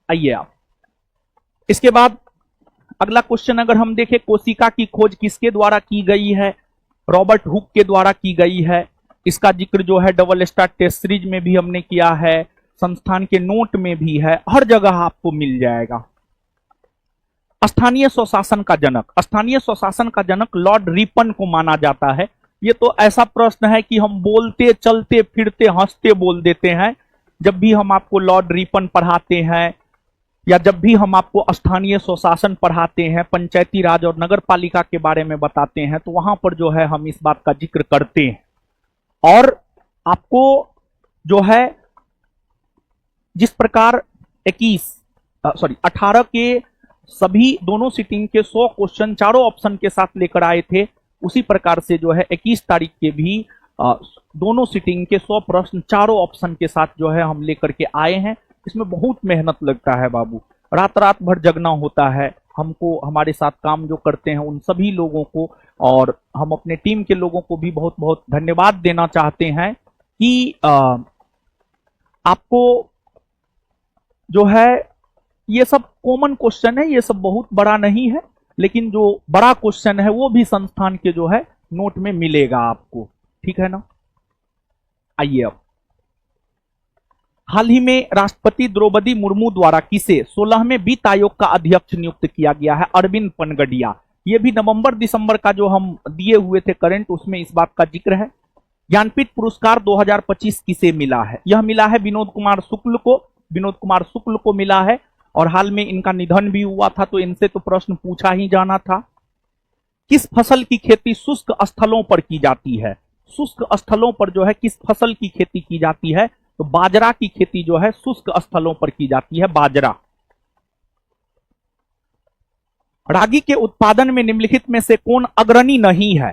आइए आप इसके बाद अगला क्वेश्चन अगर हम देखें, कोशिका की खोज किसके द्वारा की गई है? रॉबर्ट हुक के द्वारा की गई है। इसका जिक्र जो है डबल स्टार टेस्ट सीरीज में भी हमने किया है, संस्थान के नोट में भी है, हर जगह आपको मिल जाएगा। स्थानीय स्वशासन का जनक, स्थानीय स्वशासन का जनक लॉर्ड रिपन को माना जाता है। ये तो ऐसा प्रश्न है कि हम बोलते चलते फिरते हंसते बोल देते हैं जब भी हम आपको लॉर्ड रिपन पढ़ाते हैं या जब भी हम आपको स्थानीय स्वशासन पढ़ाते हैं, पंचायती राज और नगर पालिका के बारे में बताते हैं, तो वहां पर जो है हम इस बात का जिक्र करते हैं। और आपको जो है जिस प्रकार 18 के सभी दोनों सिटिंग के 100 क्वेश्चन चारों ऑप्शन के साथ लेकर आए थे, उसी प्रकार से जो है 21 तारीख के भी दोनों सिटिंग के 100 प्रश्न चारों ऑप्शन के साथ जो है हम लेकर के आए हैं। इसमें बहुत मेहनत लगता है बाबू, रात रात भर जगना होता है हमको, हमारे साथ काम जो करते हैं उन सभी लोगों को, और हम अपने टीम के लोगों को भी बहुत बहुत धन्यवाद देना चाहते हैं कि आपको जो है ये सब कॉमन क्वेश्चन है, ये सब बहुत बड़ा नहीं है, लेकिन जो बड़ा क्वेश्चन है वो भी संस्थान के जो है नोट में मिलेगा आपको, ठीक है ना। आइए अब हाल ही में राष्ट्रपति द्रौपदी मुर्मू द्वारा किसे 16वें वित्त आयोग का अध्यक्ष नियुक्त किया गया है? अरविंद पनगडिया। ये भी नवंबर दिसंबर का जो हम दिए हुए थे करंट, उसमें इस बात का जिक्र है। ज्ञानपीठ पुरस्कार 2025 किसे मिला है? यह मिला है विनोद कुमार शुक्ल को, विनोद कुमार शुक्ल को मिला है, और हाल में इनका निधन भी हुआ था, तो इनसे तो प्रश्न पूछा ही जाना था। किस फसल की खेती शुष्क स्थलों पर की जाती है? शुष्क स्थलों पर जो है किस फसल की खेती की जाती है? तो बाजरा की खेती जो है शुष्क स्थलों पर की जाती है, बाजरा। रागी के उत्पादन में निम्नलिखित में से कौन अग्रणी नहीं है?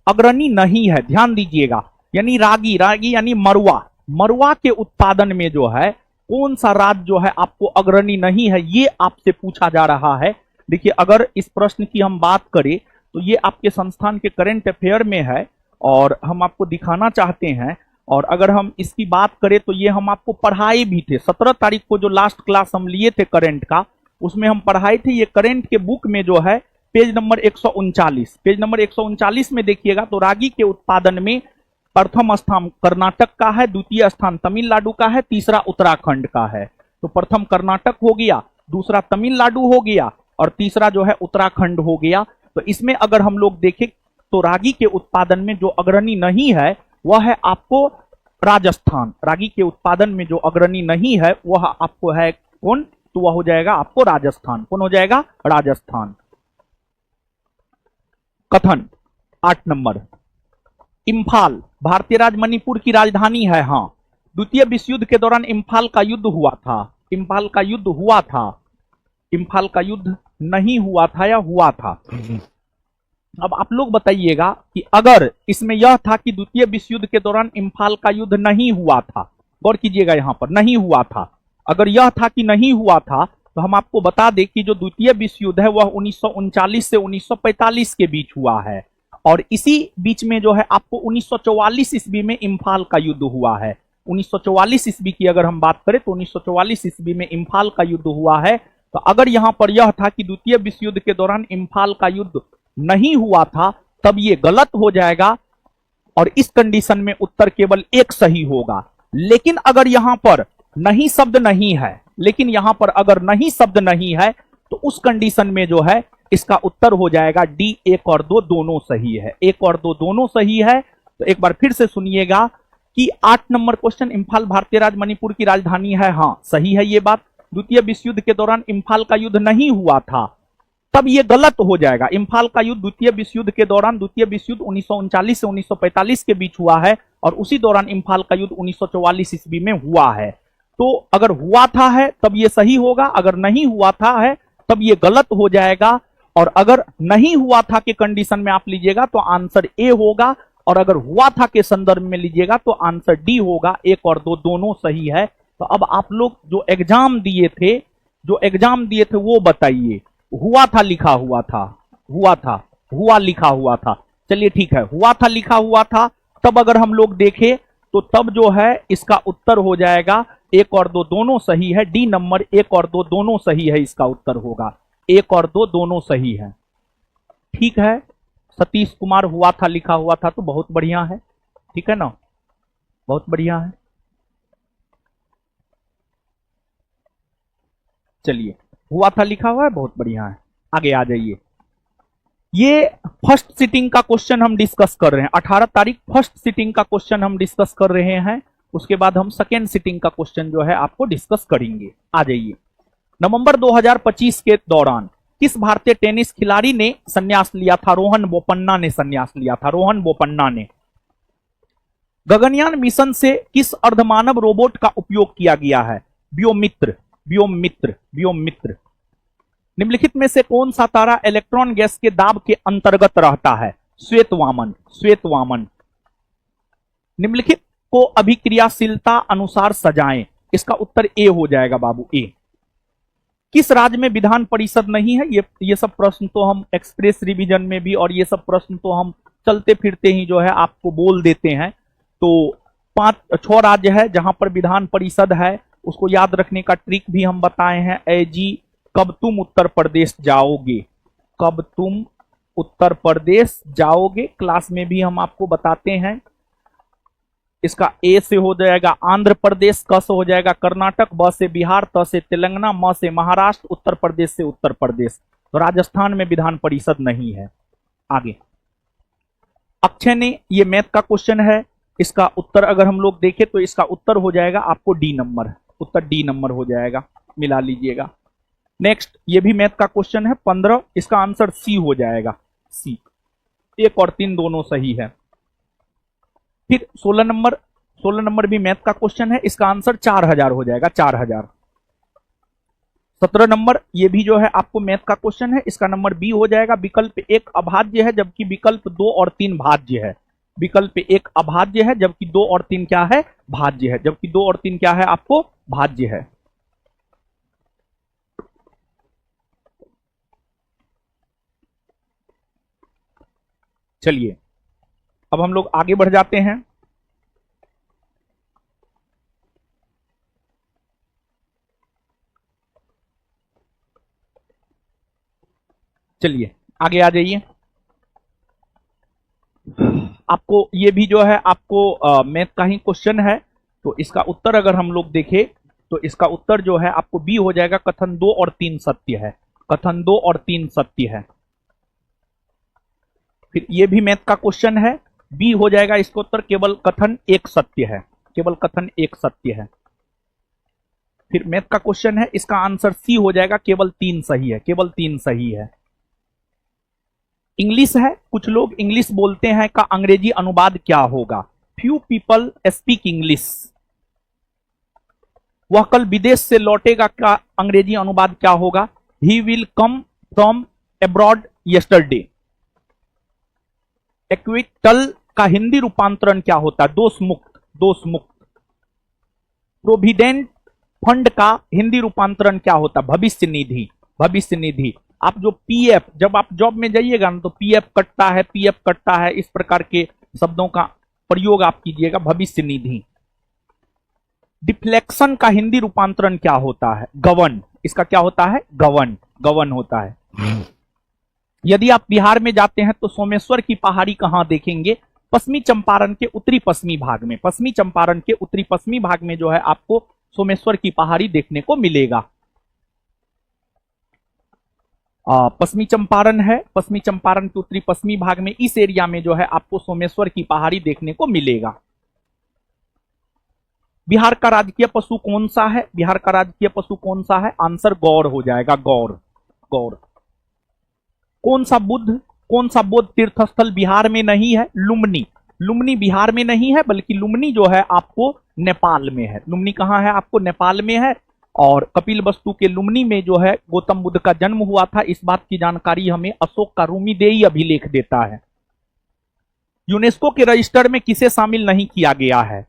अग्रणी नहीं है, ध्यान दीजिएगा, यानी रागी, रागी यानी मरुआ, मरुआ के उत्पादन में जो है कौन सा राज्य जो है आपको अग्रणी नहीं है, ये आपसे पूछा जा रहा है। देखिए अगर इस प्रश्न की हम बात करें तो ये आपके संस्थान के करंट अफेयर में है और हम आपको दिखाना चाहते हैं, और अगर हम इसकी बात करें तो ये हम आपको पढ़ाए भी थे 17 तारीख को, जो लास्ट क्लास हम लिए थे करंट का, उसमें हम पढ़ाए थे। ये करंट के बुक में जो है पेज नंबर 139, पेज नंबर 139 में देखिएगा तो रागी के उत्पादन में प्रथम स्थान कर्नाटक का है, द्वितीय स्थान तमिलनाडु का है, तीसरा उत्तराखंड का है। तो प्रथम कर्नाटक हो गया, दूसरा तमिलनाडु हो गया, और तीसरा जो है उत्तराखंड हो गया। तो इसमें अगर हम लोग देखें तो रागी के उत्पादन में जो अग्रणी नहीं है वह है आपको राजस्थान। रागी के उत्पादन में जो अग्रणी नहीं है वह आपको है कौन? तो वह हो जाएगा आपको राजस्थान। कौन हो जाएगा? राजस्थान। कथन 8 नंबर, इम्फाल भारतीय राज्य मणिपुर की राजधानी है। हाँ, द्वितीय विश्व युद्ध के दौरान इम्फाल का युद्ध हुआ था, इम्फाल का युद्ध हुआ था, इम्फाल का युद्ध नहीं हुआ था या हुआ था? अब आप लोग बताइएगा कि अगर इसमें यह था कि द्वितीय विश्व युद्ध के दौरान इम्फाल का युद्ध नहीं हुआ था, गौर कीजिएगा यहां पर नहीं हुआ था, अगर यह था कि नहीं हुआ था तो हम आपको बता दें कि जो द्वितीय विश्व युद्ध है वह 1939 से 1945 के बीच हुआ है, और इसी बीच में जो है आपको 1944 ईस्वी में इम्फाल का युद्ध हुआ है। 1944 ईस्वी की अगर हम बात करें तो 1944 ईस्वी में इम्फाल का युद्ध हुआ है। तो अगर यहां पर यह था कि द्वितीय विश्व युद्ध के दौरान इम्फाल का युद्ध नहीं हुआ था, तब ये गलत हो जाएगा, और इस कंडीशन में उत्तर केवल एक सही होगा। लेकिन अगर यहां पर नहीं शब्द नहीं है, लेकिन यहां पर अगर नहीं शब्द नहीं है तो उस कंडीशन में जो है इसका उत्तर हो जाएगा डी, 1 और 2 दोनों सही है। 1 और 2 दोनों सही है। तो एक बार फिर से सुनिएगा कि 8 नंबर क्वेश्चन, इम्फाल भारतीय राज्य मणिपुर की राजधानी है। हाँ, सही है ये बात। द्वितीय विश्व युद्ध के दौरान इम्फाल का युद्ध नहीं हुआ था, तब ये गलत हो जाएगा। इम्फाल का युद्ध द्वितीय विश्व युद्ध के दौरान, द्वितीय विश्व युद्ध 1939 से 1945 के बीच हुआ है, और उसी दौरान इम्फाल का युद्ध 1944 ईस्वी में हुआ है। तो अगर हुआ था है तब ये सही होगा, अगर नहीं हुआ था है तब ये गलत हो जाएगा, और अगर नहीं हुआ था के कंडीशन में आप लीजिएगा तो आंसर ए होगा, और अगर हुआ था के संदर्भ में लीजिएगा तो आंसर डी होगा। 1 और 2 दोनों सही है। तो अब आप लोग जो एग्जाम दिए थे वो बताइए, हुआ था लिखा हुआ था, हुआ था, हुआ लिखा हुआ था, चलिए ठीक है, हुआ था लिखा हुआ था, तब अगर हम लोग देखें तो तब जो है इसका उत्तर हो जाएगा एक और दो दोनों सही है। डी नंबर एक और दो दोनों सही है, इसका उत्तर होगा। एक और दो दोनों सही है। ठीक है, सतीश कुमार हुआ था, लिखा हुआ था, तो बहुत बढ़िया है। ठीक है ना, बहुत बढ़िया है। चलिए, हुआ था लिखा हुआ है, बहुत बढ़िया है। आगे आ जाइए। ये फर्स्ट सिटिंग का क्वेश्चन हम डिस्कस कर रहे हैं। 18 तारीख फर्स्ट सिटिंग का क्वेश्चन हम डिस्कस कर रहे हैं। उसके बाद हम सेकेंड सिटिंग का क्वेश्चन जो है आपको डिस्कस करेंगे। आ जाइए। नवंबर 2025 के दौरान किस भारतीय टेनिस खिलाड़ी ने संन्यास लिया था? रोहन बोपन्ना ने संन्यास लिया था। रोहन बोपन्ना ने। गगनयान मिशन से किस अर्धमानव रोबोट का उपयोग किया गया है? व्योममित्र, व्योममित्र, व्योममित्र। निम्नलिखित में से कौन सा तारा इलेक्ट्रॉन गैस के दाब के अंतर्गत रहता है? श्वेतवामन, श्वेतवामन। निम्नलिखित को अभिक्रियाशीलता अनुसार सजाएं। इसका उत्तर ए हो जाएगा बाबू, ए। किस राज्य में विधान परिषद नहीं है? ये सब प्रश्न तो हम एक्सप्रेस रिवीजन में भी, और ये सब प्रश्न तो हम चलते फिरते ही जो है आपको बोल देते हैं। तो 6 राज्य है जहां पर विधान परिषद है। उसको याद रखने का ट्रिक भी हम बताए हैं। ए जी, कब तुम उत्तर प्रदेश जाओगे? कब तुम उत्तर प्रदेश जाओगे? क्लास में भी हम आपको बताते हैं। इसका ए से हो जाएगा आंध्र प्रदेश, क से हो जाएगा कर्नाटक, ब से बिहार, त से तेलंगाना, म से महाराष्ट्र, उत्तर प्रदेश से उत्तर प्रदेश। तो राजस्थान में विधान परिषद नहीं है। आगे अक्षय ने, ये मैथ का क्वेश्चन है। इसका उत्तर अगर हम लोग देखें तो इसका उत्तर हो जाएगा आपको डी नंबर। उत्तर डी नंबर हो जाएगा, मिला लीजिएगा। नेक्स्ट, ये भी मैथ का क्वेश्चन है 15। इसका आंसर सी हो जाएगा, सी। 1 और 3 दोनों सही है। फिर 16 नंबर भी मैथ का क्वेश्चन है। इसका आंसर 4000 हो जाएगा, 4000। 17 नंबर, ये भी जो है आपको मैथ का क्वेश्चन है। इसका नंबर बी हो जाएगा। विकल्प 1 अभाज्य है जबकि विकल्प 2 और 3 भाज्य है। विकल्प 1 अभाज्य है जबकि 2 और 3 क्या है? भाज्य है। जबकि 2 और 3 क्या है आपको? भाज्य है। चलिए, अब हम लोग आगे बढ़ जाते हैं। चलिए आगे आ जाइए। आपको ये भी जो है आपको मैथ का ही क्वेश्चन है। तो इसका उत्तर अगर हम लोग देखें तो इसका उत्तर जो है आपको बी हो जाएगा। कथन 2 और 3 सत्य है। कथन 2 और 3 सत्य है। फिर ये भी मैथ का क्वेश्चन है। बी हो जाएगा इसका उत्तर। केवल कथन 1 सत्य है। केवल कथन 1 सत्य है। फिर मैथ का क्वेश्चन है। इसका आंसर सी हो जाएगा। केवल 3 सही है। केवल 3 सही है। इंग्लिश है, कुछ लोग इंग्लिश बोलते हैं का अंग्रेजी अनुवाद क्या होगा? Few people speak English. वह कल विदेश से लौटेगा का अंग्रेजी अनुवाद क्या होगा? He will come from abroad yesterday. Acquittal का हिंदी रूपांतरण क्या होता है? दोष मुक्त, दोष मुक्त। प्रोविडेंट फंड का हिंदी रूपांतरण क्या होता है? भविष्य निधि, भविष्य निधि। आप जो पीएफ, जब आप जॉब में जाइएगा ना तो पीएफ कटता है, पीएफ कटता है, इस प्रकार के शब्दों का प्रयोग आप कीजिएगा। भविष्य निधि। डिफ्लेक्शन का हिंदी रूपांतरण क्या होता है? गवन। इसका क्या होता है? गवन, गवन होता है। यदि आप बिहार में जाते हैं तो सोमेश्वर की पहाड़ी कहां देखेंगे? पश्चिमी चंपारण के उत्तरी पश्चिमी भाग में। पश्चिमी चंपारण के उत्तरी पश्चिमी भाग में जो है आपको सोमेश्वर की पहाड़ी देखने को मिलेगा। पश्चिमी चंपारण है, पश्चिमी चंपारण के उत्तरी पश्चिमी भाग में इस एरिया में जो है आपको सोमेश्वर की पहाड़ी देखने को मिलेगा। बिहार का राजकीय पशु कौन सा है? बिहार का राजकीय पशु कौन सा है? आंसर गौर हो जाएगा, गौर, गौर। कौन सा बौद्ध तीर्थ स्थल बिहार में नहीं है? लुम्बिनी। लुम्बिनी बिहार में नहीं है, बल्कि लुम्बिनी जो है आपको नेपाल में है। लुम्बिनी कहां है? आपको नेपाल में है। और कपिल वस्तु के लुम्बिनी में जो है गौतम बुद्ध का जन्म हुआ था, इस बात की जानकारी हमें अशोक का रूमीदेई अभिलेख देता है। यूनेस्को के रजिस्टर में किसे शामिल नहीं किया गया है?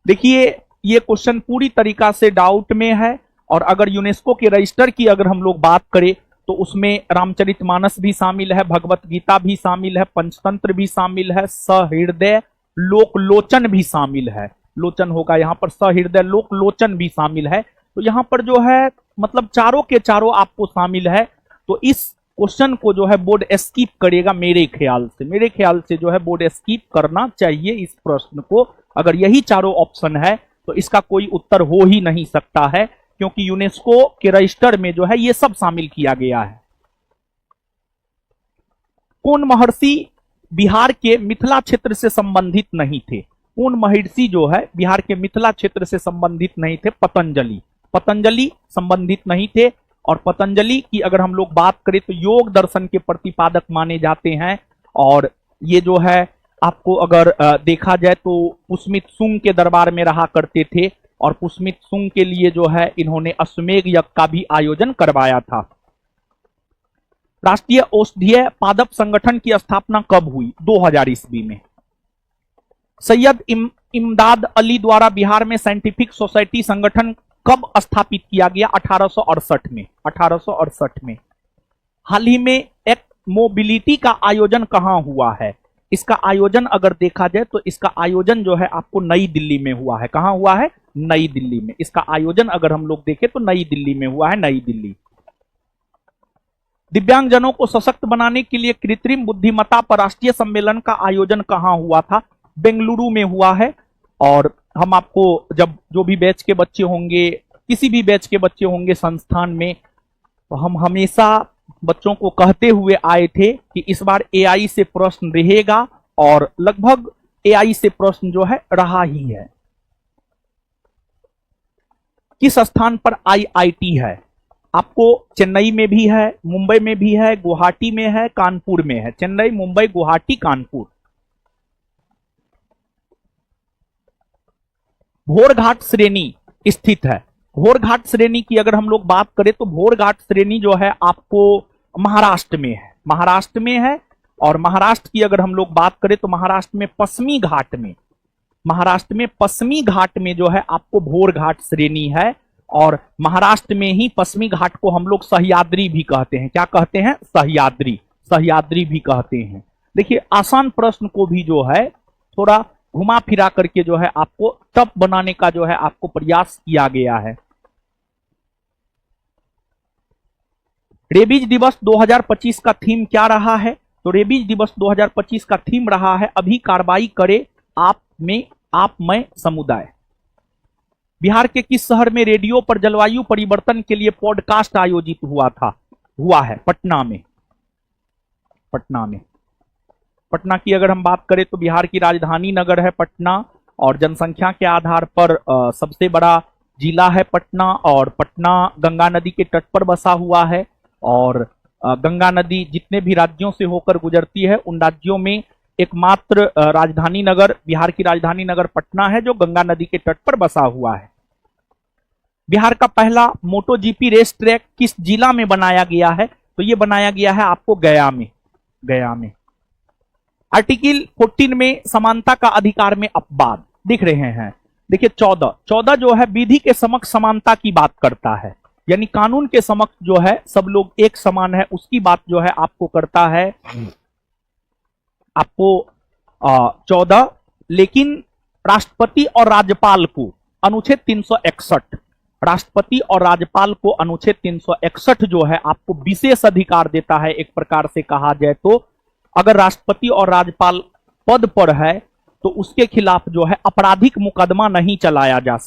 देखिए, ये क्वेश्चन पूरी तरीका से डाउट में है। और अगर यूनेस्को के रजिस्टर की अगर हम लोग बात करें तो उसमें रामचरितमानस भी शामिल है, भगवत गीता भी शामिल है, पंचतंत्र भी शामिल है, सहृदय लोकलोचन भी शामिल है। लोचन होगा, यहाँ पर सहृदय लोक लोचन भी शामिल है। तो यहाँ पर जो है मतलब चारों के चारों आपको शामिल है। तो इस क्वेश्चन को जो है बोर्ड स्किप करेगा मेरे ख्याल से जो है बोर्ड स्किप करना चाहिए इस प्रश्न को। अगर यही चारों ऑप्शन है तो इसका कोई उत्तर हो ही नहीं सकता है, क्योंकि यूनेस्को के रजिस्टर में जो है ये सब शामिल किया गया है। कौन महर्षि बिहार के मिथिला क्षेत्र से संबंधित नहीं थे? कौन महर्षि जो है बिहार के मिथिला क्षेत्र से संबंधित नहीं थे? पतंजलि संबंधित नहीं थे। और पतंजलि की अगर हम लोग बात करें तो योग दर्शन के प्रतिपादक माने जाते हैं। और ये जो है आपको अगर देखा जाए तो पुष्मित सुंग के दरबार में रहा करते थे, और पुष्मित सुंग के लिए जो है इन्होंने अश्वमेध यज्ञ का भी आयोजन करवाया था। राष्ट्रीय औषधीय पादप संगठन की स्थापना कब हुई? 2000 ईस्वी में। सैयद इमदाद अली द्वारा बिहार में साइंटिफिक सोसाइटी संगठन कब स्थापित किया गया? 1868 में। हाल ही में एक मोबिलिटी का आयोजन कहां हुआ है? इसका आयोजन अगर देखा जाए तो इसका आयोजन जो है आपको नई दिल्ली में हुआ है। कहां हुआ है? नई दिल्ली में। इसका आयोजन अगर हम लोग देखें तो नई दिल्ली में हुआ है, नई दिल्ली। दिव्यांगजनों को सशक्त बनाने के लिए कृत्रिम बुद्धिमत्ता पर राष्ट्रीय सम्मेलन का आयोजन कहां हुआ था? बेंगलुरु में हुआ है। और हम आपको जब जो भी बैच के बच्चे होंगे, किसी भी बैच के बच्चे होंगे संस्थान में, तो हम हमेशा बच्चों को कहते हुए आए थे कि इस बार एआई से प्रश्न रहेगा, और लगभग एआई से प्रश्न जो है रहा ही है। किस स्थान पर आईआईटी है? आपको चेन्नई में भी है, मुंबई में भी है, गुवाहाटी में है, कानपुर में है। चेन्नई, मुंबई, गुवाहाटी, कानपुर। भोरघाट श्रेणी स्थित है। भोरघाट श्रेणी की अगर हम लोग बात करें तो भोरघाट श्रेणी जो है आपको महाराष्ट्र में है, और महाराष्ट्र की अगर हम लोग बात करें तो महाराष्ट्र में पश्चिमी घाट में जो है आपको भोरघाट श्रेणी है। और महाराष्ट्र में ही पश्चिमी घाट को हम लोग सह्याद्री भी कहते हैं। क्या कहते हैं? सह्याद्री भी कहते हैं। देखिए, आसान प्रश्न को भी जो है थोड़ा घुमा फिरा करके जो है आपको टफ बनाने का जो है आपको प्रयास किया गया है। रेबीज दिवस 2025 का थीम क्या रहा है? तो रेबीज दिवस 2025 का थीम रहा है अभी कार्रवाई करे आप मैं समुदाय। बिहार के किस शहर में रेडियो पर जलवायु परिवर्तन के लिए पॉडकास्ट आयोजित हुआ है? पटना में। पटना की अगर हम बात करें तो बिहार की राजधानी नगर है पटना, और जनसंख्या के आधार पर सबसे बड़ा जिला है पटना। और पटना गंगा नदी के तट पर बसा हुआ है, और गंगा नदी जितने भी राज्यों से होकर गुजरती है उन राज्यों में एकमात्र राजधानी नगर, बिहार की राजधानी नगर पटना है, जो गंगा नदी के तट पर बसा हुआ है। बिहार का पहला मोटो जीपी रेस ट्रैक किस जिला में बनाया गया है? तो ये बनाया गया है आपको गया में। आर्टिकल 14 में समानता का अधिकार में अपवाद दिख रहे हैं। देखिए 14 जो है विधि के समक्ष समानता की बात करता है, यानी कानून के समक्ष जो है सब लोग एक समान है, उसकी बात जो है आपको करता है आपको 14। लेकिन राष्ट्रपति और राज्यपाल को अनुच्छेद 361, राष्ट्रपति और राज्यपाल को अनुच्छेद 361 जो है आपको विशेष अधिकार देता है। एक प्रकार से कहा जाए तो अगर राष्ट्रपति और राज्यपाल पद पर है तो उसके खिलाफ जो है आपराधिक मुकदमा नहीं चलाया जा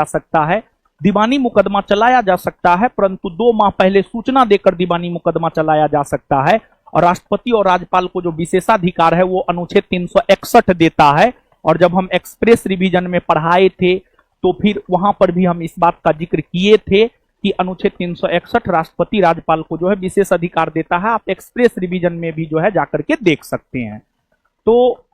सकता है। दीवानी मुकदमा चलाया जा सकता है, परंतु 2 माह पहले सूचना देकर दीवानी मुकदमा चलाया जा सकता है। और राष्ट्रपति और राज्यपाल को जो विशेषाधिकार है वो अनुच्छेद 361 देता है। और जब हम एक्सप्रेस रिवीजन में पढ़ाए थे तो फिर वहां पर भी हम इस बात का जिक्र किए थे कि अनुच्छेद 361 राष्ट्रपति राज्यपाल को जो है विशेष अधिकार देता है। आप एक्सप्रेस रिवीजन में भी जो है जाकर के देख सकते हैं। तो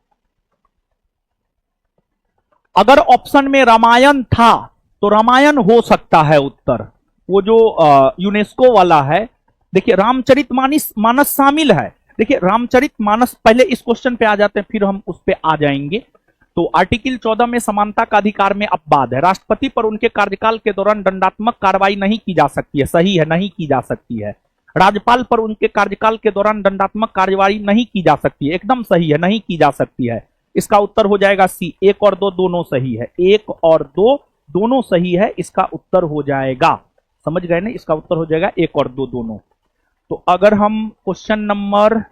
अगर ऑप्शन में रामायण था तो रामायण हो सकता है उत्तर, वो जो यूनेस्को वाला है। देखिए रामचरितमानस शामिल है। देखिए रामचरितमानस, पहले इस क्वेश्चन पे आ जाते हैं फिर हम उस पे आ जाएंगे। तो आर्टिकल 14 में समानता का अधिकार में अपवाद है। राष्ट्रपति पर उनके कार्यकाल के दौरान दंडात्मक कार्रवाई नहीं की जा सकती है, सही है, नहीं की जा सकती है। राज्यपाल पर उनके कार्यकाल के दौरान दंडात्मक कार्रवाई नहीं की जा सकती है, एकदम सही है, नहीं की जा सकती है। इसका उत्तर हो जाएगा सी, 1 और 2 दोनों सही है, 1 और 2 दोनों सही है, इसका उत्तर हो जाएगा, समझ गए ना, इसका उत्तर हो जाएगा 1 और 2 दोनों। तो अगर हम क्वेश्चन नंबर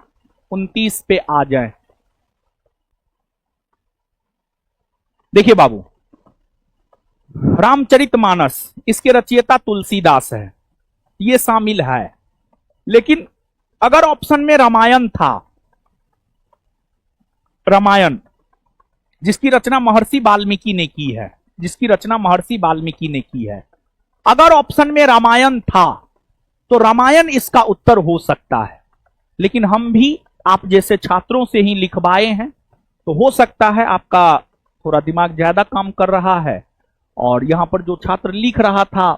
29 पे आ जाएं, देखिए बाबू, रामचरितमानस इसके रचयिता तुलसीदास है, ये शामिल है, लेकिन अगर ऑप्शन में रामायण था, रामायण जिसकी रचना महर्षि वाल्मीकि ने की है, जिसकी रचना महर्षि वाल्मीकि ने की है, अगर ऑप्शन में रामायण था तो रामायण इसका उत्तर हो सकता है, लेकिन हम भी आप जैसे छात्रों से ही लिखवाए हैं, तो हो सकता है आपका थोड़ा दिमाग ज्यादा काम कर रहा है, और यहां पर जो छात्र लिख रहा था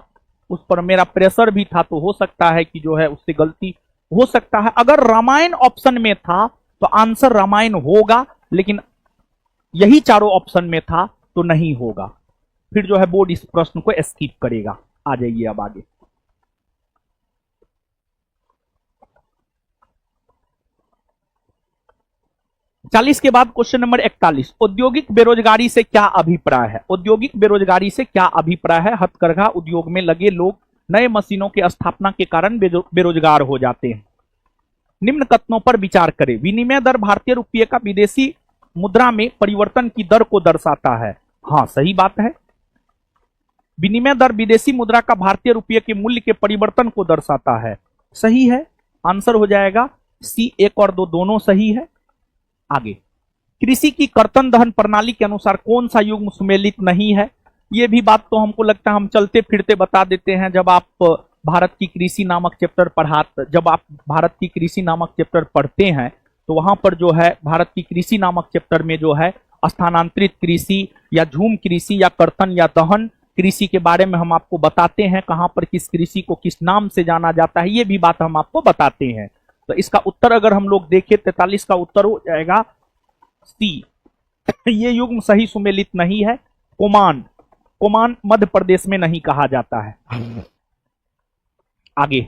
उस पर मेरा प्रेशर भी था, तो हो सकता है कि जो है उससे गलती हो सकता है। अगर रामायण ऑप्शन में था तो आंसर रामायण होगा, लेकिन यही चारों ऑप्शन में था तो नहीं होगा, फिर जो है बोर्ड इस प्रश्न को स्किप करेगा। आ जाइए अब आगे। चालीस के बाद क्वेश्चन नंबर 41, औद्योगिक बेरोजगारी से क्या अभिप्राय है? औद्योगिक बेरोजगारी से क्या अभिप्राय है? हथकरघा उद्योग में लगे लोग नए मशीनों के स्थापना के कारण बेरोजगार हो जाते हैं। निम्न कथनों पर विचार करें। विनिमय दर भारतीय रुपये का विदेशी मुद्रा में परिवर्तन की दर को दर्शाता है। हाँ, सही बात है। विनिमय दर विदेशी मुद्रा का भारतीय रुपये के मूल्य के परिवर्तन को दर्शाता है, सही है। आंसर हो जाएगा सी, 1 और 2 दोनों सही है। आगे, कृषि की कर्तन दहन प्रणाली के अनुसार कौन सा युग्म सुमेलित नहीं है? यह भी बात तो हमको लगता है हम चलते फिरते बता देते हैं। जब आप भारत की कृषि नामक चैप्टर पढ़ते हैं तो वहां पर जो है भारत की कृषि नामक चैप्टर में जो है स्थानांतरित कृषि या झूम कृषि या कर्तन या दहन कृषि के बारे में हम आपको बताते हैं, कहां पर किस कृषि को किस नाम से जाना जाता है, ये भी बात हम आपको बताते हैं। तो इसका उत्तर अगर हम लोग देखें 43 का उत्तर हो जाएगा सी। ये युग्म सही सुमेलित नहीं है। कोमान मध्य प्रदेश में नहीं कहा जाता है। आगे,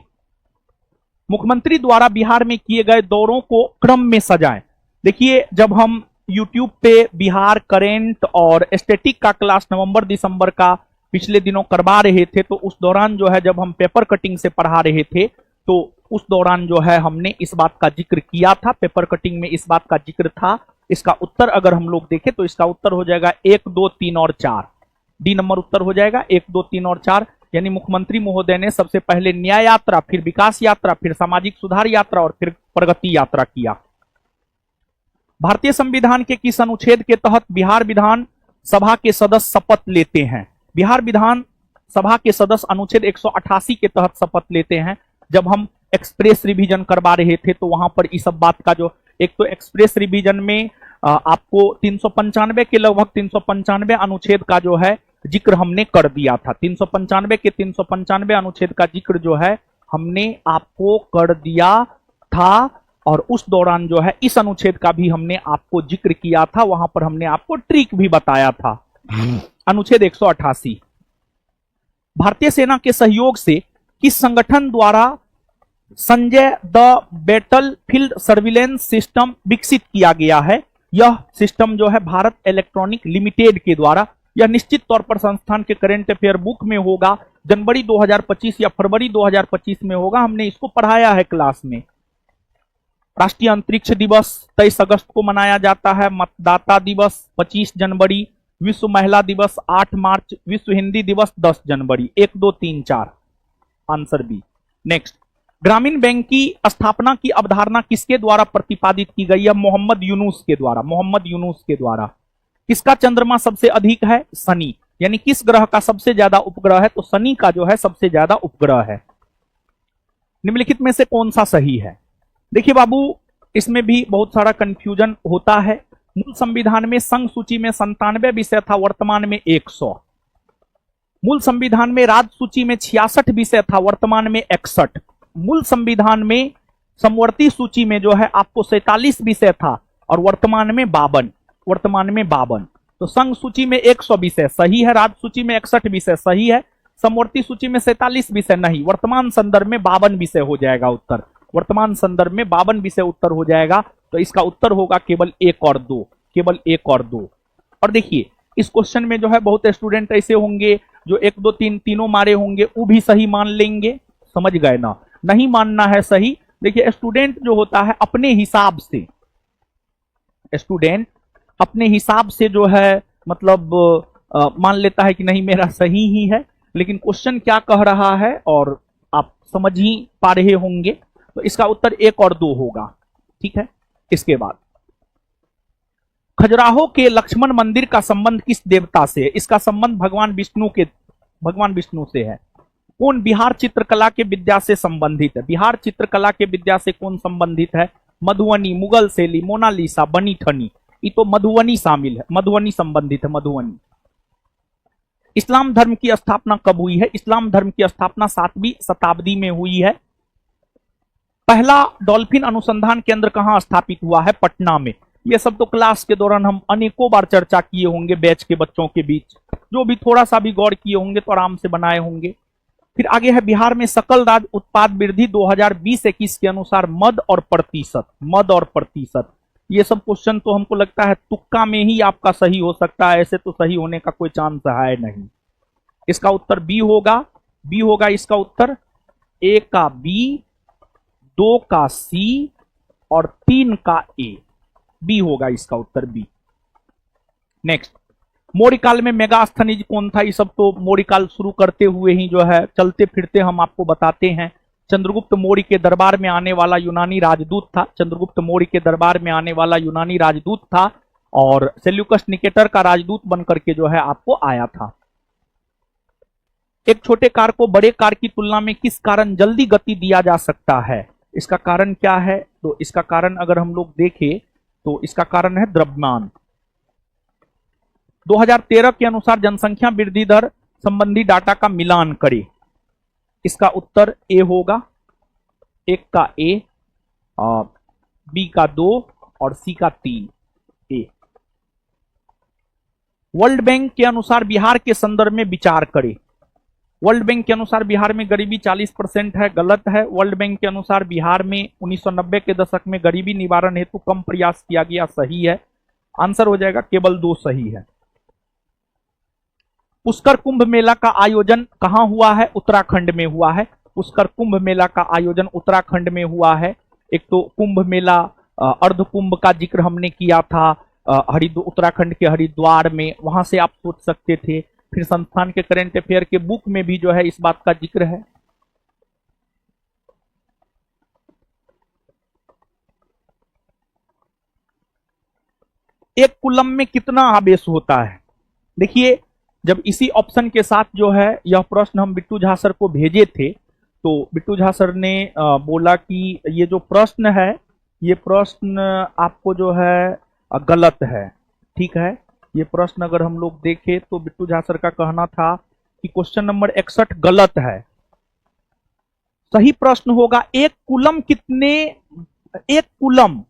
मुख्यमंत्री द्वारा बिहार में किए गए दौरों को क्रम में सजाएं। देखिए, जब हम YouTube पे बिहार करेंट और स्टैटिक का क्लास नवंबर दिसंबर का पिछले दिनों करवा रहे थे, तो उस दौरान जो है जब हम पेपर कटिंग से पढ़ा रहे थे तो उस दौरान जो है हमने इस बात का जिक्र किया था, पेपर कटिंग में इस बात का जिक्र था। इसका उत्तर अगर हम लोग देखें तो इसका उत्तर हो जाएगा 1, 2, 3 और 4। डी नंबर उत्तर हो जाएगा 1, 2, 3 और 4। यानी मुख्यमंत्री महोदय ने सबसे पहले न्याय यात्रा, फिर विकास यात्रा, फिर सामाजिक सुधार यात्रा और फिर प्रगति यात्रा किया। भारतीय संविधान के किस अनुच्छेद के तहत बिहार विधान सभा के सदस्य शपथ लेते हैं? बिहार विधान सभा के सदस्य अनुच्छेद 188 के तहत शपथ लेते हैं। जब हम एक्सप्रेस रिवीजन करवा रहे थे तो वहां पर इस सब बात का जो एक तो एक्सप्रेस रिवीजन में आपको 395 के लगभग 395 अनुच्छेद का जो है जिक्र हमने कर दिया था। 395 के 395 अनुच्छेद का जिक्र जो है हमने आपको कर दिया था, और उस दौरान जो है इस अनुच्छेद का भी हमने आपको जिक्र किया था। वहां पर हमने आपको ट्रिक भी बताया था। अनुच्छेद 188, भारतीय सेना के सहयोग से किस संगठन द्वारा Sanjay the battle field surveillance system विकसित किया गया है? यह सिस्टम जो है भारत इलेक्ट्रॉनिक लिमिटेड के द्वारा, यह निश्चित तौर पर संस्थान के करंट अफेयर बुक में होगा, जनवरी 2025 या फरवरी 2025 में होगा। हमने इसको पढ़ाया है क्लास में। राष्ट्रीय अंतरिक्ष दिवस 23 अगस्त को मनाया जाता है। मतदाता दिवस 25 जनवरी, विश्व महिला दिवस 8 मार्च, विश्व हिंदी दिवस 10 जनवरी। 1, 2, 3, 4 आंसर बी। नेक्स्ट, ग्रामीण बैंक की स्थापना की अवधारणा किसके द्वारा प्रतिपादित की गई है? मोहम्मद यूनुस के द्वारा। मोहम्मद यूनुस के द्वारा। किसका चंद्रमा सबसे अधिक है? शनि। यानी किस ग्रह का सबसे ज्यादा उपग्रह है? तो शनि का जो है सबसे ज्यादा उपग्रह है। निम्नलिखित में से कौन सा सही है? देखिए बाबू, इसमें भी बहुत सारा कंफ्यूजन होता है। मूल संविधान में संघ सूची में 97 विषय था, वर्तमान में 100। मूल संविधान में राज्य सूची में 66 विषय था, वर्तमान में 61। मूल संविधान में समवर्ती सूची में जो है आपको 47 विषय था और वर्तमान में 52। तो संघ सूची में 100 विषय सही है, राज्य सूची में 61 विषय सही है, समवर्ती सूची में 47 विषय नहीं। वर्तमान संदर्भ में 52 विषय हो जाएगा उत्तर। वर्तमान संदर्भ में 52 विषय उत्तर हो जाएगा। तो इसका उत्तर होगा केवल 1 और 2। केवल 1 और 2। और देखिए इस क्वेश्चन में जो है बहुत स्टूडेंट ऐसे होंगे जो 1 2 3 तीनों मारे होंगे, वो भी सही मान लेंगे, समझ गए ना। नहीं मानना है सही। देखिए स्टूडेंट जो होता है अपने हिसाब से, स्टूडेंट अपने हिसाब से जो है मतलब मान लेता है कि नहीं मेरा सही ही है, लेकिन क्वेश्चन क्या कह रहा है और आप समझ ही पा रहे होंगे। तो इसका उत्तर 1 और 2 होगा, ठीक है। इसके बाद खजुराहो के लक्ष्मण मंदिर का संबंध किस देवता से है? इसका संबंध भगवान विष्णु से है। कौन बिहार चित्रकला के विद्या से संबंधित है? बिहार चित्रकला के विद्या से कौन संबंधित है? मधुबनी, मुगल शैली, मोनालिसा, बनी ठनी। ये तो मधुबनी शामिल है, मधुबनी संबंधित है, मधुबनी। इस्लाम धर्म की स्थापना कब हुई है? इस्लाम धर्म की स्थापना 7वीं शताब्दी में हुई है। पहला डॉल्फिन अनुसंधान केंद्र कहां स्थापित हुआ है? पटना में। ये सब तो क्लास के दौरान हम अनेकों बार चर्चा किए होंगे बैच के बच्चों के बीच, जो भी थोड़ा सा भी गौर किए होंगे तो आराम से बनाए होंगे। फिर आगे है बिहार में सकल राज्य उत्पाद वृद्धि 2020-21 के अनुसार मद और प्रतिशत। ये सब क्वेश्चन तो हमको लगता है तुक्का में ही आपका सही हो सकता है, ऐसे तो सही होने का कोई चांस है नहीं। इसका उत्तर बी होगा इसका उत्तर। 1 का बी, 2 का सी और 3 का ए, बी होगा इसका उत्तर बी। नेक्स्ट, मौर्यकाल में मेगास्थनीज कौन था? ये सब तो मौर्यकाल शुरू करते हुए ही जो है चलते फिरते हम आपको बताते हैं। चंद्रगुप्त मौर्य के दरबार में आने वाला यूनानी राजदूत था, चंद्रगुप्त मौर्य के दरबार में आने वाला यूनानी राजदूत था और सेल्यूकस निकेटर का राजदूत बनकर के जो है आपको आया था। एक छोटे कार को बड़े कार की तुलना में किस कारण जल्दी गति दिया जा सकता है? इसका कारण क्या है? तो इसका कारण अगर हम लोग देखें तो इसका कारण है द्रव्यमान। 2013 के अनुसार जनसंख्या वृद्धि दर संबंधी डाटा का मिलान करें। इसका उत्तर ए होगा। 1 का ए, बी का 2 और सी का 3 ए। वर्ल्ड बैंक के अनुसार बिहार के संदर्भ में विचार करें। वर्ल्ड बैंक के अनुसार बिहार में गरीबी 40% है, गलत है। वर्ल्ड बैंक के अनुसार बिहार में 1990 के दशक में गरीबी निवारण हेतु कम प्रयास किया गया, सही है। आंसर हो जाएगा केवल 2 सही है। पुष्कर कुंभ मेला का आयोजन कहां हुआ है? उत्तराखंड में हुआ है। पुष्कर कुंभ मेला का आयोजन उत्तराखंड में हुआ है। एक तो कुंभ मेला अर्ध कुंभ का जिक्र हमने किया था उत्तराखंड के हरिद्वार में, वहां से आप सोच सकते थे। फिर संस्थान के करंट अफेयर के बुक में भी जो है इस बात का जिक्र है। एक कूलम में कितना आवेश होता है? देखिए जब इसी ऑप्शन के साथ जो है यह प्रश्न हम बिट्टू झा सर को भेजे थे, तो बिट्टू झा सर ने बोला कि ये जो प्रश्न है ये प्रश्न आपको जो है गलत है, ठीक है। ये प्रश्न अगर हम लोग देखें तो बिट्टू झा सर का कहना था कि क्वेश्चन नंबर 61 गलत है। सही प्रश्न होगा एक कूलम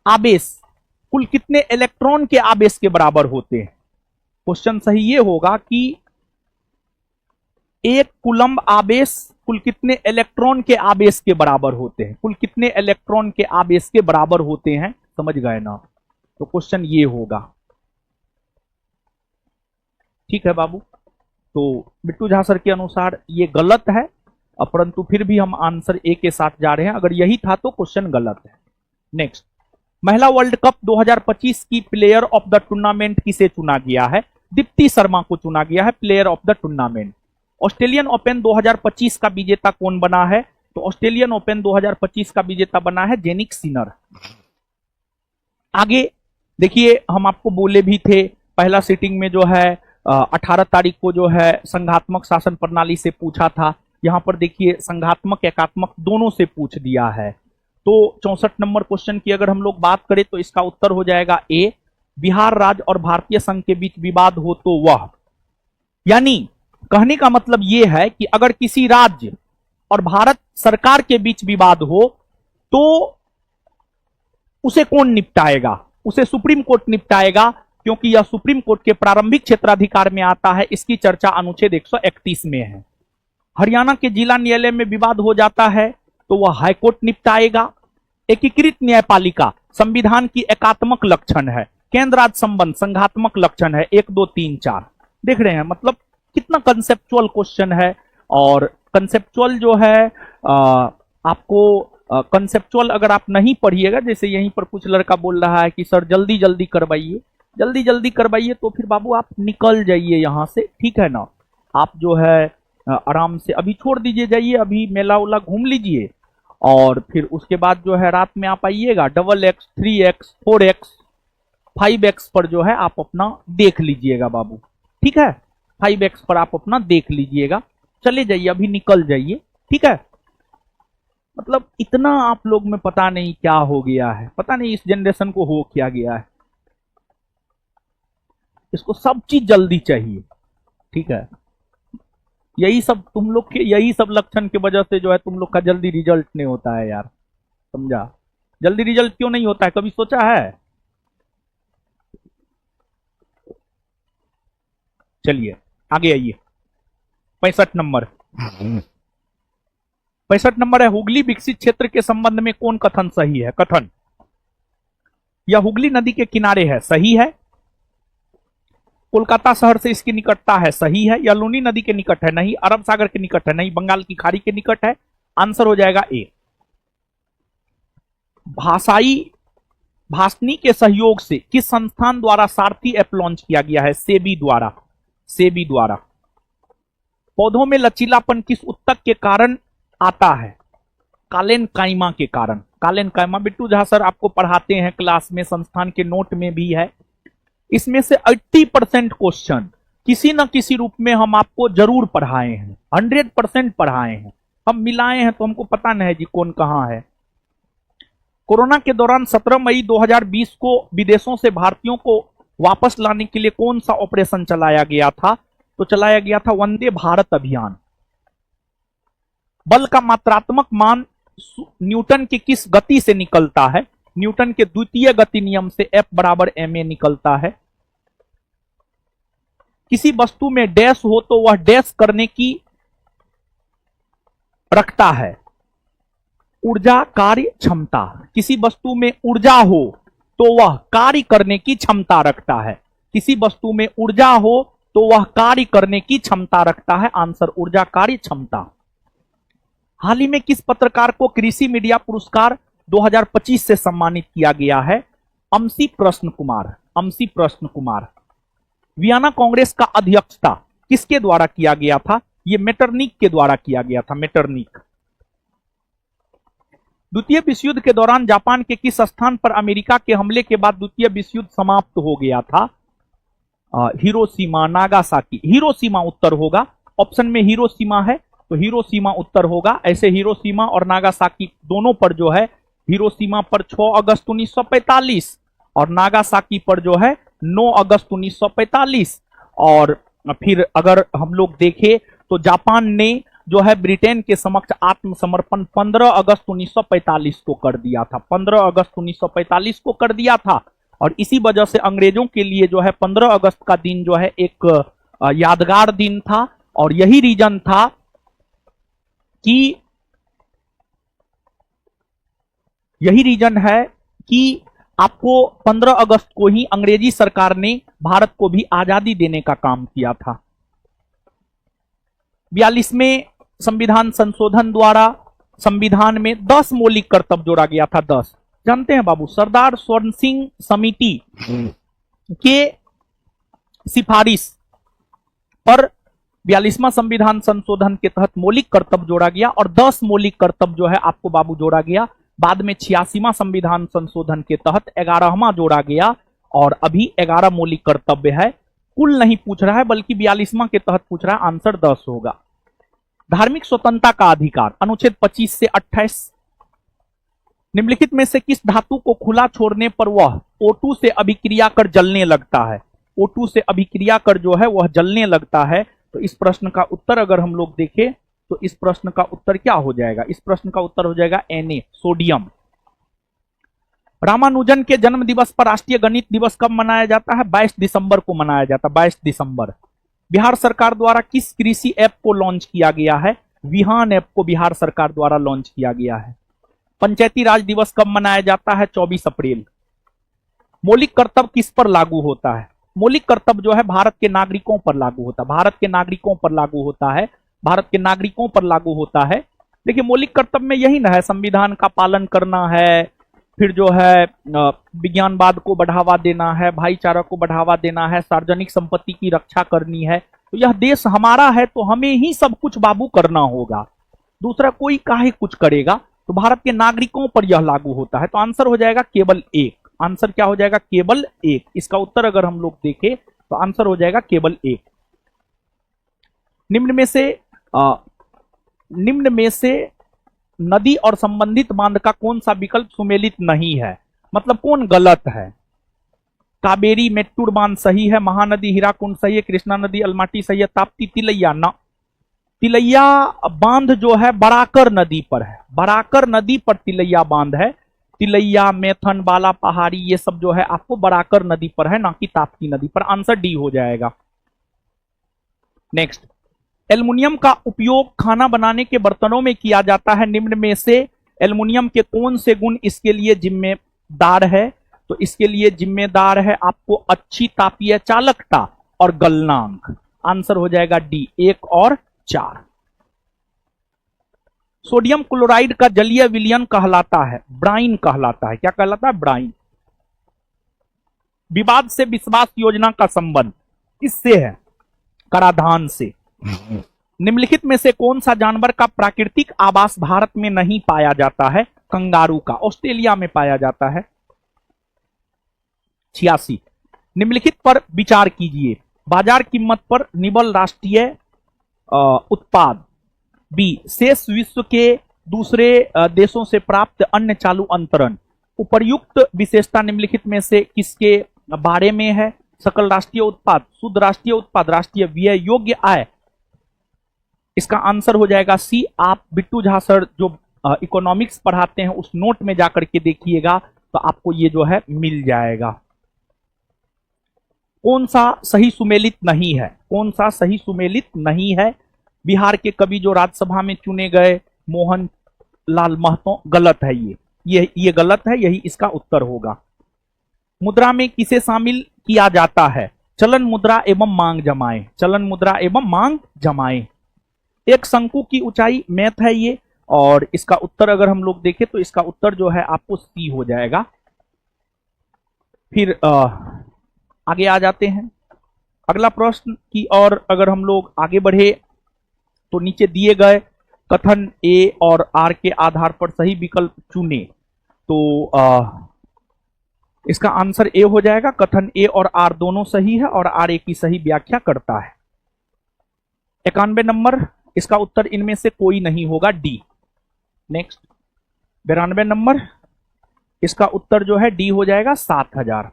आवेश कुल कितने इलेक्ट्रॉन के आवेश के बराबर होते हैं? क्वेश्चन सही ये होगा कि एक कूलम आवेश कुल कितने इलेक्ट्रॉन के आवेश के बराबर होते हैं? कुल कितने इलेक्ट्रॉन के आवेश के बराबर होते हैं, समझ गए ना? तो क्वेश्चन ये होगा, ठीक है बाबू। तो बिट्टू झा सर के अनुसार ये गलत है, परंतु फिर भी हम आंसर ए के साथ जा रहे हैं। अगर यही था तो क्वेश्चन गलत है। नेक्स्ट, महिला वर्ल्ड कप 2025 की प्लेयर ऑफ द टूर्नामेंट किसे चुना गया है? दीप्ति शर्मा को चुना गया है player of the tournament. Australian open 2025 का विजेता कौन बना है? तो ऑस्ट्रेलियन ओपन 2025 का विजेता बना है जेनिक सिनर। आगे देखिए हम आपको बोले भी थे पहला सीटिंग में जो है 18 तारीख को जो है संघात्मक शासन प्रणाली से पूछा था। यहां पर देखिए संघात्मक एकात्मक दोनों से पूछ दिया है। तो 64 नंबर क्वेश्चन की अगर हम लोग बात करें तो इसका उत्तर हो जाएगा ए। बिहार राज्य और भारतीय संघ के बीच विवाद हो तो वह, यानी कहने का मतलब यह है कि अगर किसी राज्य और भारत सरकार के बीच विवाद हो तो उसे कौन निपटाएगा? उसे सुप्रीम कोर्ट निपटाएगा, क्योंकि यह सुप्रीम कोर्ट के प्रारंभिक क्षेत्राधिकार में आता है। इसकी चर्चा अनुच्छेद 131 में है। हरियाणा के जिला न्यायालय में विवाद हो जाता है तो वह हाईकोर्ट निपटाएगा। एकीकृत न्यायपालिका संविधान की एकात्मक लक्षण है, केंद्राद संबंध संघात्मक लक्षण है 1 2 3 4। देख रहे हैं मतलब कितना कंसेप्चुअल क्वेश्चन है। और कंसेप्चुअल जो है आपको कंसेप्चुअल अगर आप नहीं पढ़िएगा, जैसे यहीं पर कुछ लड़का बोल रहा है कि सर जल्दी जल्दी करवाइए, जल्दी जल्दी करवाइए, तो फिर बाबू आप निकल जाइए यहाँ से, ठीक है ना। आप जो है आराम से अभी छोड़ दीजिए, जाइए अभी मेला उला घूम लीजिए, और फिर उसके बाद जो है रात में आप आइएगा, XX 3X 4X 5X पर जो है आप अपना देख लीजिएगा बाबू, ठीक है। 5X पर आप अपना देख लीजिएगा, चले जाइए अभी निकल जाइए, ठीक है। मतलब इतना आप लोग में पता नहीं क्या हो गया है, पता नहीं इस जनरेशन को हो क्या गया है, इसको सब चीज जल्दी चाहिए, ठीक है। यही सब तुम लोग के, यही सब लक्षण की वजह से जो है तुम लोग का जल्दी रिजल्ट नहीं होता है यार, समझा। जल्दी रिजल्ट क्यों नहीं होता है, कभी सोचा है? चलिए आगे आइए। 65 नंबर 65 नंबर है, हुगली विकसित क्षेत्र के संबंध में कौन कथन सही है? कथन, यह हुगली नदी के किनारे है, सही है। कोलकाता शहर से इसकी निकटता है, सही है। यह लूनी नदी के निकट है, नहीं। अरब सागर के निकट है, नहीं। बंगाल की खाड़ी के निकट है, आंसर हो जाएगा ए। भाषणी के सहयोग से किस संस्थान द्वारा सारथी ऐप लॉन्च किया गया है? सेबी द्वारा, सेबी द्वारा। पौधों में लचीलापन किस उत्तक के कारण आता है? कालेन काइमा के कारण। कालेन काइमा बिट्टू झा सर आपको पढ़ाते हैं क्लास में, संस्थान के नोट में भी है। इसमें से 80% क्वेश्चन किसी न किसी रूप में हम आपको जरूर पढ़ाए हैं, 100% पढ़ाए हैं, हम मिलाए हैं तो हमको पता नहीं है जी कौन कहां है। कोरोना के दौरान 17 मई 2020 को विदेशों से भारतीयों को वापस लाने के लिए कौन सा ऑपरेशन चलाया गया था? तो चलाया गया था वंदे भारत अभियान। बल का मात्रात्मक मान न्यूटन की किस गति से निकलता है? न्यूटन के द्वितीय गति नियम से F बराबर ma निकलता है। किसी वस्तु में डैश हो तो वह डैश करने की रखता है? ऊर्जा, कार्य, क्षमता। किसी वस्तु में ऊर्जा हो तो वह कार्य करने की क्षमता रखता है। किसी वस्तु में ऊर्जा हो तो वह कार्य करने की क्षमता रखता है, आंसर ऊर्जा, कार्य, क्षमता। हाल ही में किस पत्रकार को कृषि मीडिया पुरस्कार 2025 से सम्मानित किया गया है? अमसी प्रश्न कुमार, अमसी प्रश्न कुमार। वियना कांग्रेस का अध्यक्षता किसके द्वारा किया गया था? यह मेटरनिक के द्वारा किया गया था, मेटरनिक। द्वितीय विश्व युद्ध के दौरान जापान के किस स्थान पर अमेरिका के हमले के बाद द्वितीय विश्व युद्ध समाप्त हो गया था? Hiroshima, Nagasaki. हिरोशिमा उत्तर होगा, ऑप्शन में हिरोशिमा है तो हिरोशिमा उत्तर होगा। ऐसे हिरोशिमा और नागासाकी दोनों पर जो है, हिरोशिमा पर 6 अगस्त 1945 और नागासाकी पर जो है 9 अगस्त 1945। और फिर अगर हम लोग देखें तो जापान ने जो है ब्रिटेन के समक्ष आत्मसमर्पण 15 अगस्त 1945 को कर दिया था, 15 अगस्त 1945 को कर दिया था। और इसी वजह से अंग्रेजों के लिए जो है 15 अगस्त का दिन जो है एक यादगार दिन था। और यही रीजन था कि यही रीजन है कि आपको 15 अगस्त को ही अंग्रेजी सरकार ने भारत को भी आजादी देने का काम किया था। 42वें संविधान संशोधन द्वारा संविधान में 10 मौलिक कर्तव्य जोड़ा गया था। 10 जानते हैं बाबू, सरदार स्वर्ण सिंह समिति के सिफारिश पर 42वां संविधान संशोधन के तहत मौलिक कर्तव्य जोड़ा गया और 10 मौलिक कर्तव्य जो है आपको बाबू जोड़ा गया। बाद में 86वां संविधान संशोधन के तहत 11वां जोड़ा गया और अभी 11 मौलिक कर्तव्य है। कुल नहीं पूछ रहा है बल्कि 42वां के तहत पूछ रहा है, आंसर 10 होगा। धार्मिक स्वतंत्रता का अधिकार, अनुच्छेद 25 से 28। निम्नलिखित में से किस धातु को खुला छोड़ने पर वह O2 से अभिक्रिया कर जलने लगता है? O2 से अभिक्रिया कर जो है वह जलने लगता है। तो इस प्रश्न का उत्तर अगर हम लोग देखें तो इस प्रश्न का उत्तर क्या हो जाएगा? इस प्रश्न का उत्तर हो जाएगा Na, सोडियम। रामानुजन के जन्म दिवस पर राष्ट्रीय गणित दिवस कब मनाया जाता है? 22 दिसंबर को मनाया जाता है, 22 दिसंबर। बिहार सरकार द्वारा किस कृषि ऐप को लॉन्च किया गया है? विहान ऐप को बिहार सरकार द्वारा लॉन्च किया गया है। पंचायती राज दिवस कब मनाया जाता है? 24 अप्रैल। मौलिक कर्तव्य किस पर लागू होता है? मौलिक कर्तव्य जो है भारत के नागरिकों पर लागू होता है, भारत के नागरिकों पर लागू होता है, भारत के नागरिकों पर लागू होता है। देखिए मौलिक कर्तव्य में यही ना है, संविधान का पालन करना है, फिर जो है विज्ञानवाद को बढ़ावा देना है, भाईचारा को बढ़ावा देना है, सार्वजनिक संपत्ति की रक्षा करनी है। तो यह देश हमारा है तो हमें ही सब कुछ बाबू करना होगा, दूसरा कोई काहे कुछ करेगा। तो भारत के नागरिकों पर यह लागू होता है। तो आंसर हो जाएगा केवल एक। आंसर क्या हो जाएगा? केवल एक। इसका उत्तर अगर हम लोग देखें तो आंसर हो जाएगा केवल एक। निम्न में से नदी और संबंधित बांध का कौन सा विकल्प सुमेलित नहीं है? मतलब कौन गलत है? कावेरी मेट्टूर बांध सही है, महानदी हीराकुंड सही है, कृष्णा नदी अलमाटी सही है, ताप्ती तिलैया ना। तिलैया बांध जो है बराकर नदी पर है, बराकर नदी पर तिलैया बांध है। तिलैया, मेथन, बाला पहाड़ी ये सब जो है आपको बराकर नदी पर है, ना कि ताप्ती नदी पर। आंसर डी हो जाएगा। नेक्स्ट, एल्युमिनियम का उपयोग खाना बनाने के बर्तनों में किया जाता है, निम्न में से एल्युमिनियम के कौन से गुण इसके लिए जिम्मेदार है? तो इसके लिए जिम्मेदार है आपको अच्छी तापीय चालकता और गलनांक। आंसर हो जाएगा डी 1 और 4। सोडियम क्लोराइड का जलीय विलयन कहलाता है, ब्राइन कहलाता है। क्या कहलाता है? ब्राइन। विवाद से विश्वास योजना का संबंध किससे है? कराधान से। निम्नलिखित में से कौन सा जानवर का प्राकृतिक आवास भारत में नहीं पाया जाता है? कंगारू का, ऑस्ट्रेलिया में पाया जाता है। 86, निम्नलिखित पर विचार कीजिए। बाजार कीमत पर निबल राष्ट्रीय उत्पाद। बी, शेष विश्व के दूसरे देशों से प्राप्त अन्य चालू अंतरण। उपर्युक्त विशेषता निम्नलिखित में से किसके बारे में है? सकल राष्ट्रीय उत्पाद, शुद्ध राष्ट्रीय उत्पाद, राष्ट्रीय व्यय योग्य आय। इसका आंसर हो जाएगा सी। आप बिट्टू झा सर जो इकोनॉमिक्स पढ़ाते हैं उस नोट में जाकर के देखिएगा तो आपको ये जो है मिल जाएगा। कौन सा सही सुमेलित नहीं है? कौन सा सही सुमेलित नहीं है? बिहार के कवि जो राज्यसभा में चुने गए मोहन लाल महतो, गलत है ये गलत है, यही इसका उत्तर होगा। मुद्रा में किसे शामिल किया जाता है? चलन मुद्रा एवं मांग जमाएं, चलन मुद्रा एवं मांग जमाएं। एक शंकु की ऊंचाई मैथ है ये, और इसका उत्तर अगर हम लोग देखें तो इसका उत्तर जो है आपको सी हो जाएगा। फिर आगे आ जाते हैं अगला प्रश्न की और अगर हम लोग आगे बढ़े तो नीचे दिए गए कथन ए और आर के आधार पर सही विकल्प चुने। तो इसका आंसर ए हो जाएगा। कथन ए और आर दोनों सही है और आर ए की सही व्याख्या करता है। 91 नंबर, इसका उत्तर इनमें से कोई नहीं होगा, डी। नेक्स्ट 92 नंबर, इसका उत्तर जो है डी हो जाएगा 7000।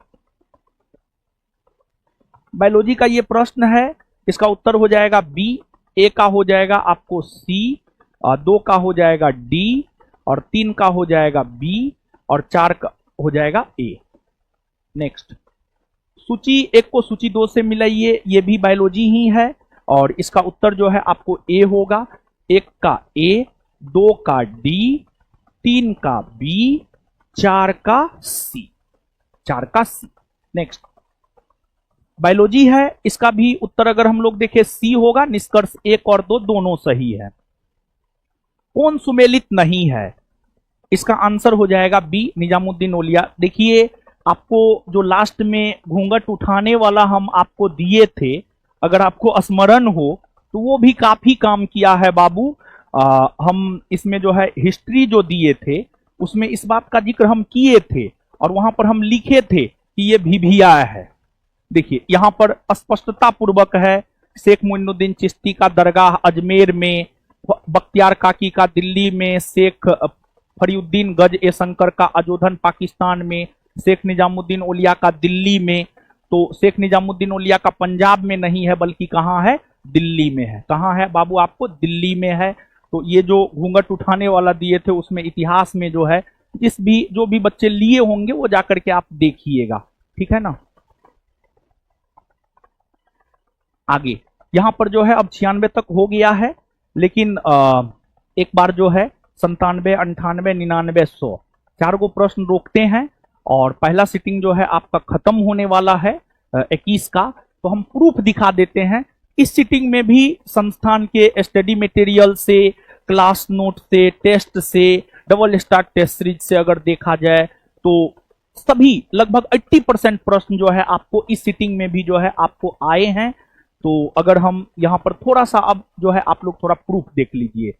बायोलॉजी का ये प्रश्न है, इसका उत्तर हो जाएगा बी। ए का हो जाएगा आपको सी, 2 का हो जाएगा डी, और 3 का हो जाएगा बी, और 4 का हो जाएगा ए। नेक्स्ट, सूची 1 को सूची 2 से मिलाइए, ये भी बायोलॉजी ही है और इसका उत्तर जो है आपको ए होगा। 1 का ए, 2 का डी, 3 का बी, 4 का सी, 4 का सी। नेक्स्ट, बायोलॉजी है, इसका भी उत्तर अगर हम लोग देखें सी होगा। निष्कर्ष 1 और 2 दोनों सही है। कौन सुमेलित नहीं है? इसका आंसर हो जाएगा बी, निजामुद्दीन औलिया। देखिए आपको जो लास्ट में घूंघट उठाने वाला हम आपको दिए थे, अगर आपको स्मरण हो तो वो भी काफी काम किया है बाबू। हम इसमें जो है हिस्ट्री जो दिए थे उसमें इस बात का जिक्र हम किए थे और वहां पर हम लिखे थे कि ये भिभिया है। देखिए यहां पर स्पष्टता पूर्वक है, शेख मोइनुद्दीन चिश्ती का दरगाह अजमेर में, बख्तियार काकी का दिल्ली में, शेख फरीउद्दीन गज ए शंकर का अजोधन पाकिस्तान में, शेख निजामुद्दीन औलिया का दिल्ली में। तो शेख निजामुद्दीन औलिया का पंजाब में नहीं है बल्कि कहाँ है? दिल्ली में है। कहाँ है बाबू? आपको दिल्ली में है। तो ये जो घूंघट उठाने वाला दिए थे उसमें इतिहास में जो है जो भी बच्चे लिए होंगे वो जाकर के आप देखिएगा, ठीक है ना। आगे यहां पर जो है अब 96 तक हो गया है, लेकिन एक बार जो है 97, 98, 99, 100 चार गो प्रश्न रोकते हैं और पहला सिटिंग जो है आपका खत्म होने वाला है 21 का। तो हम प्रूफ दिखा देते हैं। इस सिटिंग में भी संस्थान के स्टडी मटेरियल से, क्लास नोट से, टेस्ट से, डबल स्टार टेस्ट सीरीज से अगर देखा जाए तो सभी लगभग 80% प्रश्न जो है आपको इस सिटिंग में भी जो है आपको आए हैं। तो अगर हम यहां पर थोड़ा सा अब जो है आप लोग थोड़ा प्रूफ देख लीजिए।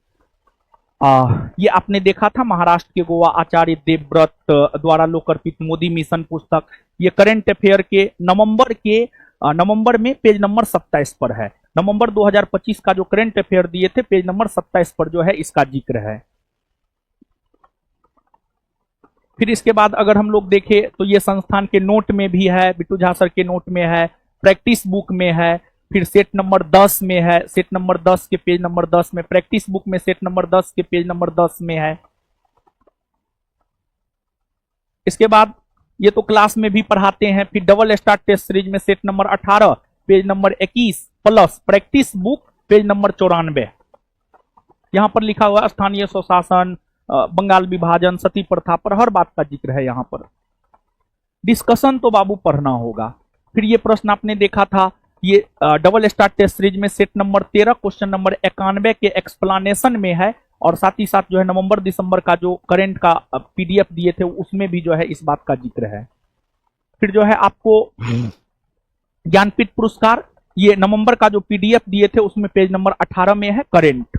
ये आपने देखा था महाराष्ट्र के गोवा आचार्य देवव्रत द्वारा लोकार्पित मोदी मिशन पुस्तक। ये करंट अफेयर के नवंबर में पेज नंबर 27 पर है। नवंबर 2025 का जो करंट अफेयर दिए थे पेज नंबर 27 पर जो है इसका जिक्र है। फिर इसके बाद अगर हम लोग देखें तो ये संस्थान के नोट में भी है, बिट्टू झा सर के नोट में है, प्रैक्टिस बुक में है, फिर सेट नंबर 10 में है, सेट नंबर 10 के पेज नंबर 10 में, प्रैक्टिस बुक में सेट नंबर 10 के पेज नंबर 10 में है। इसके बाद ये तो क्लास में भी पढ़ाते हैं। फिर डबल स्टार टेस्ट सीरीज में set number 18 page number 21 plus practice book page number 94। यहां पर लिखा हुआ स्थानीय स्वशासन, बंगाल विभाजन, सती प्रथा पर हर बात का जिक्र है। यहां पर डिस्कशन तो बाबू पढ़ना होगा। फिर ये प्रश्न आपने देखा था, ये डबल स्टार टेस्ट सीरीज में सेट नंबर 13 क्वेश्चन नंबर 91 के एक्सप्लेनेशन में है, और साथ ही साथ जो है नवंबर दिसंबर का जो करंट का पीडीएफ दिए थे उसमें भी जो है इस बात का जिक्र है। फिर जो है आपको ज्ञानपीठ पुरस्कार, ये नवंबर का जो पीडीएफ दिए थे उसमें पेज नंबर 18 में है करंट।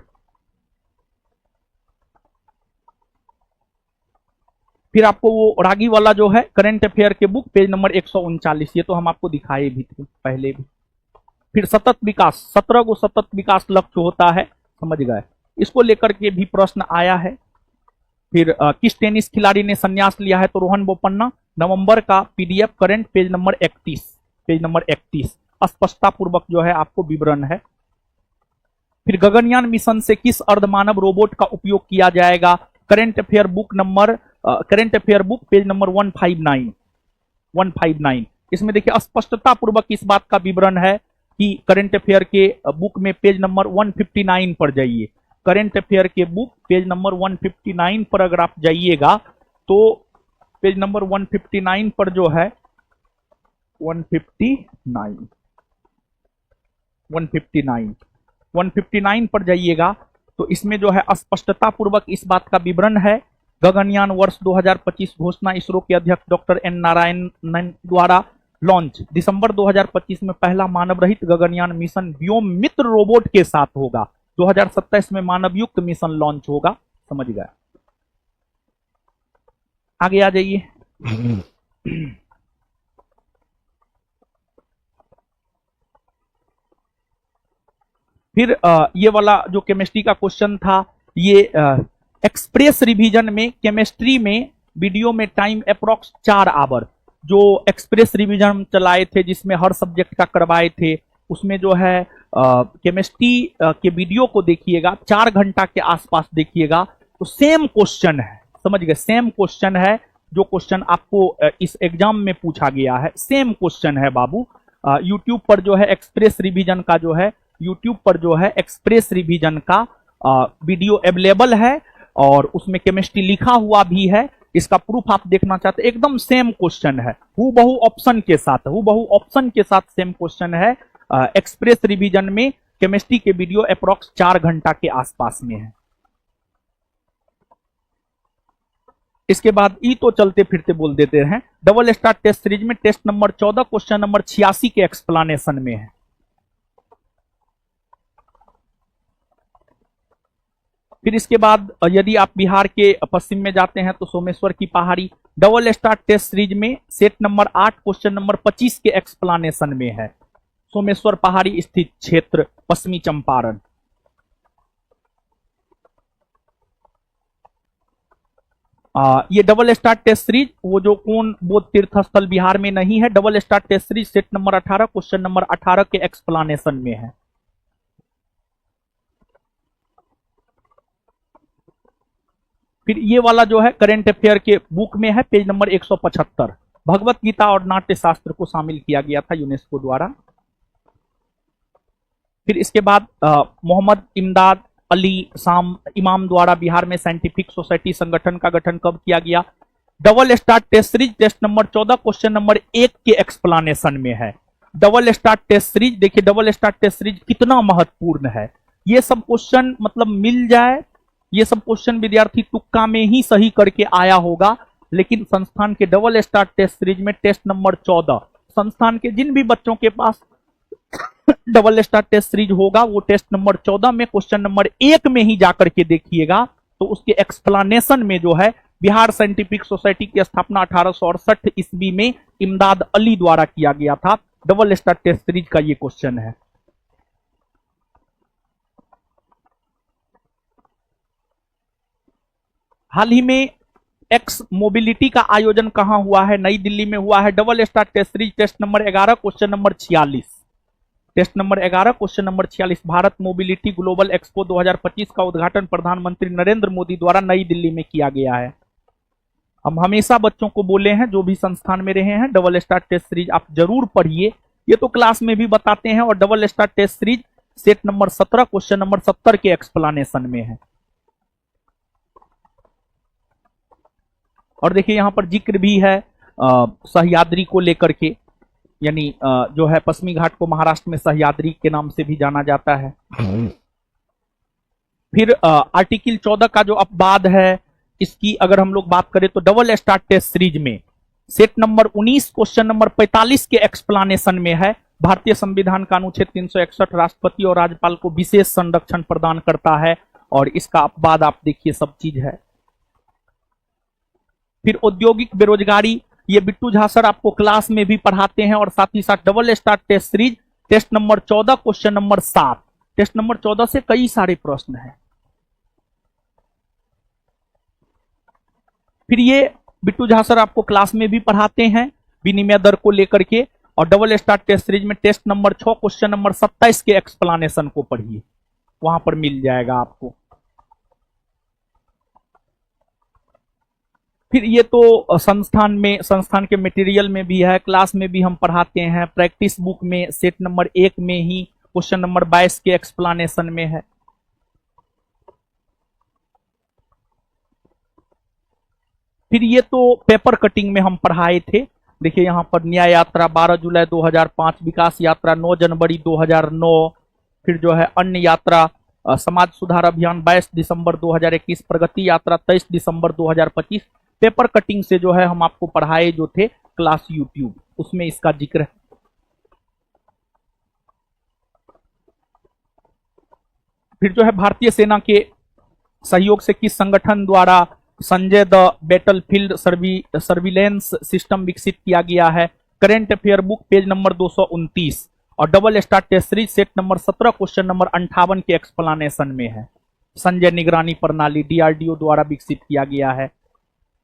फिर आपको वो रागी वाला जो है करंट अफेयर के बुक पेज नंबर 139, ये तो हम आपको दिखाए भी थे पहले भी। फिर सतत विकास, 17 को सतत विकास लक्ष्य होता है, समझ गए, इसको लेकर के भी प्रश्न आया है। फिर किस टेनिस खिलाड़ी ने संन्यास लिया है, तो रोहन बोपन्ना। नवंबर का पीडीएफ करंट पेज नंबर 31 स्पष्टता पूर्वक जो है आपको विवरण है। फिर गगनयान मिशन से किस अर्धमानव रोबोट का उपयोग किया जाएगा, current affair book page number 159। इसमें देखिए स्पष्टता पूर्वक इस बात का विवरण है कि करंट अफेयर के बुक में पेज नंबर 159 पर जाइए। करंट अफेयर के बुक पेज नंबर 159 पर अगर आप जाइएगा तो पेज नंबर 159 पर जो है 159 पर जाइएगा तो इसमें जो है स्पष्टता पूर्वक इस बात का विवरण है। गगनयान वर्ष 2025 घोषणा इसरो के अध्यक्ष डॉक्टर एन नारायणन द्वारा लॉन्च। दिसंबर 2025 में पहला मानव रहित गगनयान मिशन व्योम मित्र रोबोट के साथ होगा। 2027 में मानव युक्त मिशन लॉन्च होगा। समझ गया, आगे आ जाइए। फिर ये वाला जो केमिस्ट्री का क्वेश्चन था, ये एक्सप्रेस रिवीजन में केमिस्ट्री में वीडियो में टाइम अप्रोक्स 4 आवर जो एक्सप्रेस रिवीजन चलाए थे, जिसमें हर सब्जेक्ट का करवाए थे, उसमें जो है केमिस्ट्री के वीडियो को देखिएगा, 4 घंटा के आसपास देखिएगा, तो सेम क्वेश्चन है। समझ गए, सेम क्वेश्चन है जो क्वेश्चन आपको इस एग्जाम में पूछा गया है, सेम क्वेश्चन है बाबू। यूट्यूब पर जो है एक्सप्रेस रिवीजन का जो है एक्सप्रेस रिवीजन का वीडियो अवेलेबल है, और उसमें केमिस्ट्री लिखा हुआ भी है। इसका प्रूफ आप देखना चाहते हैं, एकदम सेम क्वेश्चन है, हूबहू ऑप्शन के साथ सेम क्वेश्चन है। एक्सप्रेस रिवीजन में केमिस्ट्री के वीडियो अप्रोक्स 4 घंटा के आसपास में है। इसके बाद ई तो चलते फिरते बोल देते हैं। डबल स्टार टेस्ट सीरीज में टेस्ट नंबर 14 क्वेश्चन नंबर 86 के एक्सप्लेनेशन में है। फिर इसके बाद यदि आप बिहार के पश्चिम में जाते हैं तो सोमेश्वर की पहाड़ी, डबल स्टार टेस्ट सीरीज में सेट नंबर 8 क्वेश्चन नंबर 25 के एक्सप्लेनेशन में है। सोमेश्वर पहाड़ी स्थित क्षेत्र पश्चिमी चंपारण। ये डबल स्टार टेस्ट सीरीज वो जो कौन बोध तीर्थ स्थल बिहार में नहीं है, double star test series set number 18 question number 18 के एक्सप्लेनेशन में है। फिर ये वाला जो है करंट अफेयर के बुक में है, पेज नंबर 175। भगवत गीता और नाट्य शास्त्र को शामिल किया गया था यूनेस्को द्वारा। फिर इसके बाद मोहम्मद इमदाद अली शाम इमाम द्वारा बिहार में साइंटिफिक सोसाइटी संगठन का गठन कब किया गया? Double star test series test number 14 question number 1 के एक्सप्लेनेशन में है। डबल स्टार टेस्ट सीरीज, देखिए डबल स्टार टेस्ट सीरीज कितना महत्वपूर्ण है। ये सब क्वेश्चन मतलब मिल जाए, ये सब क्वेश्चन विद्यार्थी तुक्का में ही सही करके आया होगा, लेकिन संस्थान के डबल स्टार टेस्ट सीरीज में टेस्ट नंबर 14, संस्थान के जिन भी बच्चों के पास डबल स्टार टेस्ट सीरीज होगा वो टेस्ट नंबर 14 में क्वेश्चन नंबर 1 में ही जाकर के देखिएगा, तो उसके एक्सप्लेनेशन में जो है बिहार साइंटिफिक सोसाइटी की स्थापना 1868 ईस्वी में इमदाद अली द्वारा किया गया था। डबल स्टार टेस्ट सीरीज का ये क्वेश्चन है। हाल ही में एक्स मोबिलिटी का आयोजन कहां हुआ है? नई दिल्ली में हुआ है। Double star test series test number 11 question number 46, test number 11 question number 46। Bharat mobility global expo 2025 का उद्घाटन प्रधानमंत्री नरेंद्र मोदी द्वारा नई दिल्ली में किया गया है। हम हमेशा बच्चों को बोले हैं, जो भी संस्थान में रहे हैं, डबल स्टार टेस्ट सीरीज आप जरूर पढ़िए, ये तो क्लास में भी बताते हैं। और double star test series set number 17 question number 70 के एक्सप्लेनेशन में है। और देखिए यहां पर जिक्र भी है सह्याद्री को लेकर के, यानी जो है पश्चिमी घाट को महाराष्ट्र में सह्याद्री के नाम से भी जाना जाता है। फिर आर्टिकल 14 का जो अपवाद है, इसकी अगर हम लोग बात करें तो डबल स्टार टेस्ट सीरीज में सेट नंबर 19 क्वेश्चन नंबर 45 के एक्सप्लेनेशन में है। भारतीय संविधान का अनुच्छेद 361 राष्ट्रपति और राज्यपाल को विशेष संरक्षण प्रदान करता है, और इसका अपवाद आप देखिए सब चीज है। फिर औद्योगिक बेरोजगारी, ये बिट्टू झा सर आपको क्लास में भी पढ़ाते हैं, और साथ ही साथ double star test series test number 14 question number 7, test number 14 से कई सारे प्रश्न हैं। फिर ये बिट्टू झा सर आपको क्लास में भी पढ़ाते हैं विनिमय दर को लेकर के, और डबल स्टार टेस्ट सीरीज में टेस्ट नंबर 6 क्वेश्चन नंबर 27 के एक्सप्लेनेशन को पढ़िए, वहां पर मिल जाएगा आपको। फिर ये तो संस्थान के मटेरियल में भी है, क्लास में भी हम पढ़ाते हैं। प्रैक्टिस बुक में सेट नंबर 1 में ही क्वेश्चन नंबर 22 के एक्सप्लेनेशन में है। फिर ये तो पेपर कटिंग में हम पढ़ाए थे। देखिए यहां पर न्याय यात्रा 12 जुलाई 2005, विकास यात्रा 9 जनवरी 2009, फिर जो है अन्य यात्रा समाज सुधार अभियान 22 दिसंबर 2021, प्रगति यात्रा 23 दिसंबर 2025। पेपर कटिंग से जो है हम आपको पढ़ाए जो थे क्लास यूट्यूब, उसमें इसका जिक्र है। फिर जो है भारतीय सेना के सहयोग से किस संगठन द्वारा Sanjay the battlefield surveillance system विकसित किया गया है? Current affair book page number 229, और double star test series set number 17 question number 58 के एक्सप्लेनेशन में है। संजय निगरानी प्रणाली डीआरडीओ द्वारा विकसित किया गया है।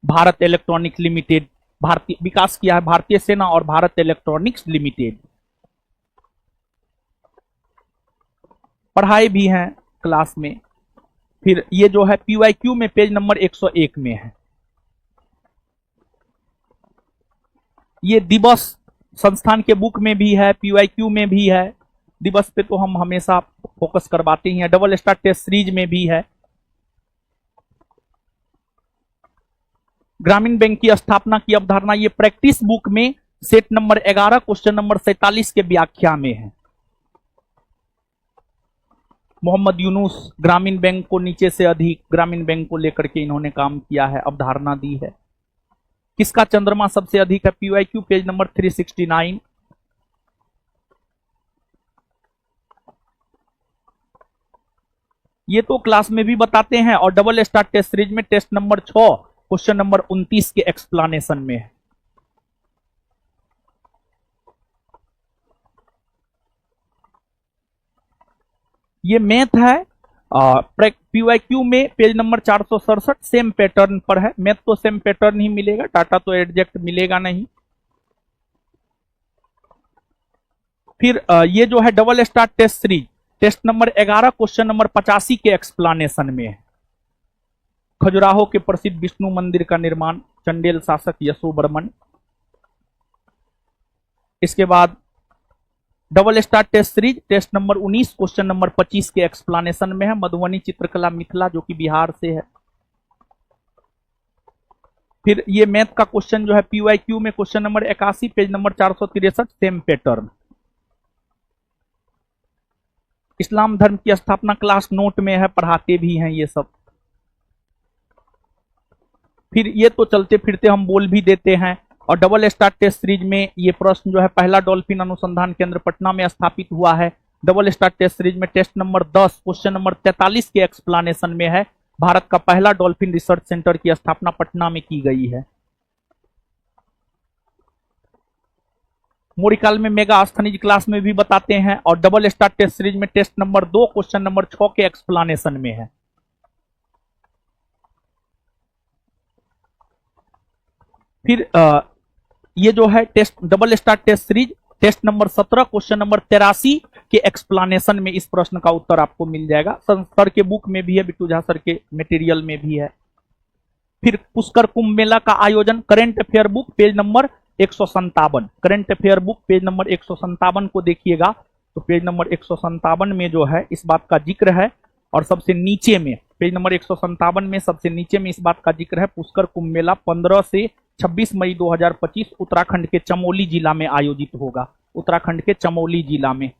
भारत इलेक्ट्रॉनिक्स लिमिटेड भारतीय विकास किया है, भारतीय सेना और भारत इलेक्ट्रॉनिक्स लिमिटेड। पढ़ाए भी हैं क्लास में। फिर ये जो है पीवाईक्यू में पेज नंबर 101 में है। ये दिवस संस्थान के बुक में भी है, पीवाईक्यू में भी है। दिवस पे तो हम हमेशा फोकस करवाते ही हैं। डबल स्टार टेस्ट सीरीज में भी है। ग्रामीण बैंक की स्थापना की अवधारणा, ये प्रैक्टिस बुक में सेट नंबर 11 क्वेश्चन नंबर 47 के व्याख्या में है। मोहम्मद यूनुस ग्रामीण बैंक को नीचे से अधिक, ग्रामीण बैंक को लेकर के इन्होंने काम किया है, अवधारणा दी है। किसका चंद्रमा सबसे अधिक है? PYQ page number 369। ये तो क्लास में भी बताते हैं, और डबल स्टार टेस्ट सीरीज में टेस्ट नंबर 6 क्वेश्चन नंबर 29 के एक्सप्लेनेशन में है। ये मैथ है, पीवाईक्यू में पेज नंबर 467 सेम पैटर्न पर है। मैथ तो सेम पैटर्न ही मिलेगा, डाटा तो एडजेक्ट मिलेगा नहीं। फिर ये जो है double star test series test number 11 question number 85 के एक्सप्लेनेशन में है। खजुराहो के प्रसिद्ध विष्णु मंदिर का निर्माण, चंडेल शासक यशोवर्मन। इसके बाद double star test series test number 19 question number 25 के एक्सप्लेनेशन में है। मधुबनी चित्रकला मिथिला, जो कि बिहार से है। फिर ये मैथ का क्वेश्चन जो है PYQ में question number 81 page number 463, same pattern. इस्लाम धर्म की स्थापना क्लास नोट में है, पढ़ाते भी हैं ये सब। फिर ये तो चलते फिरते हम बोल भी देते हैं। और डबल स्टार टेस्ट सीरीज में ये प्रश्न जो है पहला डॉल्फिन अनुसंधान केंद्र पटना में स्थापित हुआ है। डबल स्टार टेस्ट सीरीज में टेस्ट नंबर 10 क्वेश्चन नंबर 43 के एक्सप्लेनेशन में है, भारत का पहला डॉल्फिन रिसर्च सेंटर की स्थापना पटना में की गई है। मोरिकाल में मेगा अस्थनीज क्लास में भी बताते हैं। और डबल स्टार टेस्ट सीरीज में टेस्ट नंबर 2 क्वेश्चन नंबर 6 के एक्सप्लेनेशन में है। फिर ये जो है test double star test series test number 17 question number 83 के एक्सप्लेनेशन में इस प्रश्न का उत्तर आपको मिल जाएगा। सर के बुक में भी है, बिट्टू झा सर के मटेरियल में भी है। फिर पुष्कर कुंभ मेला का आयोजन current affair book page number 157, current affair book page number 157 को देखिएगा तो पेज नंबर 157 में जो है इस बात का जिक्र है। और सबसे नीचे में पेज नंबर 157 में सबसे नीचे में इस बात का जिक्र है, पुष्कर कुंभ मेला 15 से 26 मई 2025 उत्तराखंड के चमोली जिला में आयोजित होगा। उत्तराखंड के चमोली जिला में।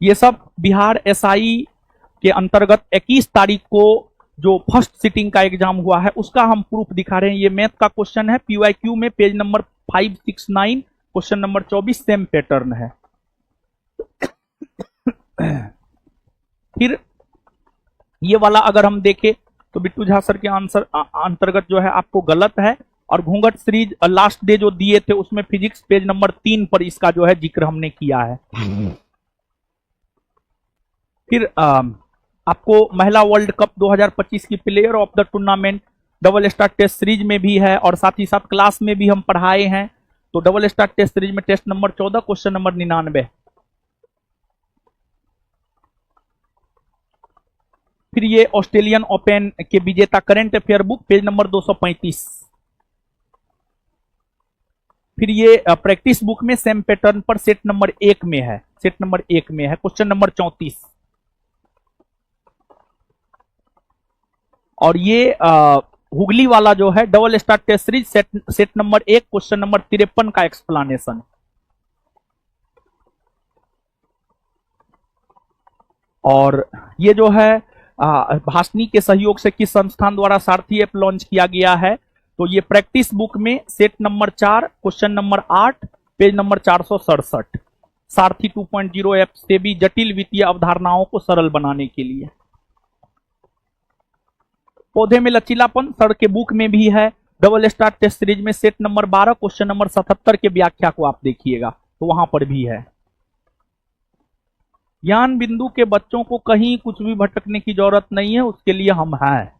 ये सब बिहार SI के अंतर्गत 21 तारीख को जो फर्स्ट सिटिंग का एग्जाम हुआ है उसका हम प्रूफ दिखा रहे हैं। ये मैथ का क्वेश्चन है, PYQ में page number 569 question number 24 same pattern है। फिर ये वाला अगर हम देखें तो बिट्टू झा सर के आंसर अंतर्गत जो है आपको गलत है। और घूंघट सीरीज लास्ट डे जो दिए थे उसमें फिजिक्स पेज नंबर 3 पर इसका जो है जिक्र हमने किया है। फिर आपको महिला वर्ल्ड कप 2025 की player of the tournament double star test series में भी है और साथ ही साथ क्लास में भी हम पढ़ाए हैं। तो डबल स्टार टेस्ट सीरीज में टेस्ट नंबर 14 क्वेश्चन नंबर 99। फिर ये ऑस्ट्रेलियन ओपन के विजेता current affair book page number 235। फिर ये प्रैक्टिस बुक में सेम पैटर्न पर सेट नंबर 1 में है, सेट नंबर 1 में है क्वेश्चन नंबर 34। और ये हुगली वाला जो है double star test series set number 1 question number 53 का एक्सप्लेनेशन। और ये जो है भाषणी के सहयोग से किस संस्थान द्वारा सारथी ऐप लॉन्च किया गया है, तो ये प्रैक्टिस बुक में set number 4 question number 8 page number 467। सारथी 2.0 ऐप से भी जटिल वित्तीय अवधारणाओं को सरल बनाने के लिए। पौधे में लचीलापन सर के बुक में भी है। डबल स्टार टेस्ट सीरीज में सेट नंबर 12 क्वेश्चन नंबर 77 के व्याख्या को आप देखिएगा तो वहां पर भी है। ज्ञान बिंदु के बच्चों को कहीं कुछ भी भटकने की जरूरत नहीं है, उसके लिए हम हैं।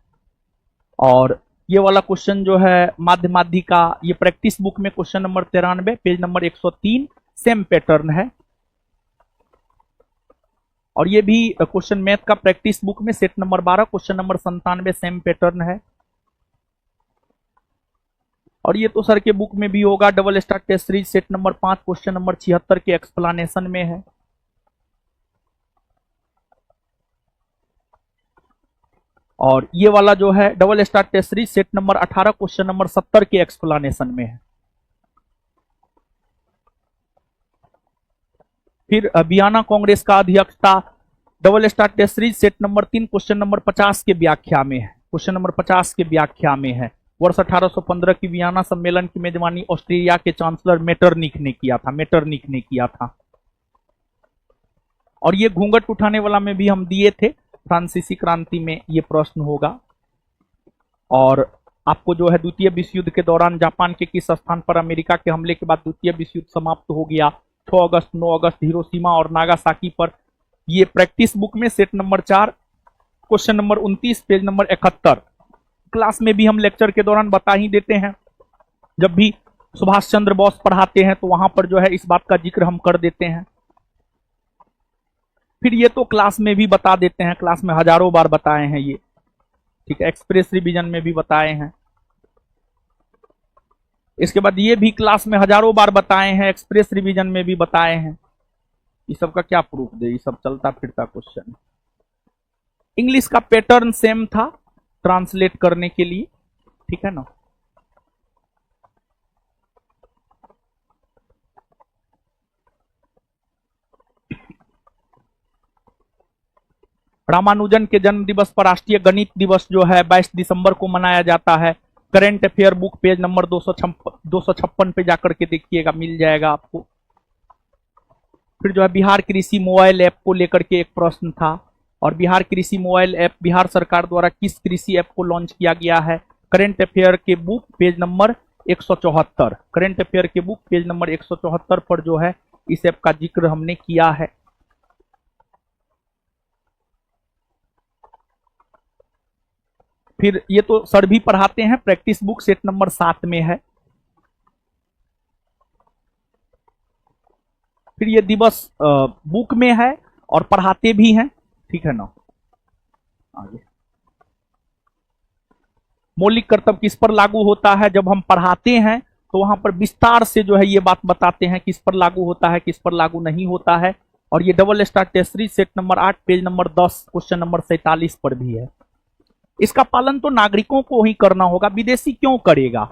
और ये वाला क्वेश्चन जो है माध्यमाधिका, ये प्रैक्टिस बुक में question number 93 page number 103 same pattern है। और ये भी क्वेश्चन मैथ का प्रैक्टिस बुक में set number 12 question number 97 same pattern है। और ये तो सर के बुक में भी होगा, double star test series set number 5 question number 76 के एक्सप्लेनेशन में है। और ये वाला जो है double star test series set number 18 question number 70 के एक्सप्लेनेशन में है। फिर बियाना कांग्रेस का अध्यक्षता double star test series set number 3 question number 50 के व्याख्या में है, क्वेश्चन नंबर 50 के व्याख्या में है। वर्ष 1815 की वियना सम्मेलन की मेजबानी ऑस्ट्रेलिया के चांसलर मेटरनिख ने किया था। और ये घूंघट उठाने वाला में भी हम दिए थे, फ्रांसीसी क्रांति में ये प्रश्न होगा। और आपको जो है द्वितीय विश्व युद्ध के दौरान जापान के किस स्थान पर अमेरिका के हमले के बाद द्वितीय विश्व युद्ध समाप्त हो गया, 6 अगस्त 9 अगस्त हिरोशिमा और नागासाकी पर। ये प्रैक्टिस बुक में set number 4 question number 29 page number 71। Class में भी हम लेक्चर के दौरान बता ही देते हैं, जब भी सुभाष चंद्र बोस पढ़ाते हैं तो वहां पर जो है इस बात का जिक्र हम कर देते हैं। फिर ये तो क्लास में भी बता देते हैं, क्लास में हजारों बार बताए हैं ये, ठीक है, एक्सप्रेस रिवीजन में भी बताए हैं। इसके बाद ये भी क्लास में हजारों बार बताए हैं, एक्सप्रेस रिवीजन में भी बताए हैं। ये सब का क्या प्रूफ दे, ये सब चलता फिरता क्वेश्चन। इंग्लिश का पैटर्न सेम था ट्रांसलेट करने के लिए। ठीक है ना। रामानुजन के जन्म दिवस पर राष्ट्रीय गणित दिवस जो है 22 दिसंबर को मनाया जाता है। Current affair book page number 256 पे जाकर के देखिएगा, मिल जाएगा आपको। फिर जो है बिहार कृषि मोबाइल ऐप को लेकर के एक प्रश्न था, और बिहार कृषि मोबाइल ऐप बिहार सरकार द्वारा किस कृषि ऐप को लॉन्च किया गया है। करंट अफेयर के book page number 174, current affair के बुक पेज नंबर 174 पर जो है इस ऐप का जिक्र हमने किया है। फिर ये तो सर भी पढ़ाते हैं, प्रैक्टिस बुक सेट नंबर 7 में है। फिर ये दिवस बुक में है और पढ़ाते भी हैं, ठीक है ना। आगे मौलिक कर्तव्य किस पर लागू होता है। जब हम पढ़ाते हैं तो वहां पर विस्तार से जो है ये बात बताते हैं किस पर लागू होता है, किस पर लागू नहीं होता है। और ये double star test series set number 8 page number 10 question number 47 पर भी है। इसका पालन तो नागरिकों को ही करना होगा, विदेशी क्यों करेगा।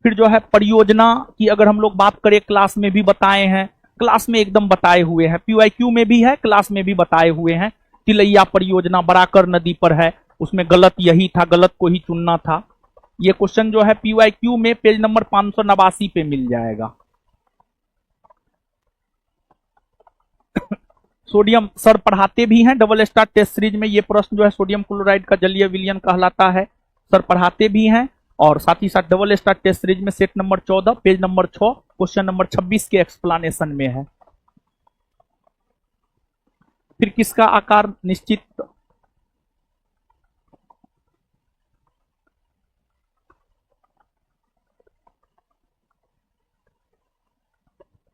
फिर जो है परियोजना की अगर हम लोग बात करें, क्लास में भी बताए हैं, क्लास में एकदम बताए हुए हैं, पीवाईक्यू में भी है, क्लास में भी बताए हुए हैं। तिलैया परियोजना बराकर नदी पर है, उसमें गलत यही था, गलत को ही चुनना था। ये क्वेश्चन जो है पीवाईक्यू में पेज नंबर 589 पे मिल जाएगा। सोडियम सर पढ़ाते भी हैं, डबल स्टार टेस्ट सीरीज में ये प्रश्न जो है सोडियम क्लोराइड का जलीय विलयन कहलाता है, सर पढ़ाते भी हैं। और साथ ही साथ डबल स्टार टेस्ट सीरीज में set number 14 page number 6 question number 26 के एक्सप्लेनेशन में है। फिर किसका आकार निश्चित,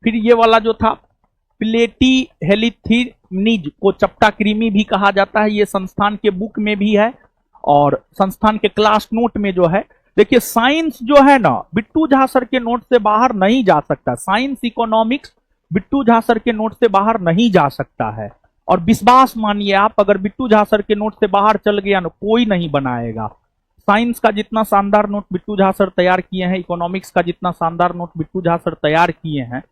फिर ये वाला जो था प्लेटी हेलिथीनिज को चपटा कृमि भी कहा जाता है, ये संस्थान के बुक में भी है और संस्थान के क्लास नोट में जो है। देखिए साइंस जो है ना बिट्टू झा सर के नोट से बाहर नहीं जा सकता, science economics Bittu Jha sir के नोट से बाहर नहीं जा सकता है। और विश्वास मानिए आप, अगर बिट्टू झा सर के नोट से बाहर चल गया ना कोई नहीं बनाएगा। साइंस का जितना शानदार नोट बिट्टू झा सर तैयार किए हैं, इकोनॉमिक्स का जितना शानदार नोट बिट्टू झा सर तैयार किए हैं,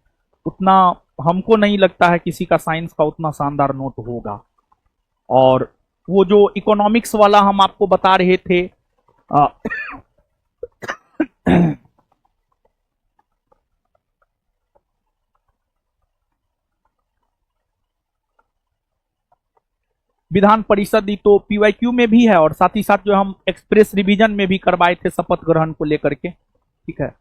उतना हमको नहीं लगता है किसी का साइंस का उतना शानदार नोट होगा। और वो जो इकोनॉमिक्स वाला हम आपको बता रहे थे विधान परिषद तो पीवाईक्यू में भी है, और साथ ही साथ जो हम एक्सप्रेस रिवीजन में भी करवाए थे शपथ ग्रहण को लेकर के, ठीक है।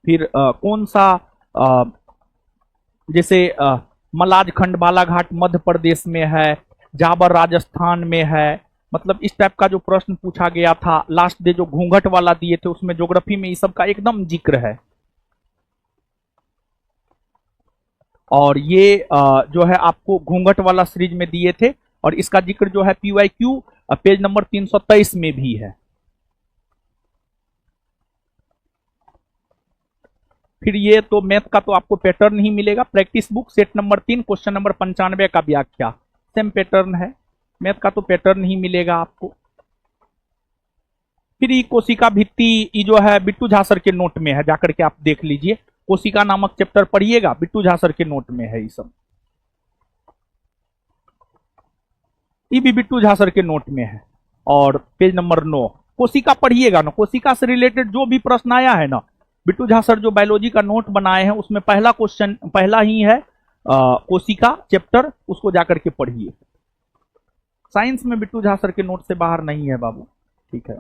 फिर कौन सा जैसे मलाज खंड बालाघाट मध्य प्रदेश में है, जाबर राजस्थान में है, मतलब इस टाइप का जो प्रश्न पूछा गया था। लास्ट डे जो घूंघट वाला दिए थे उसमें ज्योग्राफी में इस सब का एकदम जिक्र है। और ये जो है आपको घूंघट वाला सीरीज में दिए थे, और इसका जिक्र जो है पीवाईक्यू पेज नंबर 323 में भी है। फिर ये तो मैथ का तो आपको पैटर्न ही मिलेगा, practice book set number 3 question number 95 का व्याख्या, सेम पैटर्न है, मैथ का तो पैटर्न ही मिलेगा आपको। फिर ये कोशिका भित्ति जो है बिट्टू झा सर के नोट में है, जाकर के आप देख लीजिए, कोशिका नामक चैप्टर पढ़िएगा, बिट्टू झा सर के नोट में है ये सब। ये भी बिट्टू झा सर के नोट में है, और पेज नंबर 9 कोशिका पढ़िएगा ना, कोशिका से रिलेटेड जो भी प्रश्न आया है ना, बिट्टू झा सर जो बायोलॉजी का नोट बनाए हैं उसमें पहला क्वेश्चन पहला ही है कोशिका चैप्टर, उसको जाकर के पढ़िए। साइंस में बिट्टू झा सर के नोट से बाहर नहीं है बाबू, ठीक है।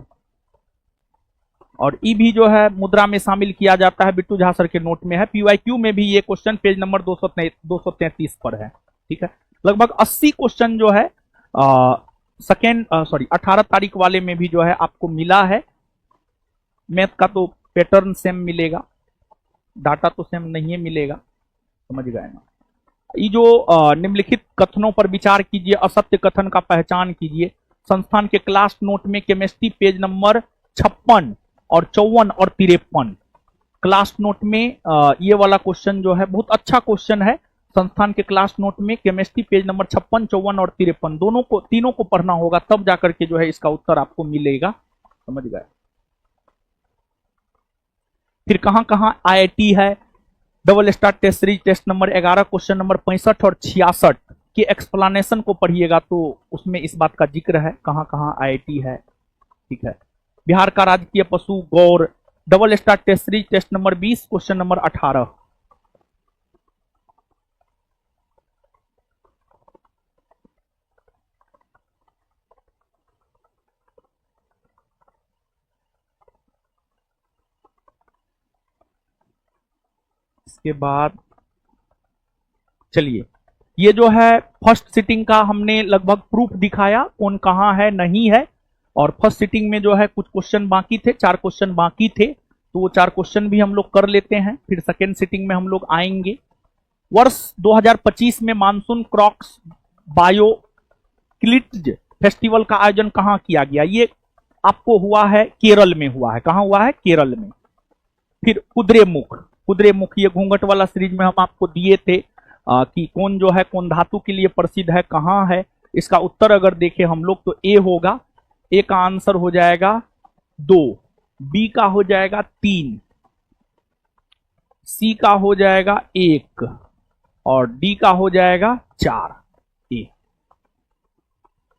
और ई भी जो है मुद्रा में शामिल किया जाता है, बिट्टू झा सर के नोट में है। पीवाईक्यू में भी ये क्वेश्चन पेज नंबर 233 पर है, ठीक है। लगभग 80 क्वेश्चन जो है 18 तारीख वाले में भी जो है आपको मिला है। मैथ का तो पैटर्न सेम मिलेगा, डाटा तो सेम नहीं मिलेगा, समझ गए ना। ये जो निम्नलिखित कथनों पर विचार कीजिए, असत्य कथन का पहचान कीजिए। संस्थान के क्लास नोट में केमिस्ट्री पेज नंबर 56 और 54 और 53 क्लास नोट में ये वाला क्वेश्चन जो है बहुत अच्छा क्वेश्चन है। संस्थान के क्लास नोट में केमिस्ट्री पेज नंबर 56, 54 और 53 तीनों को पढ़ना होगा, तब जाकर के जो है इसका उत्तर आपको मिलेगा। समझ गए। फिर कहां कहां आईआईटी है, double star test series test number 11 question number 65 और 66 के एक्सप्लेनेशन को पढ़िएगा तो उसमें इस बात का जिक्र है कहां कहां आईआईटी है। ठीक है। बिहार का राजकीय पशु गौर, double star test series test number 20 question number 18। इसके बाद चलिए, ये जो है फर्स्ट सिटिंग का हमने लगभग प्रूफ दिखाया कौन कहां है नहीं है। और फर्स्ट सिटिंग में जो है कुछ क्वेश्चन बाकी थे, 4 क्वेश्चन बाकी थे, तो वो 4 क्वेश्चन भी हम लोग कर लेते हैं। फिर सेकेंड सिटिंग में हम लोग आएंगे। वर्ष 2025 में मानसून क्रॉक्स बायो क्लिट्ज फेस्टिवल का आयोजन कहां किया गया? ये आपको हुआ है केरल में हुआ है। कहां हुआ है? केरल में। फिर कुद्रेमुख ये घूंघट वाला सीरीज में हम आपको दिए थे कि कौन जो है कौन धातु के लिए प्रसिद्ध है, कहां है। इसका उत्तर अगर देखें हम लोग तो ए होगा। ए का आंसर हो जाएगा 2, बी का हो जाएगा 3, सी का हो जाएगा 1 और डी का हो जाएगा 4। ए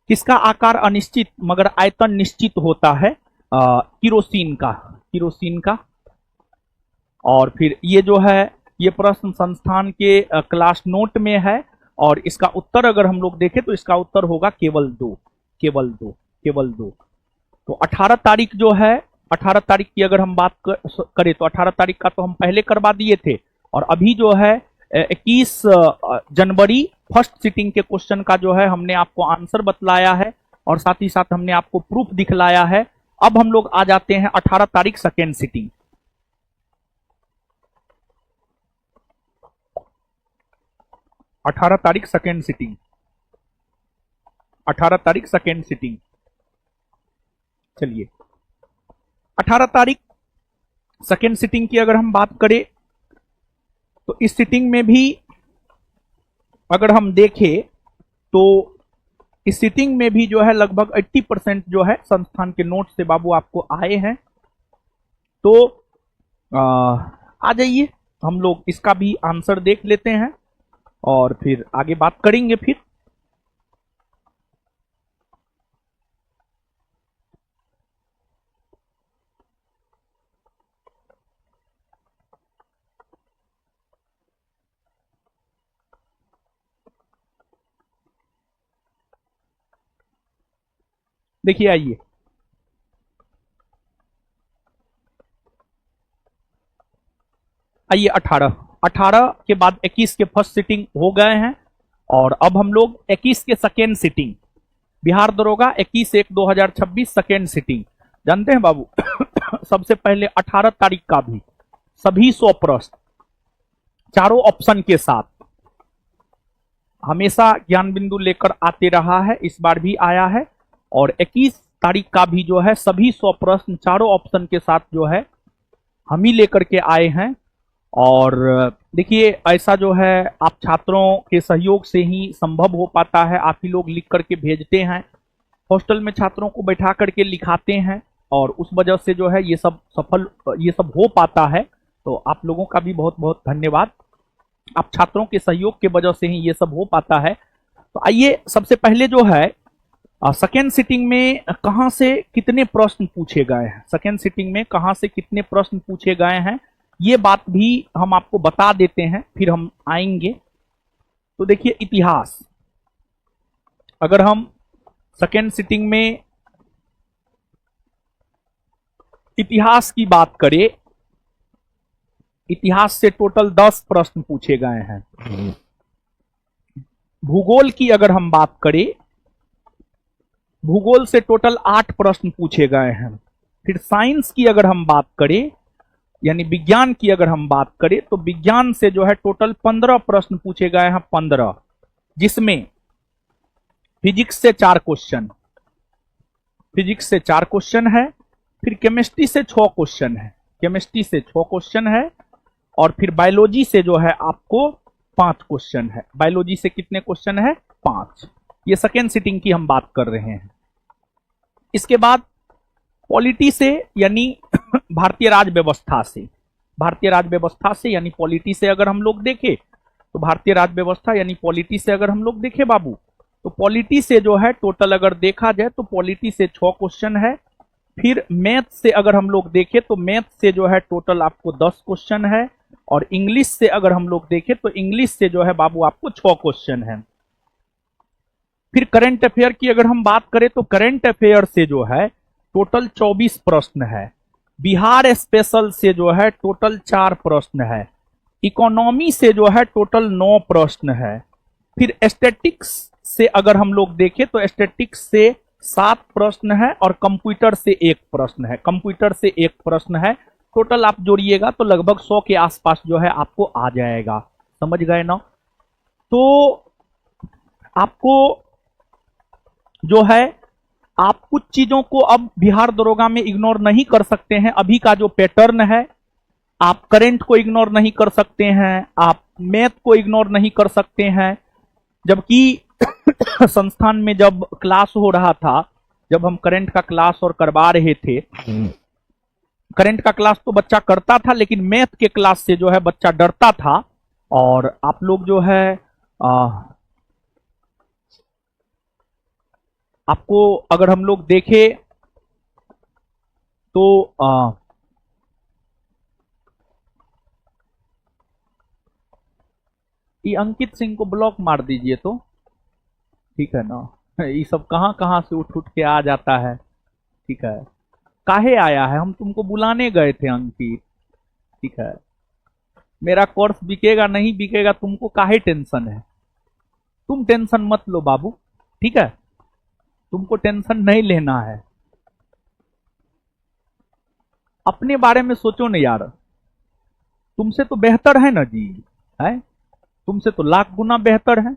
किसका आकार अनिश्चित मगर आयतन निश्चित होता है? किरोसिन का। और फिर ये जो है ये प्रश्न संस्थान के क्लास नोट में है और इसका उत्तर अगर हम लोग देखें तो इसका उत्तर होगा केवल दो। तो 18 तारीख जो है, 18 तारीख की अगर हम बात करें तो 18 तारीख का तो हम पहले करवा दिए थे और अभी जो है 21 जनवरी फर्स्ट सिटिंग के क्वेश्चन का जो है हमने आपको आंसर बतलाया है और साथ ही साथ हमने आपको प्रूफ दिखलाया है। अब हम लोग आ जाते हैं 18 तारीख सेकेंड सिटिंग। 18 तारीख सेकेंड सिटिंग। 18 तारीख सेकेंड सिटिंग। चलिए, 18 तारीख सेकेंड सिटिंग की अगर हम बात करें तो इस सिटिंग में भी अगर हम देखें तो इस सिटिंग में भी जो है लगभग 80% जो है संस्थान के नोट से बाबू आपको आए हैं। तो आ जाइए, हम लोग इसका भी आंसर देख लेते हैं और फिर आगे बात करेंगे। फिर देखिए, आइए आइए 18 के बाद 21 के फर्स्ट सिटिंग हो गए हैं और अब हम लोग 21 के सेकेंड सिटिंग, बिहार दरोगा 21/1/2026 सेकेंड सिटिंग जानते हैं बाबू। सबसे पहले 18 तारीख का भी सभी 100 प्रश्न चारों ऑप्शन के साथ हमेशा ज्ञान बिंदु लेकर आते रहा है, इस बार भी आया है। और 21 तारीख का भी जो है सभी 100 प्रश्न चारों ऑप्शन के साथ जो है हम ही लेकर के आए हैं। और देखिए, ऐसा जो है आप छात्रों के सहयोग से ही संभव हो पाता है। आप ही लोग लिख करके भेजते हैं, हॉस्टल में छात्रों को बैठा करके लिखाते हैं और उस वजह से जो है ये सब हो पाता है। तो आप लोगों का भी बहुत बहुत धन्यवाद। आप छात्रों के सहयोग के वजह से ही ये सब हो पाता है। तो आइए, सबसे पहले जो है सेकेंड सिटिंग में कहां से कितने प्रश्न पूछे गए हैं, सेकेंड सिटिंग में कहां से कितने प्रश्न पूछे गए हैं ये बात भी हम आपको बता देते हैं, फिर हम आएंगे। तो देखिए, इतिहास, अगर हम सेकेंड सिटिंग में इतिहास की बात करें, इतिहास से टोटल 10 प्रश्न पूछे गए हैं। भूगोल की अगर हम बात करें, भूगोल से टोटल 8 प्रश्न पूछे गए हैं। फिर साइंस की अगर हम बात करें, यानी विज्ञान की अगर हम बात करें, तो विज्ञान से जो है टोटल 15 प्रश्न पूछे गए हैं, 15, जिसमें फिजिक्स से 4 क्वेश्चन, फिजिक्स से 4 क्वेश्चन है। फिर केमिस्ट्री से 6 क्वेश्चन है, केमिस्ट्री से 6 क्वेश्चन है। और फिर बायोलॉजी से जो है आपको 5 क्वेश्चन है। बायोलॉजी से कितने क्वेश्चन है? 5। ये सेकेंड सिटिंग की हम बात कर रहे हैं। इसके बाद पॉलिटी से यानी भारतीय राज व्यवस्था से, भारतीय राज व्यवस्था से यानी पॉलिटी से अगर हम लोग देखें तो भारतीय राज व्यवस्था यानी पॉलिटी से अगर हम लोग देखें बाबू, तो पॉलिटी से जो है टोटल अगर देखा जाए तो पॉलिटी से 6 क्वेश्चन है। फिर मैथ से अगर हम लोग देखें तो मैथ से जो है टोटल आपको 10 क्वेश्चन है। और इंग्लिश से अगर हम लोग देखें तो इंग्लिश से जो है बाबू आपको 6 क्वेश्चन है। फिर करंट अफेयर की अगर हम बात करें तो करंट अफेयर से जो है टोटल 24 प्रश्न है। बिहार स्पेशल से जो है टोटल 4 प्रश्न है। इकोनॉमी से जो है टोटल 9 प्रश्न है। फिर स्टैटिक्स से अगर हम लोग देखें तो स्टैटिक्स से 7 प्रश्न है और कंप्यूटर से 1 प्रश्न है। कंप्यूटर से 1 प्रश्न है। टोटल आप जोड़िएगा तो लगभग 100 के आसपास जो है आपको आ जाएगा। समझ गए ना? तो आपको जो है आप कुछ चीजों को अब बिहार दरोगा में इग्नोर नहीं कर सकते हैं। अभी का जो पैटर्न है, आप करंट को इग्नोर नहीं कर सकते हैं, आप मैथ को इग्नोर नहीं कर सकते हैं। जबकि संस्थान में जब क्लास हो रहा था, जब हम करंट का क्लास और करवा रहे थे, करंट का क्लास तो बच्चा करता था, लेकिन मैथ के क्लास से जो है बच्चा डरता था। और आप लोग जो है आपको अगर हम लोग देखें तो ये अंकित सिंह को ब्लॉक मार दीजिए तो ठीक है ना। ये सब कहां कहां से उठ उठ के आ जाता है। ठीक है, काहे आया है? हम तुमको बुलाने गए थे अंकित। ठीक है, मेरा कोर्स बिकेगा नहीं बिकेगा, तुमको काहे टेंशन है? तुम टेंशन मत लो बाबू। ठीक है, तुमको टेंशन नहीं लेना है। अपने बारे में सोचो ना यार, तुमसे तो बेहतर है ना जी, है? तुमसे तो लाख गुना बेहतर है।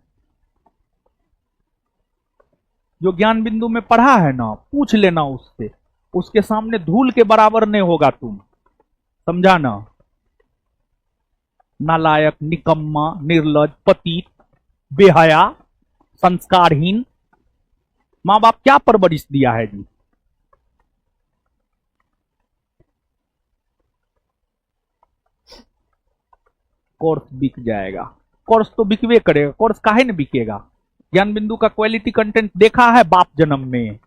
जो ज्ञान बिंदु में पढ़ा है ना, पूछ लेना उससे, उसके सामने धूल के बराबर नहीं होगा तुम। समझा ना? नालायक, निकम्मा, निर्लज, पतित, बेहया, संस्कारहीन। माँ बाप क्या परवरिश दिया है जी? कोर्स बिक जाएगा। कोर्स तो बिकवे करेगा। कोर्स काहे न बिकेगा? ज्ञान बिंदु का क्वालिटी कंटेंट देखा है बाप जन्म में?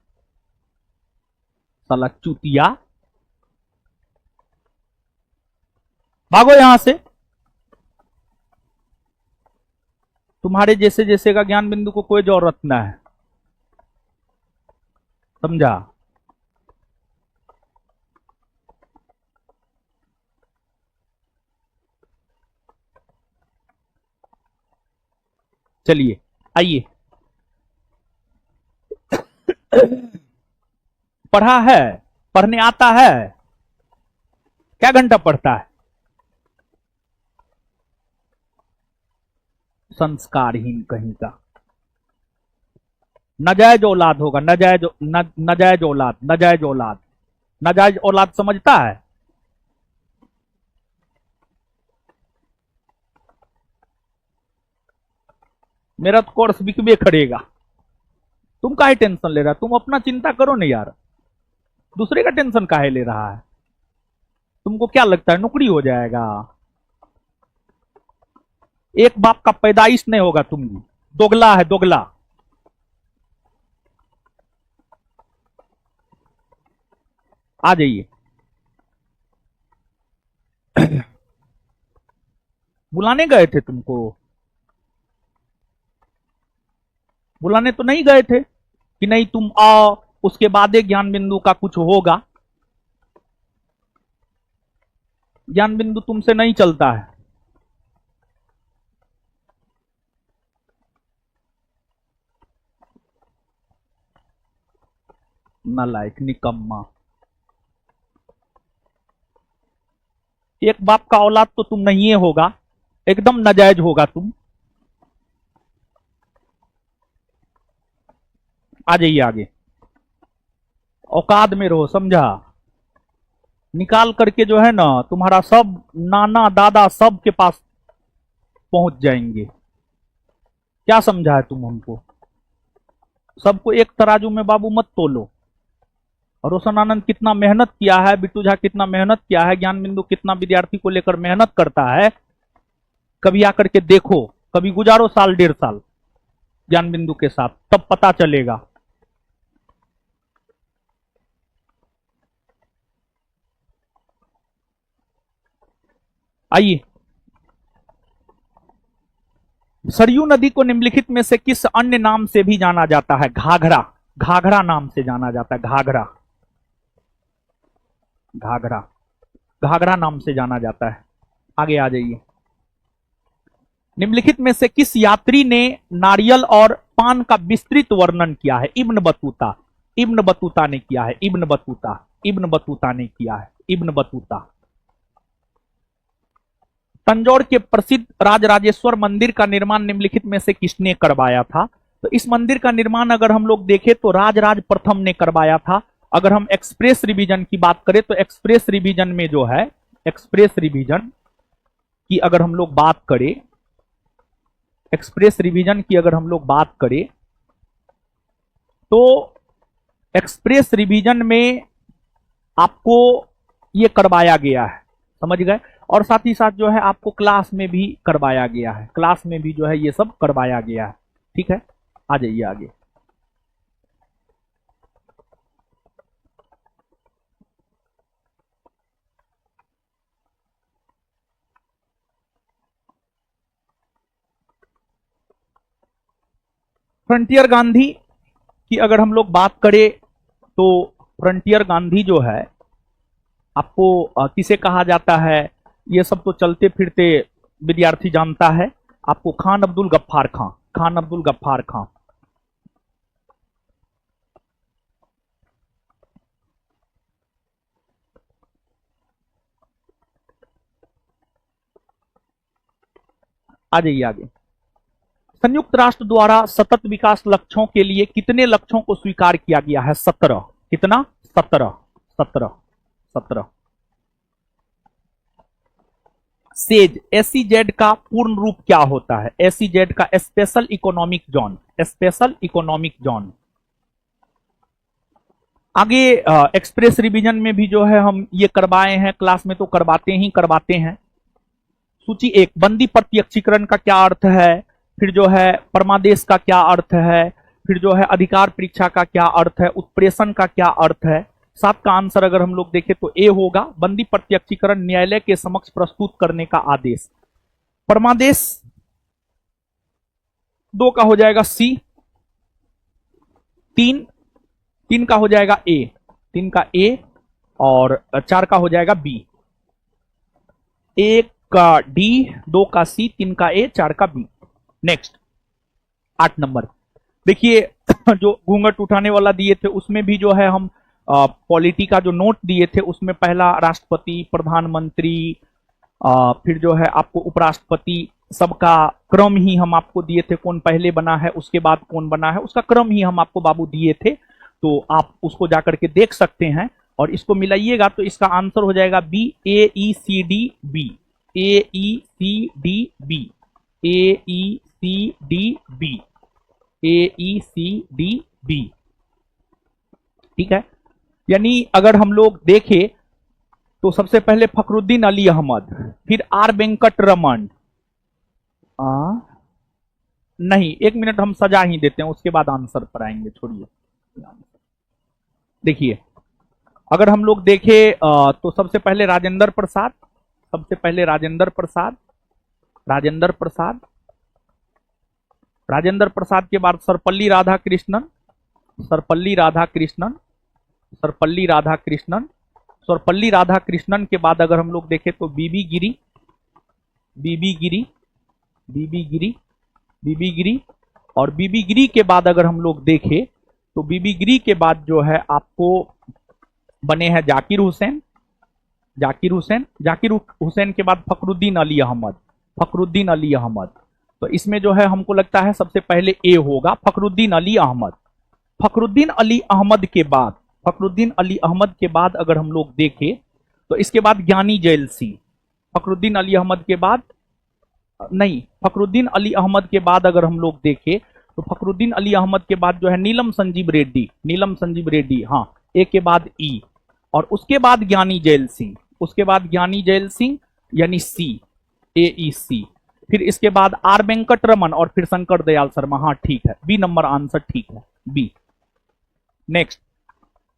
साला चूतिया, भागो यहां से। तुम्हारे जैसे जैसे का ज्ञान बिंदु को कोई जरूरत ना है। समझा? चलिए आइए। पढ़ा है? पढ़ने आता है? क्या घंटा पढ़ता है? संस्कारहीन कहीं का। नाजायज औलाद होगा। नाजायज नाजायज औलाद, नाजायज औलाद, नाजायज औलाद समझता है? मेरा तो कोर्स बिकवे करेगा। तुम काहे टेंशन ले रहा? तुम अपना चिंता करो ना यार, दूसरे का टेंशन काहे ले रहा है? तुमको क्या लगता है नौकरी हो जाएगा? एक बाप का पैदाइश नहीं होगा। तुम दोगला है, दोगला। आ जाइए। बुलाने गए थे तुमको? बुलाने तो नहीं गए थे कि नहीं तुम आओ, उसके बाद एक ज्ञान बिंदु का कुछ होगा। ज्ञान बिंदु तुमसे नहीं चलता है। नालायक, निकम्मा। एक बाप का औलाद तो तुम नहीं होगा, एकदम नाजायज होगा तुम। आ जाइए आगे। औकात में रहो, समझा? निकाल करके जो है ना, तुम्हारा सब नाना दादा सब के पास पहुंच जाएंगे। क्या समझा है तुम हमको? सबको एक तराजू में बाबू मत तोलो। और रोशन आनंद कितना मेहनत किया है, बिट्टू झा कितना मेहनत किया है, ज्ञान बिंदु कितना विद्यार्थी को लेकर मेहनत करता है, कभी आकर के देखो, कभी गुजारो साल 1.5 साल ज्ञान बिंदु के साथ, तब पता चलेगा। आइए, सरयू नदी को निम्नलिखित में से किस अन्य नाम से भी जाना जाता है? घाघरा, घाघरा नाम से जाना जाता है। घाघरा, घाघरा, घाघरा नाम से जाना जाता है। आगे आ जाइए। निम्नलिखित में से किस यात्री ने नारियल और पान का विस्तृत वर्णन किया है? इब्न बतूता, इब्न बतूता ने किया है। इब्न बतूता, इब्न बतूता ने किया है। Ibn Battuta. तंजौर के प्रसिद्ध राजराजेश्वर मंदिर का निर्माण निम्नलिखित में से किसने करवाया था? तो इस मंदिर का निर्माण अगर हम लोग देखें तो राजराज प्रथम ने करवाया था। अगर हम एक्सप्रेस रिवीजन की बात करें तो एक्सप्रेस रिवीजन में जो है, एक्सप्रेस रिवीजन की अगर हम लोग बात करें, एक्सप्रेस रिवीजन की अगर हम लोग बात करें तो एक्सप्रेस रिवीजन में आपको ये करवाया गया है, समझ गए। और साथ ही साथ जो है आपको क्लास में भी करवाया गया है, क्लास में भी जो है ये सब करवाया गया है। ठीक है, आ जाइए आगे। फ्रंटियर गांधी की अगर हम लोग बात करें तो फ्रंटियर गांधी जो है आपको किसे कहा जाता है, ये सब तो चलते फिरते विद्यार्थी जानता है। आपको खान अब्दुल गफ्फार खां, खान अब्दुल गफ्फार खां। आ जाइए आगे। संयुक्त राष्ट्र द्वारा सतत विकास लक्ष्यों के लिए कितने लक्ष्यों को स्वीकार किया गया है? 17। कितना? 17, 17, 17। सेज, एसीजेड का पूर्ण रूप क्या होता है? एसीजेड का special economic zone, special economic zone. आगे एक्सप्रेस रिवीजन में भी जो है हम ये करवाए हैं, क्लास में तो करवाते ही करवाते हैं। सूची 1, बंदी प्रत्यक्षीकरण का क्या अर्थ है? फिर जो है परमादेश का क्या अर्थ है? फिर जो है अधिकार परीक्षा का क्या अर्थ है? उत्प्रेषण का क्या अर्थ है? 7 का आंसर अगर हम लोग देखें तो ए होगा। बंदी प्रत्यक्षीकरण न्यायालय के समक्ष प्रस्तुत करने का आदेश। परमादेश 2 का हो जाएगा सी। 3 का हो जाएगा ए, 3 का ए, और 4 का हो जाएगा बी। 1 का डी, 2 का सी, 3 का ए, 4 का बी। नेक्स्ट 8 नंबर देखिए, जो घूंघट उठाने वाला दिए थे उसमें भी जो है हम पॉलिटी का जो नोट दिए थे उसमें पहला राष्ट्रपति, प्रधानमंत्री, फिर जो है आपको उपराष्ट्रपति, सबका क्रम ही हम आपको दिए थे। कौन पहले बना है, उसके बाद कौन बना है, उसका क्रम ही हम आपको बाबू दिए थे। तो आप उसको जाकर के देख सकते हैं और इसको मिलाइएगा तो इसका आंसर हो जाएगा बी, ए ई सी डी बी, ए ई सी डी बी, ए ई सी डी बी, ए ई सी डी बी। ठीक है, यानी अगर हम लोग देखें तो सबसे पहले फखरुद्दीन अली अहमद, फिर आर वेंकट रमन। नहीं, 1 मिनट हम सजा ही देते हैं, उसके बाद आंसर पर आएंगे, छोड़िए। देखिए अगर हम लोग देखें तो सबसे पहले राजेंद्र प्रसाद, सबसे पहले राजेंद्र प्रसाद, राजेंद्र प्रसाद, राजेंद्र प्रसाद के बाद सर्वपल्ली राधाकृष्णन, सर्वपल्ली राधाकृष्णन, सर्वपल्ली राधाकृष्णन, सर्वपल्ली राधाकृष्णन के बाद अगर हम लोग देखें तो बीबी गिरी, बीबी गिरी, बीबी गिरी, बीबी गिरी, और बीबी गिरी के बाद अगर हम लोग देखें तो बीबी गिरी के बाद जो है आपको बने हैं जाकिर हुसैन, जाकिर हुसैन, जाकिर हुसैन के बाद फखरुद्दीन अली अहमद, फखरुद्दीन अली अहमद। तो इसमें जो है हमको लगता है सबसे पहले ए होगा, फखरुद्दीन अली अहमद। फखरुद्दीन अली अहमद के बाद, फखरुद्दीन अली अहमद के बाद अगर हम लोग देखें तो इसके बाद ज्ञानी जैल सिंह, फखरुद्दीन अली अहमद के बाद नहीं, फखरुद्दीन अली अहमद के बाद अगर हम लोग देखें तो फखरुद्दीन अली अहमद के बाद जो है नीलम संजीव रेड्डी, नीलम संजीव रेड्डी, हाँ, ए के बाद ई, और उसके बाद ज्ञानी जैल सिंह, उसके बाद ज्ञानी जैल सिंह यानी सी, ए ई सी, फिर इसके बाद आर वेंकट रमन और फिर शंकर दयाल शर्मा। हाँ ठीक है, बी नंबर आंसर ठीक है, बी। नेक्स्ट,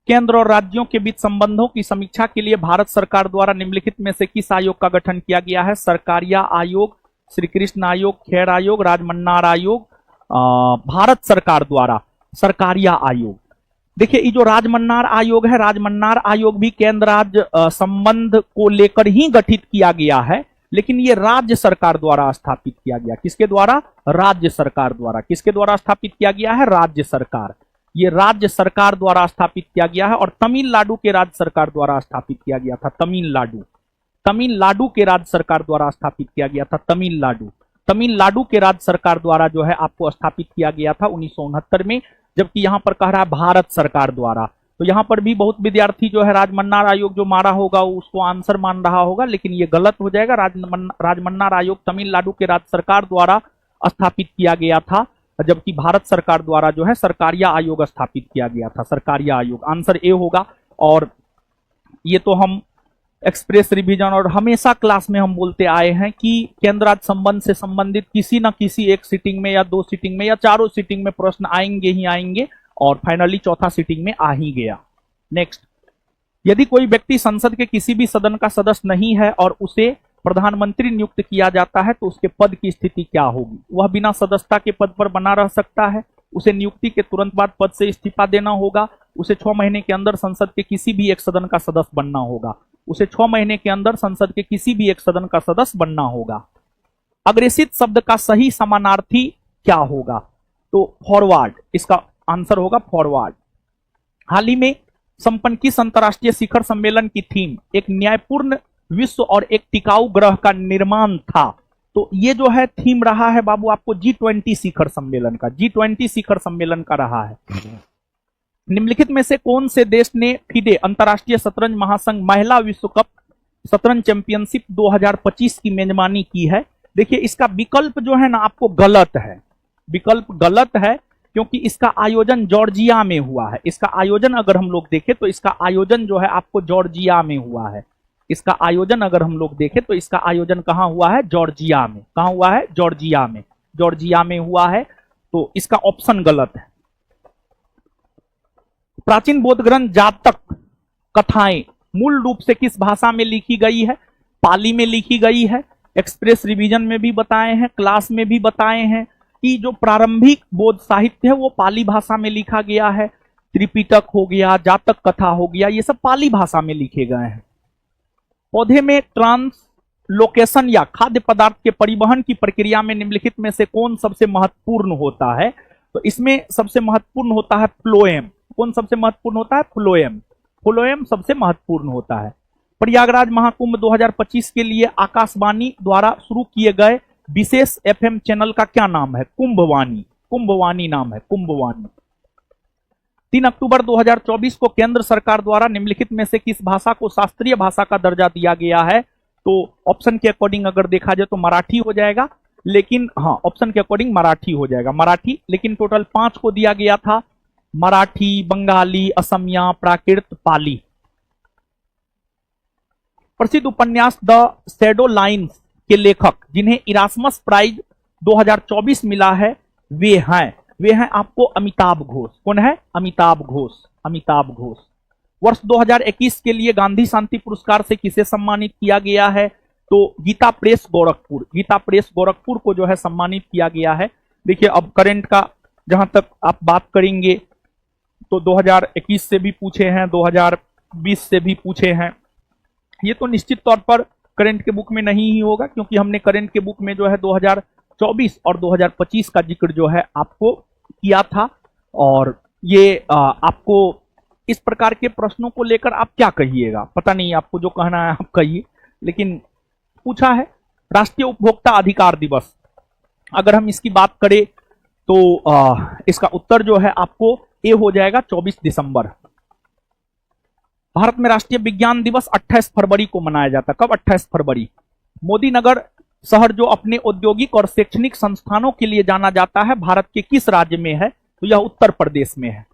केंद्र और राज्यों के बीच संबंधों की समीक्षा के लिए भारत सरकार द्वारा निम्नलिखित में से किस आयोग का गठन किया गया है? सरकारिया आयोग, श्री कृष्ण आयोग, खैर आयोग, राजमन्नार आयोग। भारत सरकार द्वारा सरकारिया आयोग। देखिए, ये जो राजमन्नार आयोग है, राजमन्नार आयोग भी केंद्र राज्य संबंध को लेकर ही गठित किया गया है, लेकिन ये राज्य सरकार द्वारा स्थापित किया गया। किसके द्वारा? राज्य सरकार द्वारा। किसके द्वारा स्थापित किया गया है? राज्य सरकार। ये राज्य सरकार द्वारा स्थापित किया गया है और तमिलनाडु के राज्य सरकार द्वारा स्थापित किया गया था। तमिलनाडु, तमिलनाडु के राज्य सरकार द्वारा स्थापित किया गया था। तमिलनाडु, तमिलनाडु के राज्य सरकार द्वारा जो है आपको स्थापित किया गया था 1969 में, जबकि यहां पर कह रहा है भारत सरकार द्वारा। तो यहां पर भी बहुत विद्यार्थी जो है राजमन्नार आयोग जो मारा होगा उसको आंसर मान रहा होगा, लेकिन ये गलत हो जाएगा। राजमन्नार आयोग तमिलनाडु के राज्य सरकार द्वारा स्थापित किया गया था, जबकि भारत सरकार द्वारा जो है सरकारिया आयोग स्थापित किया गया था। सरकारिया आयोग आंसर ए होगा। और ये तो हम एक्सप्रेस रिवीजन और हमेशा क्लास में हम बोलते आए हैं कि केंद्र राज्य संबंध से संबंधित किसी न किसी एक सीटिंग में या दो सीटिंग में या चारों सीटिंग में प्रश्न आएंगे ही आएंगे, और फाइनली चौथा सीटिंग में आ ही गया। नेक्स्ट, यदि कोई व्यक्ति संसद के किसी भी सदन का सदस्य नहीं है और उसे प्रधानमंत्री नियुक्त किया जाता है तो उसके पद की स्थिति क्या होगी? वह बिना सदस्यता के पद पर बना रह सकता है, उसे नियुक्ति के तुरंत बाद पद से इस्तीफा देना होगा, उसे 6 महीने के अंदर संसद के किसी भी एक सदन का सदस्य बनना होगा, उसे 6 महीने के अंदर संसद के किसी भी एक सदन का सदस्य बनना होगा। अग्रेसित शब्द का सही समानार्थी क्या होगा? तो फॉरवर्ड, इसका आंसर होगा फॉरवर्ड। हाल ही में संपन्न किस अंतर्राष्ट्रीय शिखर सम्मेलन की थीम एक न्यायपूर्ण विश्व और एक टिकाऊ ग्रह का निर्माण था? तो ये जो है थीम रहा है बाबू आपको G20 शिखर सम्मेलन का, G20 शिखर सम्मेलन का रहा है। निम्नलिखित में से कौन से देश ने फिडे अंतर्राष्ट्रीय शतरंज महासंघ महिला विश्व कप शतरंज चैंपियनशिप 2025 की मेजबानी की है? देखिए, इसका विकल्प जो है ना आपको गलत है, विकल्प गलत है, क्योंकि इसका आयोजन जॉर्जिया में हुआ है। इसका आयोजन अगर हम लोग देखें तो इसका आयोजन जो है आपको जॉर्जिया में हुआ है। इसका आयोजन अगर हम लोग देखें तो इसका आयोजन कहां हुआ है? जॉर्जिया में। कहां हुआ है? जॉर्जिया में। जॉर्जिया में हुआ है, तो इसका ऑप्शन गलत है। प्राचीन बौद्ध ग्रंथ जातक कथाएं मूल रूप से किस भाषा में लिखी गई है? पाली में लिखी गई है। एक्सप्रेस रिवीजन में भी बताए हैं, क्लास में भी बताए हैं कि जो प्रारंभिक बौद्ध साहित्य है वो पाली भाषा में लिखा गया है। त्रिपिटक हो गया, जातक कथा हो गया, ये सब पाली भाषा में लिखे गए हैं। पौधे में ट्रांसलोकेशन या खाद्य पदार्थ के परिवहन की प्रक्रिया में निम्नलिखित में से कौन सबसे महत्वपूर्ण होता है? तो इसमें सबसे महत्वपूर्ण होता है फ्लोएम। कौन सबसे महत्वपूर्ण होता है? फ्लोएम। फ्लोएम सबसे महत्वपूर्ण होता है। प्रयागराज महाकुंभ 2025 के लिए आकाशवाणी द्वारा शुरू किए गए विशेष एफएम चैनल का क्या नाम है? कुंभवाणी। कुंभवाणी नाम है, कुंभवाणी। 3 अक्टूबर 2024 को केंद्र सरकार द्वारा निम्नलिखित में से किस भाषा को शास्त्रीय भाषा का दर्जा दिया गया है? तो ऑप्शन के अकॉर्डिंग अगर देखा जाए तो मराठी हो जाएगा, लेकिन हाँ, ऑप्शन के अकॉर्डिंग मराठी हो जाएगा, मराठी। लेकिन टोटल 5 को दिया गया था, मराठी, बंगाली, असमिया, प्राकृत, पाली। प्रसिद्ध उपन्यास द शैडो लाइन्स के लेखक जिन्हें इरास्मस प्राइज 2024 मिला है वे हैं आपको अमिताभ घोष। कौन है? अमिताभ घोष। अमिताभ घोष। वर्ष 2021 के लिए गांधी शांति पुरस्कार से किसे सम्मानित किया गया है? तो गीता प्रेस गोरखपुर। गीता प्रेस गोरखपुर को जो है सम्मानित किया गया है। देखिए, अब करंट का जहां तक आप बात करेंगे तो 2021 से भी पूछे हैं, 2020 से भी पूछे हैं। ये तो निश्चित तौर पर करंट के बुक में नहीं ही होगा, क्योंकि हमने करंट के बुक में जो है 2024 और 2025 का जिक्र जो है आपको किया था। और ये आपको इस प्रकार के प्रश्नों को लेकर आप क्या कहिएगा, पता नहीं, आपको जो कहना है आप कहिए, लेकिन पूछा है। राष्ट्रीय उपभोक्ता अधिकार दिवस, अगर हम इसकी बात करें तो इसका उत्तर जो है आपको ए हो जाएगा, 24 दिसंबर। भारत में राष्ट्रीय विज्ञान दिवस 28 फरवरी को मनाया जाता है। कब? 28 फरवरी। मोदी नगर शहर जो अपने औद्योगिक और शैक्षणिक संस्थानों के लिए जाना जाता है भारत के किस राज्य में है? तो यह उत्तर प्रदेश में है।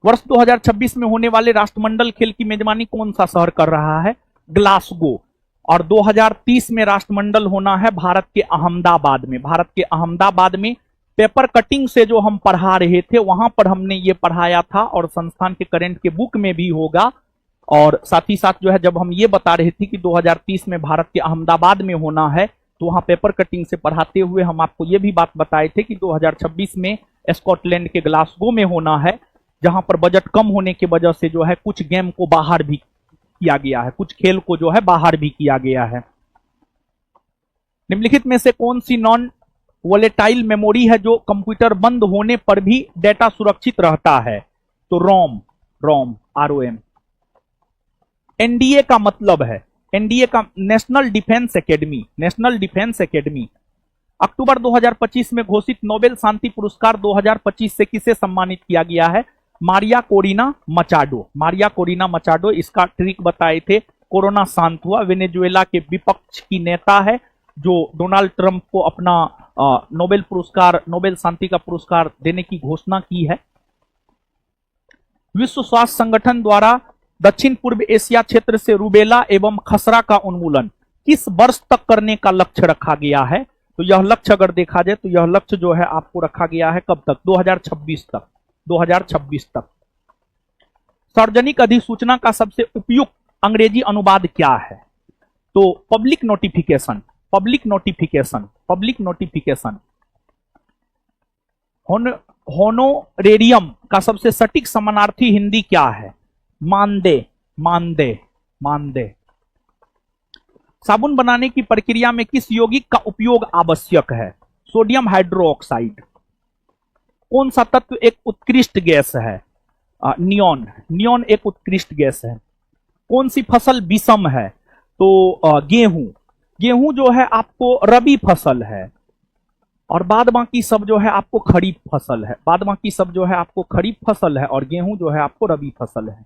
वर्ष 2026 में होने वाले राष्ट्रमंडल खेल की मेजबानी कौन सा शहर कर रहा है? ग्लासगो। और 2030 में राष्ट्रमंडल होना है भारत के अहमदाबाद में। भारत के अहमदाबाद में पेपर कटिंग से जो हम पढ़ा रहे थे वहां पर हमने ये पढ़ाया था और संस्थान के करंट के बुक में भी होगा। और साथ ही साथ जो है जब हम ये बता रहे थे कि 2030 में भारत के अहमदाबाद में होना है तो वहां पेपर कटिंग से पढ़ाते हुए हम आपको ये भी बात बताए थे कि 2026 में स्कॉटलैंड के ग्लासगो में होना है, जहां पर बजट कम होने की वजह से जो है कुछ गेम को बाहर भी किया गया है, कुछ खेल को जो है बाहर भी किया गया है। निम्नलिखित में से कौन सी नॉन वोलेटाइल मेमोरी है जो कंप्यूटर बंद होने पर भी डेटा सुरक्षित रहता है? तो रोम, ROM। एनडीए का मतलब है, एनडीए का national defence academy, national defence academy. अक्टूबर 2025 में घोषित नोबेल शांति पुरस्कार 2025 से किसे सम्मानित किया गया है? Maria Corina Machado. Maria Corina Machado, इसका ट्रिक बताए थे। कोरोना शांत हुआ, वेनेजुएला के विपक्ष की नेता है जो डोनाल्ड ट्रंप को अपना नोबेल पुरस्कार, नोबेल शांति का पुरस्कार देने की घोषणा की है। विश्व स्वास्थ्य संगठन द्वारा दक्षिण पूर्व एशिया क्षेत्र से रूबेला एवं खसरा का उन्मूलन किस वर्ष तक करने का लक्ष्य रखा गया है? तो यह लक्ष्य अगर देखा जाए तो यह लक्ष्य जो है आपको रखा गया है कब तक? 2026 तक। 2026 तक। सार्वजनिक अधिसूचना का सबसे उपयुक्त अंग्रेजी अनुवाद क्या है? तो public notification, public notification, public notification. Honorarium का सबसे सटीक समानार्थी हिंदी क्या है? मानदेय, मानदेय, मानदेय। साबुन बनाने की प्रक्रिया में किस यौगिक का उपयोग आवश्यक है? Sodium hydroxide. कौन सा तत्व एक उत्कृष्ट गैस है? नियोन, नियोन एक उत्कृष्ट गैस है। कौन सी फसल विषम है? तो गेहूं। गेहूं जो है आपको रबी फसल है और बाद बाकी सब जो है आपको खरीफ फसल है। बाद बाकी सब जो है आपको खरीफ फसल है और गेहूं जो है आपको रबी फसल है।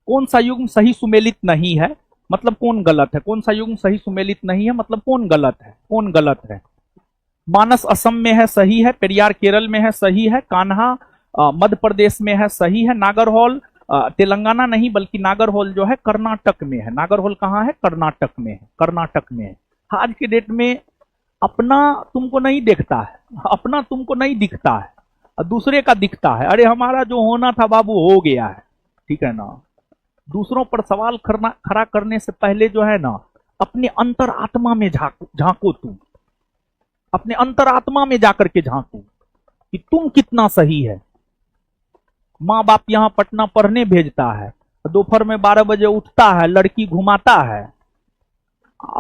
कौन सा युग्म सही सुमेलित नहीं है? मतलब कौन गलत है? कौन सा युग्म सही सुमेलित नहीं है मतलब कौन गलत है? कौन गलत है? मानस असम में है, सही है। पेरियार केरल में है, सही है। कान्हा मध्य प्रदेश में है, सही है। नागरहोल तेलंगाना नहीं बल्कि नागरहोल जो है कर्नाटक में है। नागरहोल कहाँ है? कर्नाटक में है, कर्नाटक में है। आज के डेट में अपना तुमको नहीं देखता है, अपना तुमको नहीं दिखता है, दूसरे का दिखता है। अरे हमारा जो होना था बाबू हो गया है, ठीक है ना। दूसरों पर सवाल खड़ा करने से पहले जो है ना अपने अंतर आत्मा में झांको तुम, अपने अंतरात्मा में जाकर के झांको कि तुम कितना सही है। माँ बाप यहाँ पटना पढ़ने भेजता है, दोपहर में 12 बजे उठता है, लड़की घुमाता है,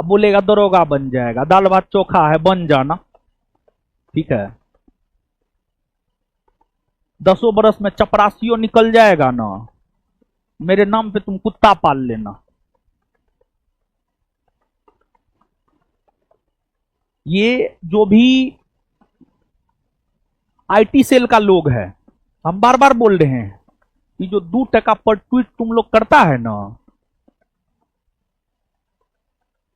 बोलेगा दरोगा बन जाएगा, दाल भात चोखा है बन जाना, ठीक है। 10 बरस में चपरासियों निकल जाएगा ना, मेरे नाम पे तुम कुत्ता पाल लेना। ये जो भी आईटी सेल का लोग है, हम बार बार बोल रहे हैं कि जो 2 टका पर ट्वीट तुम लोग करता है ना,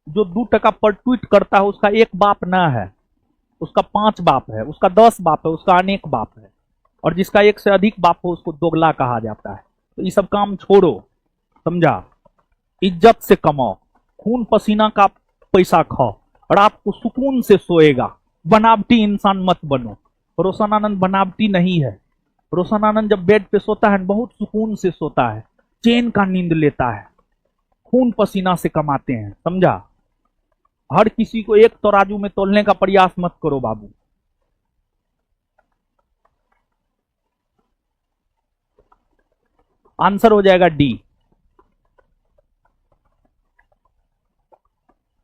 जो 2 टका पर ट्वीट करता है उसका एक बाप ना है, उसका 5 बाप है, उसका 10 बाप है, उसका अनेक बाप है, और जिसका 1 से अधिक बाप हो उसको दोगला कहा जाता है। तो ये सब काम छोड़ो, समझा। इज्जत से कमाओ, खून पसीना का पैसा खाओ, रात को सुकून से सोएगा। बनावटी इंसान मत बनो। रोशन आनंद बनावटी नहीं है। रोशन आनंद जब बेड पे सोता है बहुत सुकून से सोता है, चैन का नींद लेता है। खून पसीना से कमाते हैं, समझा। हर किसी को एक तराजू में तोलने का प्रयास मत करो बाबू। आंसर हो जाएगा डी।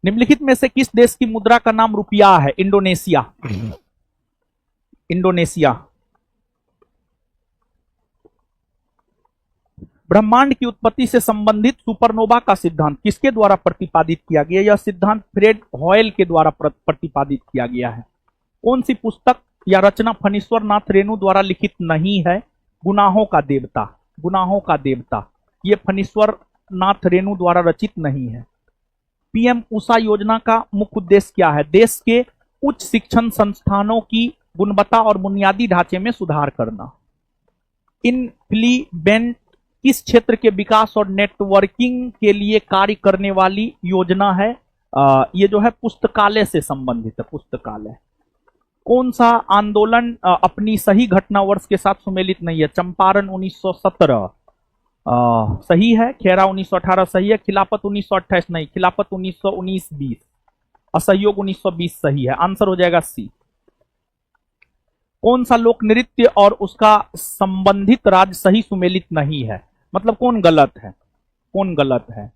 निम्नलिखित में से किस देश की मुद्रा का नाम रुपया है? इंडोनेशिया। इंडोनेशिया। ब्रह्मांड की उत्पत्ति से संबंधित सुपरनोवा का सिद्धांत किसके द्वारा प्रतिपादित किया गया? यह सिद्धांत फ्रेड हॉयल के द्वारा प्रतिपादित किया गया है। कौन सी पुस्तक या रचना फणीश्वर नाथ रेणु द्वारा लिखित नहीं है? गुनाहों का देवता। गुनाहों का देवता ये फणीश्वर नाथ रेणु द्वारा रचित नहीं है। पीएम उषा योजना का मुख्य उद्देश्य क्या है? देश के उच्च शिक्षण संस्थानों की गुणवत्ता और बुनियादी ढांचे में सुधार करना। इनफ्लीबेंट किस क्षेत्र के विकास और नेटवर्किंग के लिए कार्य करने वाली योजना है? ये जो है पुस्तकालय से संबंधित है, पुस्तकालय। कौन सा आंदोलन अपनी सही घटना वर्ष के साथ सुमेलित नहीं है? चंपारण 1917 सही है, खेरा 1918 सही है, खिलाफत 1928 नहीं, खिलाफत 1919-20, असहयोग 1920 सही है। आंसर हो जाएगा सी। कौन सा लोक नृत्य और उसका संबंधित राज्य सही सुमेलित नहीं है? मतलब कौन गलत है, कौन गलत है?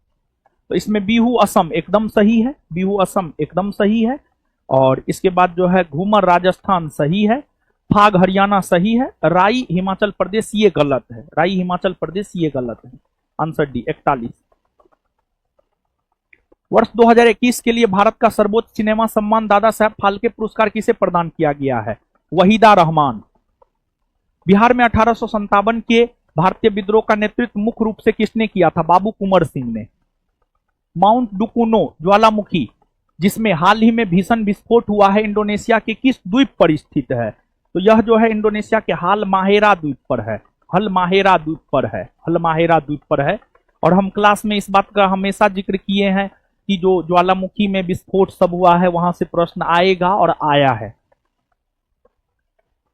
तो इसमें बिहू असम एकदम सही है, बिहू असम एकदम सही है। और इसके बाद जो है घूमर राजस्थान सही है, फाग हरियाणा सही है, राई हिमाचल प्रदेश ये गलत है, राई हिमाचल प्रदेश ये गलत है। Answer D 41। वर्ष 2021 के लिए भारत का सर्वोच्च सिनेमा सम्मान दादा साहब फाल्के पुरस्कार किसे प्रदान किया गया है? वहीदा रहमान। बिहार में 1857 के भारतीय विद्रोह का नेतृत्व मुख्य रूप से किसने किया था? बाबू कुंवर सिंह ने। माउंट डुकुनो ज्वालामुखी जिसमें हाल ही में भीषण विस्फोट हुआ है, इंडोनेशिया के किस द्वीप पर स्थित है? तो यह जो है इंडोनेशिया के हालमाहेरा द्वीप पर है, हलमाहेरा द्वीप पर है, हलमाहेरा द्वीप पर है। और हम क्लास में इस बात का हमेशा जिक्र किए हैं कि जो ज्वालामुखी में विस्फोट सब हुआ है वहां से प्रश्न आएगा और आया है।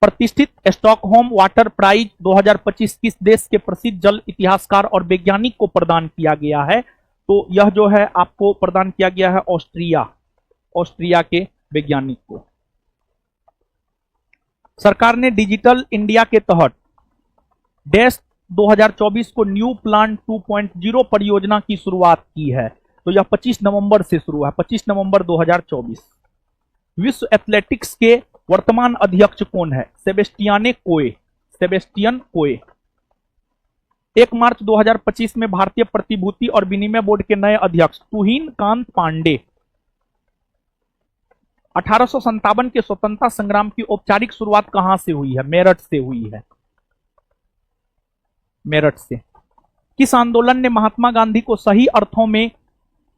प्रतिष्ठित स्टॉकहोम वाटर प्राइज 2025 किस देश के प्रसिद्ध जल इतिहासकार और वैज्ञानिक को प्रदान किया गया है? तो यह जो है आपको प्रदान किया गया है ऑस्ट्रिया, ऑस्ट्रिया के वैज्ञानिक को। सरकार ने डिजिटल इंडिया के तहत डैश 2024 को न्यू प्लान 2.0 परियोजना की शुरुआत की है। तो यह 25 नवंबर से शुरू है, 25 नवंबर 2024। विश्व एथलेटिक्स के वर्तमान अध्यक्ष कौन है? सेबेस्टियन कोए, सेबेस्टियन कोए। 1 मार्च 2025 में भारतीय प्रतिभूति और विनिमय बोर्ड के नए अध्यक्ष तुहिन कांत पांडे। 1857 के स्वतंत्रता संग्राम की औपचारिक शुरुआत कहां से हुई है? मेरठ से हुई है, मेरठ से। किस आंदोलन ने महात्मा गांधी को सही अर्थों में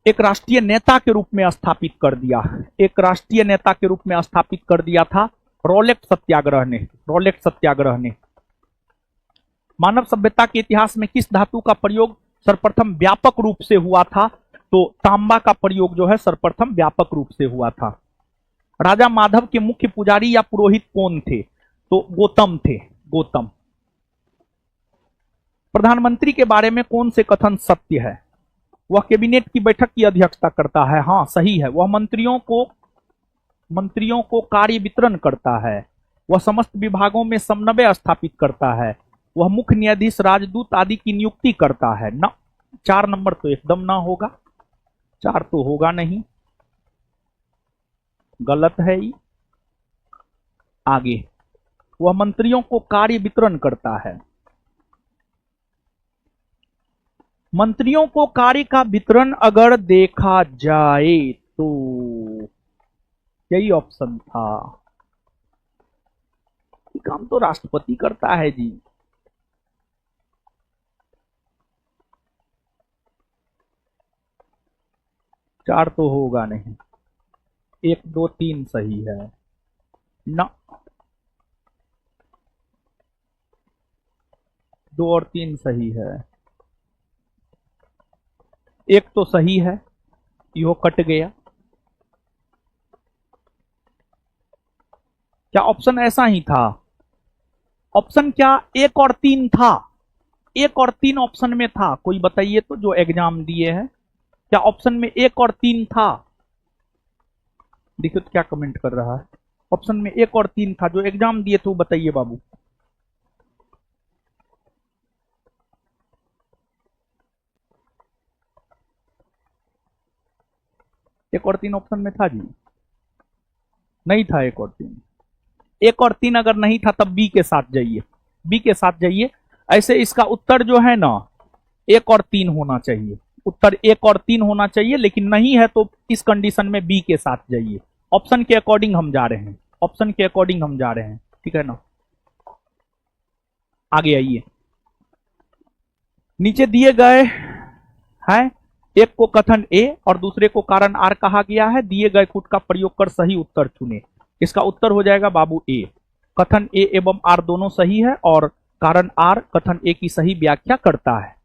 एक राष्ट्रीय नेता के रूप में स्थापित कर दिया? एक राष्ट्रीय नेता के रूप में स्थापित कर दिया था रॉलेट सत्याग्रह ने, रॉलेट सत्याग्रह ने। मानव सभ्यता के इतिहास में किस धातु का प्रयोग सर्वप्रथम व्यापक रूप से हुआ था? तो तांबा का प्रयोग जो है सर्वप्रथम व्यापक रूप से हुआ था। राजा माधव के मुख्य पुजारी या पुरोहित कौन थे? तो गौतम थे, गौतम। प्रधानमंत्री के बारे में कौन से कथन सत्य है? वह कैबिनेट की बैठक की अध्यक्षता करता है, हाँ सही है। वह मंत्रियों को कार्य वितरण करता है। वह समस्त विभागों में समन्वय स्थापित करता है। वह मुख्य न्यायाधीश, राजदूत आदि की नियुक्ति करता है। ना 4 नंबर तो एकदम ना होगा, 4 तो होगा नहीं, गलत है ये। आगे, वह मंत्रियों को कार्य वितरण करता है। मंत्रियों को कार्य का वितरण अगर देखा जाए तो यही ऑप्शन था। ये काम तो राष्ट्रपति करता है जी। चार तो होगा नहीं, 1 2 3 सही है ना, 2 और 3 सही है, 1 तो सही है, यो कट गया। क्या ऑप्शन ऐसा ही था? ऑप्शन क्या 1 और 3 था? 1 और 3 ऑप्शन में था? कोई बताइए तो, जो एग्जाम दिए हैं, क्या ऑप्शन में 1 और 3 था? देखिए तो क्या कमेंट कर रहा है। ऑप्शन में 1 और 3 था, जो एग्जाम दिए थे वो बताइए बाबू। एक और 3 ऑप्शन में था जी? नहीं था 1 और 3। 1 और 3 अगर नहीं था तब बी के साथ जाइए, बी के साथ जाइए। ऐसे इसका उत्तर जो है ना 1 और 3 होना चाहिए, उत्तर 1 और 3 होना चाहिए, लेकिन नहीं है तो इस कंडीशन में बी के साथ जाइए। ऑप्शन के अकॉर्डिंग हम जा रहे हैं, ऑप्शन के अकॉर्डिंग हम जा रहे हैं, ठीक है ना। आगे आइए, नीचे दिए गए हैं एक को कथन ए और दूसरे को कारण आर कहा गया है। दिए गए कूट का प्रयोग कर सही उत्तर चुने। इसका उत्तर हो जाएगा बाबू ए। कथन ए एवं आर दोनों सही है और कारण आर कथन ए की सही व्याख्या करता है।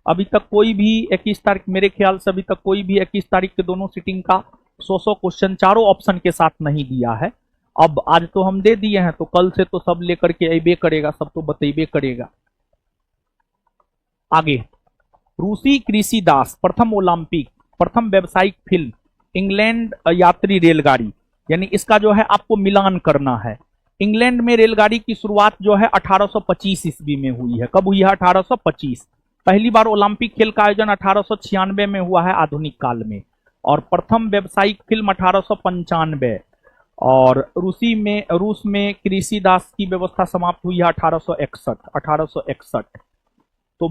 अभी तक कोई भी 21 तारीख, मेरे ख्याल से अभी तक कोई भी 21 तारीख के दोनों सीटिंग का 100 क्वेश्चन चारों ऑप्शन के साथ नहीं दिया है। अब आज तो हम दे दिए हैं, तो कल से तो सब लेकर के अबे करेगा, सब तो बतेबे करेगा। आगे, रूसी कृषि दास, प्रथम ओलंपिक, प्रथम व्यावसायिक फिल्म, इंग्लैंड यात्री रेलगाड़ी, यानी इसका जो है आपको मिलान करना है। इंग्लैंड में रेलगाड़ी की शुरुआत जो है 1825 ईस्वी में हुई है। कब हुई है? 1825। पहली बार ओलंपिक खेल का आयोजन 1896 में हुआ है आधुनिक काल में, और प्रथम व्यावसायिक फिल्म 1895। और रूस में कृषि दास की व्यवस्था समाप्त हुई है 1861। तो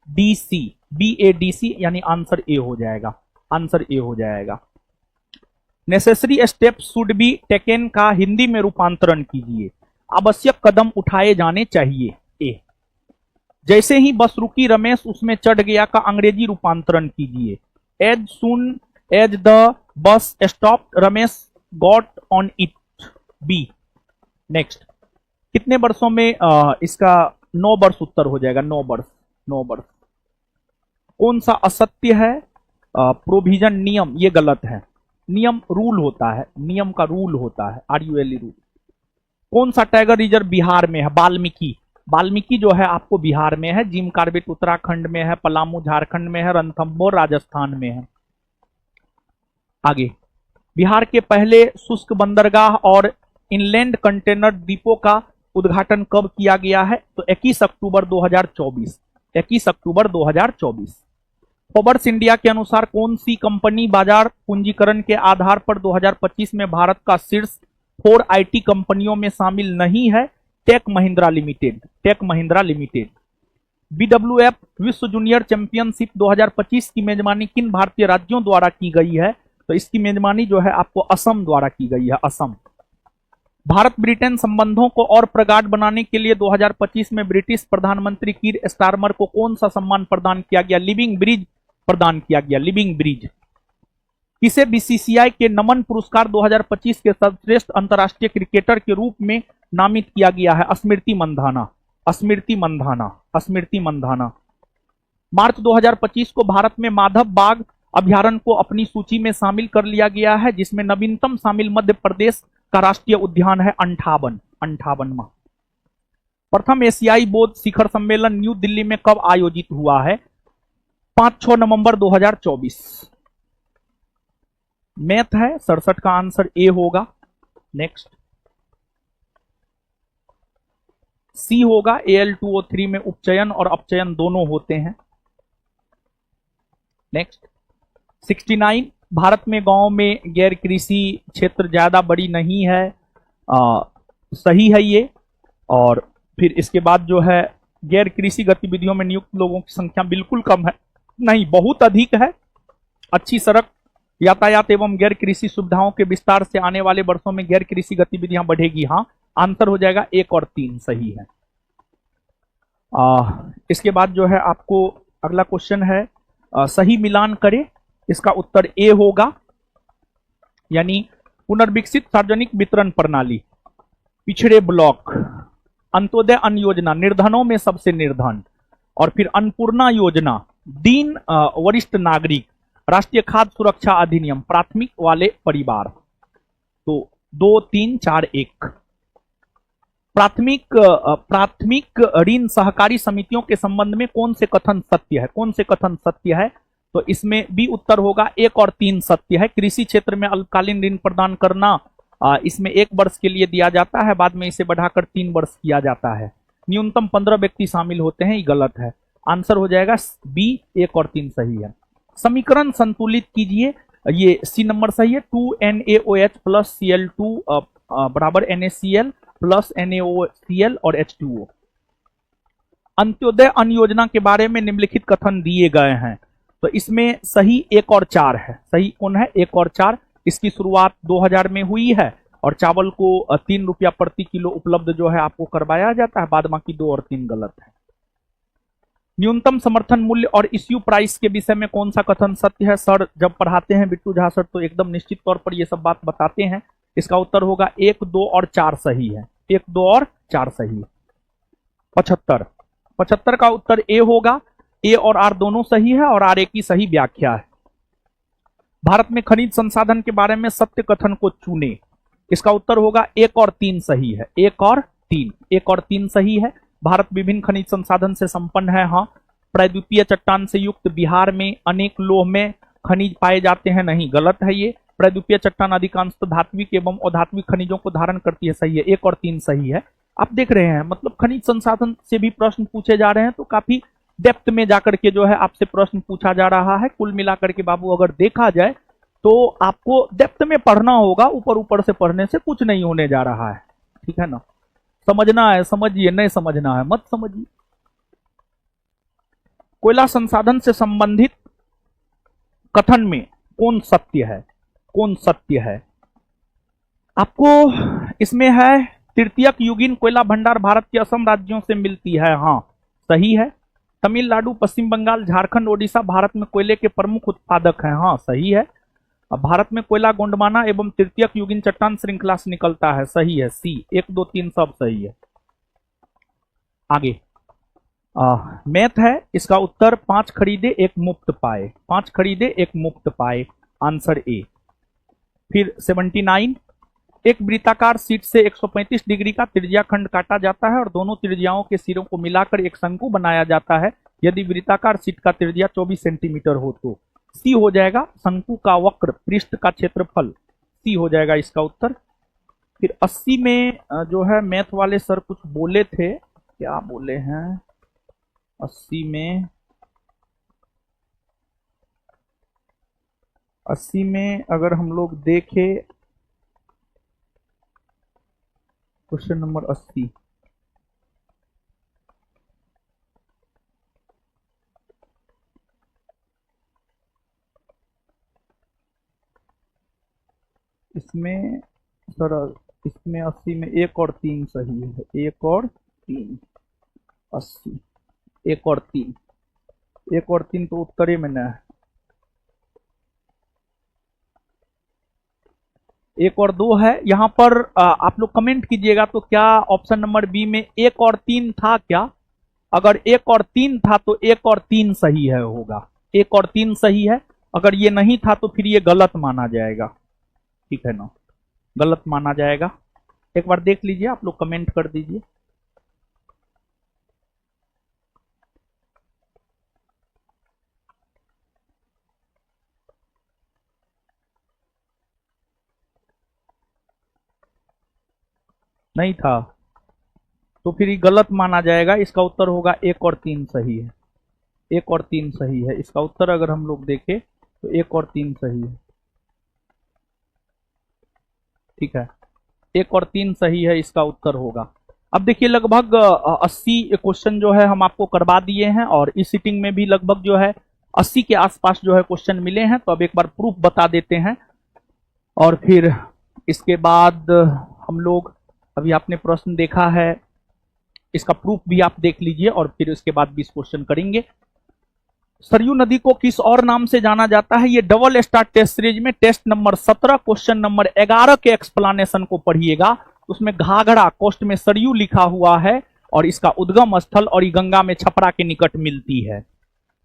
BADC यानी आंसर ए हो जाएगा, आंसर ए हो जाएगा। Necessary step should be taken का हिंदी में रूपांतरण कीजिए। आवश्यक कदम उठाए जाने चाहिए। ए, जैसे ही बस रुकी रमेश उसमें चढ़ गया का अंग्रेजी रूपांतरण कीजिए। As soon as the bus stop Ramesh got on it. B. Next, कितने वर्षों में इसका 9 वर्ष उत्तर हो जाएगा। 9 वर्ष, 9 वर्ष। कौन सा असत्य है? प्रोविजन, नियम, ये गलत है। नियम रूल होता है, नियम का रूल होता है, RULE रूल। कौन सा टाइगर रिजर्व बिहार में है? वाल्मीकि। वाल्मीकि जो है आपको बिहार में है, जिम कार्बेट उत्तराखंड में है, पलामू झारखंड में है, रणथंभौर राजस्थान में है। आगे, बिहार के पहले शुष्क बंदरगाह और इनलैंड कंटेनर डिपो का उद्घाटन कब किया गया है? तो 21 अक्टूबर 2024। 21 अक्टूबर 2024। फोर्ब्स इंडिया के अनुसार कौन सी कंपनी बाजार पूंजीकरण के आधार पर 2025 में भारत का शीर्ष 4 IT कंपनियों में शामिल नहीं है? Tech Mahindra limited. Tech Mahindra limited. BWF विश्व जूनियर चैंपियनशिप 2025 की मेजबानी किन भारतीय राज्यों द्वारा की गई है? तो इसकी मेजबानी जो है आपको असम द्वारा की गई है, असम। भारत ब्रिटेन संबंधों को और प्रगाढ़ बनाने के लिए 2025 में ब्रिटिश प्रधानमंत्री कीर स्टारमर को कौन सा सम्मान प्रदान किया गया? लिविंग ब्रिज प्रदान किया गया, लिविंग ब्रिज। किसे BCCI के नमन पुरस्कार 2025 के सर्वश्रेष्ठ अंतर्राष्ट्रीय क्रिकेटर के रूप में नामित किया गया है? स्मृति मंधाना, स्मृति मंधाना, स्मृति मंधाना। मार्च 2025 को भारत में माधव बाघ अभ्यारण्य को अपनी सूची में शामिल कर लिया गया है, जिसमें नवीनतम शामिल मध्य प्रदेश का राष्ट्रीय उद्यान है 58वां। प्रथम एशियाई बौद्ध शिखर सम्मेलन न्यू दिल्ली में कब आयोजित हुआ है? 5-6 नवंबर 2024। मैथ है, 67 का आंसर ए होगा। नेक्स्ट, सी होगा। Al2O3 में उपचयन और अपचयन दोनों होते हैं। नेक्स्ट, 69, भारत में गांव में गैर कृषि क्षेत्र ज्यादा बड़ी नहीं है। सही है ये। और फिर इसके बाद जो है गैर कृषि गतिविधियों में नियुक्त लोगों की संख्या बिल्कुल कम है, नहीं बहुत अधिक है। अच्छी सड़क यातायात एवं गैर कृषि सुविधाओं के विस्तार से आने वाले वर्षों में गैर कृषि गतिविधियां बढ़ेगी। हाँ, आंसर हो जाएगा 1 और 3 सही है। इसके बाद जो है आपको अगला क्वेश्चन है, सही मिलान करें। इसका उत्तर ए होगा, यानी पुनर्विकसित सार्वजनिक वितरण प्रणाली, पिछड़े ब्लॉक, अंत्योदय अन्न योजना, निर्धनों में सबसे निर्धन, और फिर अन्नपूर्णा योजना, दीन वरिष्ठ नागरिक, राष्ट्रीय खाद्य सुरक्षा अधिनियम, प्राथमिक वाले परिवार। तो 2, 3, 4, 1। प्राथमिक ऋण सहकारी समितियों के संबंध में कौन से कथन सत्य है? कौन से कथन सत्य है? तो इसमें बी उत्तर होगा, 1 और 3 सत्य है। कृषि क्षेत्र में अल्पकालीन ऋण प्रदान करना इसमें 1 वर्ष के लिए दिया जाता है, बाद में इसे बढ़ाकर 3 वर्ष किया जाता है। न्यूनतम 15 व्यक्ति शामिल होते हैं, ये गलत है। आंसर हो जाएगा बी, 1 और 3 सही है। समीकरण संतुलित कीजिए, ये सी नंबर सही है। 2NaOH प्लस Cl2 बराबर NaCl प्लस NaOCl और H2O। अंत्योदय अन्न योजना के बारे में निम्नलिखित कथन दिए गए हैं, तो इसमें सही 1 और 4 है। सही कौन है? 1 और 4। इसकी शुरुआत 2000 में हुई है और चावल को 3 रुपया प्रति किलो उपलब्ध जो है आपको करवाया जाता है, बाद बाकी 2 और 3 गलत है। न्यूनतम समर्थन मूल्य और इश्यू प्राइस के विषय में कौन सा कथन सत्य है? सर जब पढ़ाते हैं बिट्टू झा सर तो एकदम निश्चित तौर पर ये सब बात बताते हैं। इसका उत्तर होगा 1, 2 और 4 सही है। 1, 2 और 4 सही। 75 का उत्तर ए होगा। ए और आर दोनों सही है और आर ए की सही व्याख्या है। भारत में खनिज संसाधन के बारे में सत्य कथन को चुने। इसका उत्तर होगा 1 और 3 सही है। 1 और 3, 1 और 3 सही है। भारत विभिन्न खनिज संसाधन से संपन्न है। हाँ। प्रायद्वीपीय चट्टान से युक्त बिहार में अनेक लोह में खनिज पाए जाते हैं। नहीं, गलत है ये। प्रायद्वीपीय चट्टान अधिकांशतः धात्विक एवं अधात्विक खनिजों को धारण करती है। सही है। 1 और 3 सही है। आप देख रहे हैं मतलब खनिज संसाधन से भी प्रश्न पूछे जा रहे हैं तो काफी डेप्थ में जाकर के जो है आपसे प्रश्न पूछा जा रहा है। कुल मिलाकर के बाबू अगर देखा जाए तो आपको डेप्थ में पढ़ना होगा, ऊपर ऊपर से पढ़ने से कुछ नहीं होने जा रहा है। ठीक है ना? समझना है समझिए, नहीं समझना है मत समझिए। कोयला संसाधन से संबंधित कथन में कौन सत्य है? कौन सत्य है? आपको इसमें है तृतीयक युगीन कोयला भंडार भारत के असम राज्यों से मिलती है। हाँ सही है। तमिलनाडु, पश्चिम बंगाल, झारखंड, ओडिशा भारत में कोयले के प्रमुख उत्पादक हैं। हाँ सही है। अब भारत में कोयला गोंडमाना एवं तृतीयक युगीन चट्टान श्रृंखला से निकलता है। सही है। सी 1, 2, 3 सब सही है। आगे मैथ है। इसका उत्तर 5 खरीदे 1 मुफ्त पाए। 5 खरीदे 1 मुफ्त पाए। Answer A. फिर 79, एक वृत्ताकार शीट से 135 डिग्री का त्रिज्या खंड काटा जाता है और दोनों त्रिज्याओं के सिरों को मिलाकर एक शंकु बनाया जाता है। यदि वृत्ताकार शीट का त्रिज्या 24 सेंटीमीटर हो तो सी हो जाएगा। शंकु का वक्र पृष्ठ का क्षेत्रफल। सी हो जाएगा इसका उत्तर। फिर 80 में जो है मैथ वाले सर कुछ बोले थे, क्या बोले हैं 80 में? 80 में अगर हम लोग देखें क्वेश्चन नंबर 80, इसमें सर इसमें 80 में 1 और 3 सही है। 1 और 3 80, 1 और 3, 1 और 3 तो उत्तरे में न है। 1 और 2 है। यहां पर आप लोग कमेंट कीजिएगा तो क्या ऑप्शन नंबर बी में 1 और 3 था क्या? अगर 1 और 3 था तो 1 और 3 सही है होगा। 1 और 3 सही है। अगर ये नहीं था तो फिर ये गलत माना जाएगा। ठीक है ना? गलत माना जाएगा। एक बार देख लीजिए, आप लोग कमेंट कर दीजिए। नहीं था तो फिर ये गलत माना जाएगा। इसका उत्तर होगा 1 और 3 सही है। 1 और 3 सही है। इसका उत्तर अगर हम लोग देखें तो 1 और 3 सही है। ठीक है, 1 और 3 सही है। इसका उत्तर होगा। अब देखिए लगभग 80 क्वेश्चन जो है हम आपको करवा दिए हैं और इस सीटिंग में भी लगभग जो है 80 के आसपास जो है क्वेश्चन मिले हैं। तो अब एक बार प्रूफ बता देते हैं और फिर इसके बाद हम लोग, अभी आपने प्रश्न देखा है, इसका प्रूफ भी आप देख लीजिए और फिर इसके बाद 20 क्वेश्चन करेंगे। सरयू नदी को किस और नाम से जाना जाता है? ये डबल स्टार टेस्ट सीरीज में टेस्ट नंबर 17 क्वेश्चन नंबर 11 के एक्सप्लेनेशन को पढ़िएगा। उसमें घाघरा कोस्ट में सरयू लिखा हुआ है और इसका उद्गम स्थल और ये गंगा में छपरा के निकट मिलती है।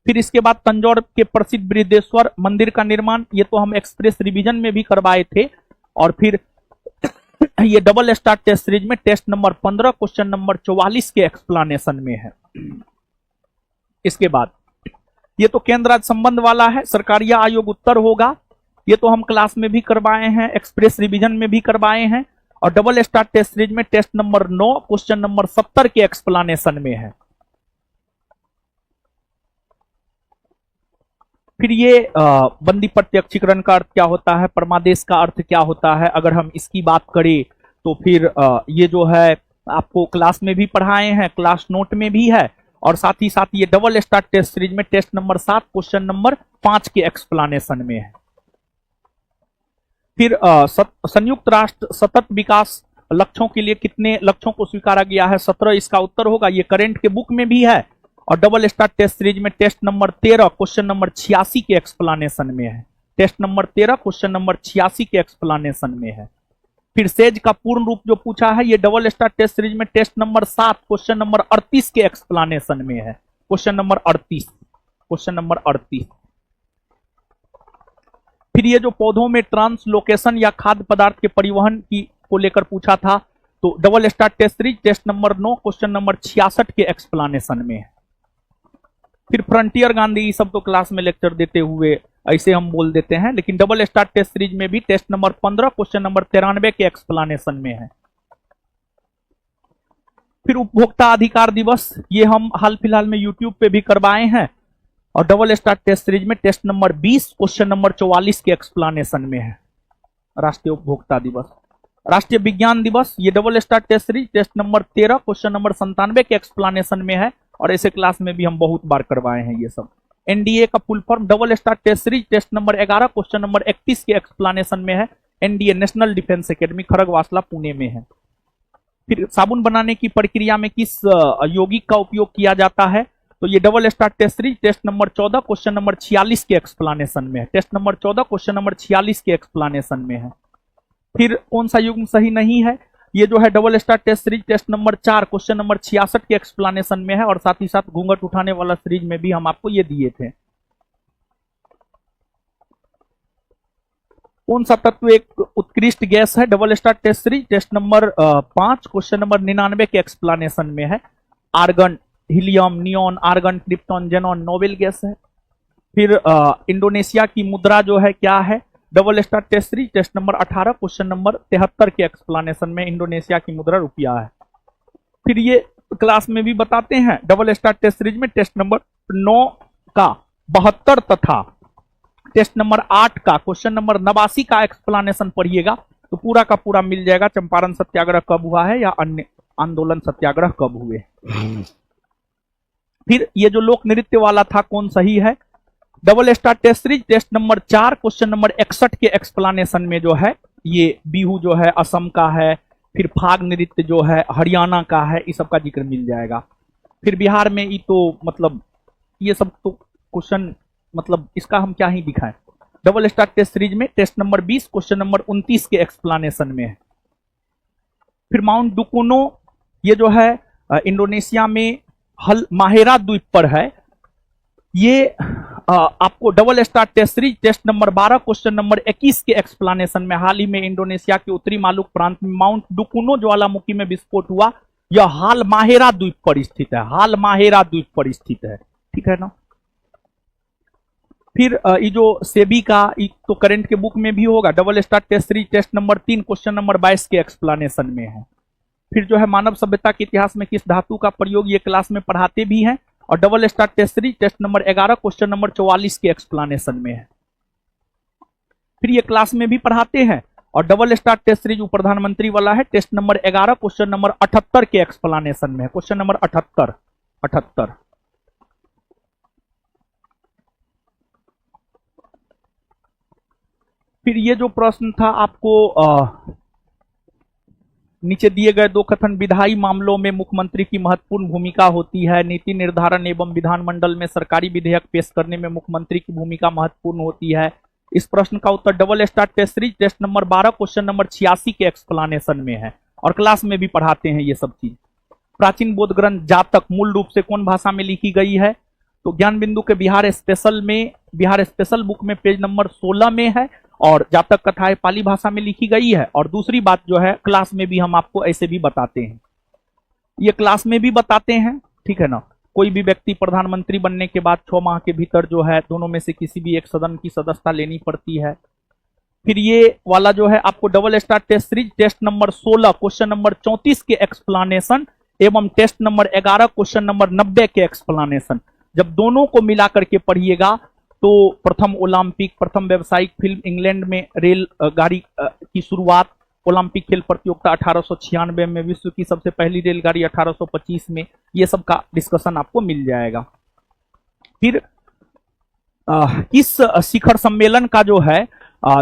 फिर इसके बाद तंजौर के प्रसिद्ध बृहदेश्वर मंदिर का निर्माण, ये तो हम एक्सप्रेस रिवीजन में भी करवाए थे। और फिर ये डबल स्टार टेस्ट सीरीज में टेस्ट नंबर 15 क्वेश्चन नंबर 44 के एक्सप्लेनेशन में है। इसके बाद ये तो केंद्र राज्य संबंध वाला है, सरकारिया आयोग उत्तर होगा। ये तो हम क्लास में भी करवाए हैं, एक्सप्रेस रिवीजन में भी करवाए हैं। और डबल स्टार टेस्ट सीरीज में टेस्ट नंबर 9 क्वेश्चन नंबर 70 के एक्सप्लेनेशन में है। फिर ये बंदी प्रत्यक्षीकरण का अर्थ क्या होता है, परमादेश का अर्थ क्या होता है, अगर हम इसकी बात करें तो फिर ये जो है आपको क्लास में भी पढ़ाए हैं, क्लास नोट में भी है। और साथ ही साथ ये डबल स्टार टेस्ट सीरीज में टेस्ट नंबर 7 क्वेश्चन नंबर 5 के एक्सप्लेनेशन में है। फिर संयुक्त राष्ट्र सतत विकास लक्ष्यों के लिए कितने लक्ष्यों को स्वीकारा गया है? 17 इसका उत्तर होगा। ये करंट के बुक में भी है और डबल स्टार टेस्ट सीरीज में टेस्ट नंबर 13 क्वेश्चन नंबर 86 के एक्सप्लेनेशन में है। टेस्ट नंबर 13 क्वेश्चन नंबर 86 के एक्सप्लेनेशन में है। फिर सेज का पूर्ण रूप जो पूछा है ये डबल स्टार टेस्ट सीरीज में टेस्ट नंबर 7 क्वेश्चन नंबर 38 के एक्सप्लेनेशन में है। Question number 38, question number 38। फिर ये जो पौधों में ट्रांसलोकेशन या खाद्य पदार्थ के परिवहन की को लेकर पूछा था, तो double star test series test number 9 question number 66 के एक्सप्लेनेशन में है। फिर फ्रंटियर गांधी, ये सब तो क्लास में लेक्चर देते हुए ऐसे हम बोल देते हैं, लेकिन डबल स्टार टेस्ट सीरीज में भी टेस्ट नंबर 15 क्वेश्चन नंबर 93 के एक्सप्लेनेशन में है। फिर उपभोक्ता अधिकार दिवस, ये हम हाल फिलहाल में यूट्यूब पे भी करवाए हैं, और डबल स्टार टेस्ट सीरीज में टेस्ट नंबर 20 क्वेश्चन नंबर 44 के एक्सप्लेनेशन में है। राष्ट्रीय उपभोक्ता दिवस। राष्ट्रीय विज्ञान दिवस, ये double star test series test number 13 question number 97 के एक्सप्लेनेशन में है, और ऐसे क्लास में भी हम बहुत बार करवाए हैं ये सब। एनडीए का full form double star test series test number 11 question number 31 के एक्सप्लेनेशन में है। NDA national defence academy Khadakwasla Pune में है। फिर साबुन बनाने की प्रक्रिया में किस यौगिक का उपयोग किया जाता है, तो ये double star test series test number 14 question number 46 के एक्सप्लेनेशन में है। टेस्ट नंबर 14 क्वेश्चन नंबर 46 के एक्सप्लेनेशन में है। फिर कौन सा युग्म सही नहीं है, ये जो है double star test series test number 4 question number 66 के एक्सप्लेनेशन में है, और साथ ही साथ घूंघट उठाने वाला सीरीज में भी हम आपको ये दिए थे। कौन सा तत्व एक उत्कृष्ट गैस है, double star test series test number 5 question number 99 के एक्सप्लेनेशन में है। Argon, helium, neon, argon, krypton, xenon noble gas है। फिर इंडोनेशिया की मुद्रा जो है क्या है, double star test series test number 18 question number 73 के एक्सप्लेनेशन में इंडोनेशिया की मुद्रा रुपया है। फिर ये क्लास में भी बताते हैं, डबल स्टार टेस्ट सीरीज में टेस्ट नंबर 9 का 72 तथा टेस्ट नंबर 8 का क्वेश्चन नंबर 89 का एक्सप्लेनेशन पढ़िएगा तो पूरा का पूरा मिल जाएगा। चंपारण सत्याग्रह कब हुआ है या अन्य आंदोलन सत्याग्रह कब हुए। फिर ये जो लोक नृत्य वाला था कौन सही है, double star test series test number 4 question number 61 के एक्सप्लेनेशन में जो है ये बिहू जो है असम का है, फिर फाग नृत्य जो है हरियाणा का है, इस सब का जिक्र मिल जाएगा। फिर बिहार में ये तो मतलब ये सब तो क्वेश्चन मतलब इसका हम क्या ही दिखाएं। डबल स्टार टेस्ट सीरीज में टेस्ट नंबर 20 क्वेश्चन नंबर 29 के एक्सप्लेनेशन में है। फिर माउंट डुकोनो, ये जो है इंडोनेशिया में माहेरा द्वीप पर है। ये आपको double star test series test number 12 question number 21 के एक्सप्लेनेशन में, हाल ही में इंडोनेशिया के उत्तरी मालुक प्रांत में माउंट डुकोनो ज्वालामुखी में विस्फोट हुआ, यह हाल माहेरा द्वीप पर स्थित है। हाल माहेरा द्वीप पर स्थित है, ठीक है ना। फिर ये जो सेबी का तो करंट के बुक में भी होगा, double star test series test number 3 question number 22 के एक्सप्लेनेशन में है। फिर जो है मानव सभ्यता के इतिहास में किस धातु का प्रयोग ये क्लास में पढ़ाते भी हैं, और double star test series test number 11 question number 44 के एक्सप्लेनेशन में है। फिर ये क्लास में भी पढ़ाते हैं, और डबल स्टार टेस्ट सीरीज उप प्रधानमंत्री वाला है, टेस्ट नंबर 11 क्वेश्चन नंबर 78 के एक्सप्लेनेशन में है। Question number 78। फिर ये जो प्रश्न था आपको नीचे दिए गए दो कथन, विधायी मामलों में मुख्यमंत्री की महत्वपूर्ण भूमिका होती है, नीति निर्धारण एवं विधानमंडल में सरकारी विधेयक पेश करने में मुख्यमंत्री की भूमिका महत्वपूर्ण होती है। इस प्रश्न का उत्तर double star test series test number 12 question number 86 के एक्सप्लेनेशन में है, और क्लास में भी पढ़ाते हैं ये सब चीज। प्राचीन बौद्ध ग्रंथ जातक मूल रूप से कौन भाषा में लिखी गई है, तो ज्ञान बिंदु के बिहार स्पेशल बुक में पेज नंबर 16 में है, और जातक कथाएं पाली भाषा में लिखी गई है। और दूसरी बात जो है क्लास में भी हम आपको ऐसे भी बताते हैं, ये क्लास में भी बताते हैं, ठीक है ना। कोई भी व्यक्ति प्रधानमंत्री बनने के बाद 6 माह के भीतर जो है दोनों में से किसी भी एक सदन की सदस्यता लेनी पड़ती है। फिर ये वाला जो है आपको double star test series test number 16 question number 34 के एक्सप्लेनेशन एवं टेस्ट नंबर 11 क्वेश्चन नंबर 90 के एक्सप्लेनेशन, जब दोनों को मिला करके पढ़िएगा तो प्रथम ओलंपिक, प्रथम व्यावसायिक फिल्म इंग्लैंड में रेल गाड़ी की शुरुआत, ओलंपिक खेल प्रतियोगिता 1896 में, विश्व की सबसे पहली रेलगाड़ी 1825 में, ये सब का डिस्कशन आपको मिल जाएगा। फिर इस शिखर सम्मेलन का जो है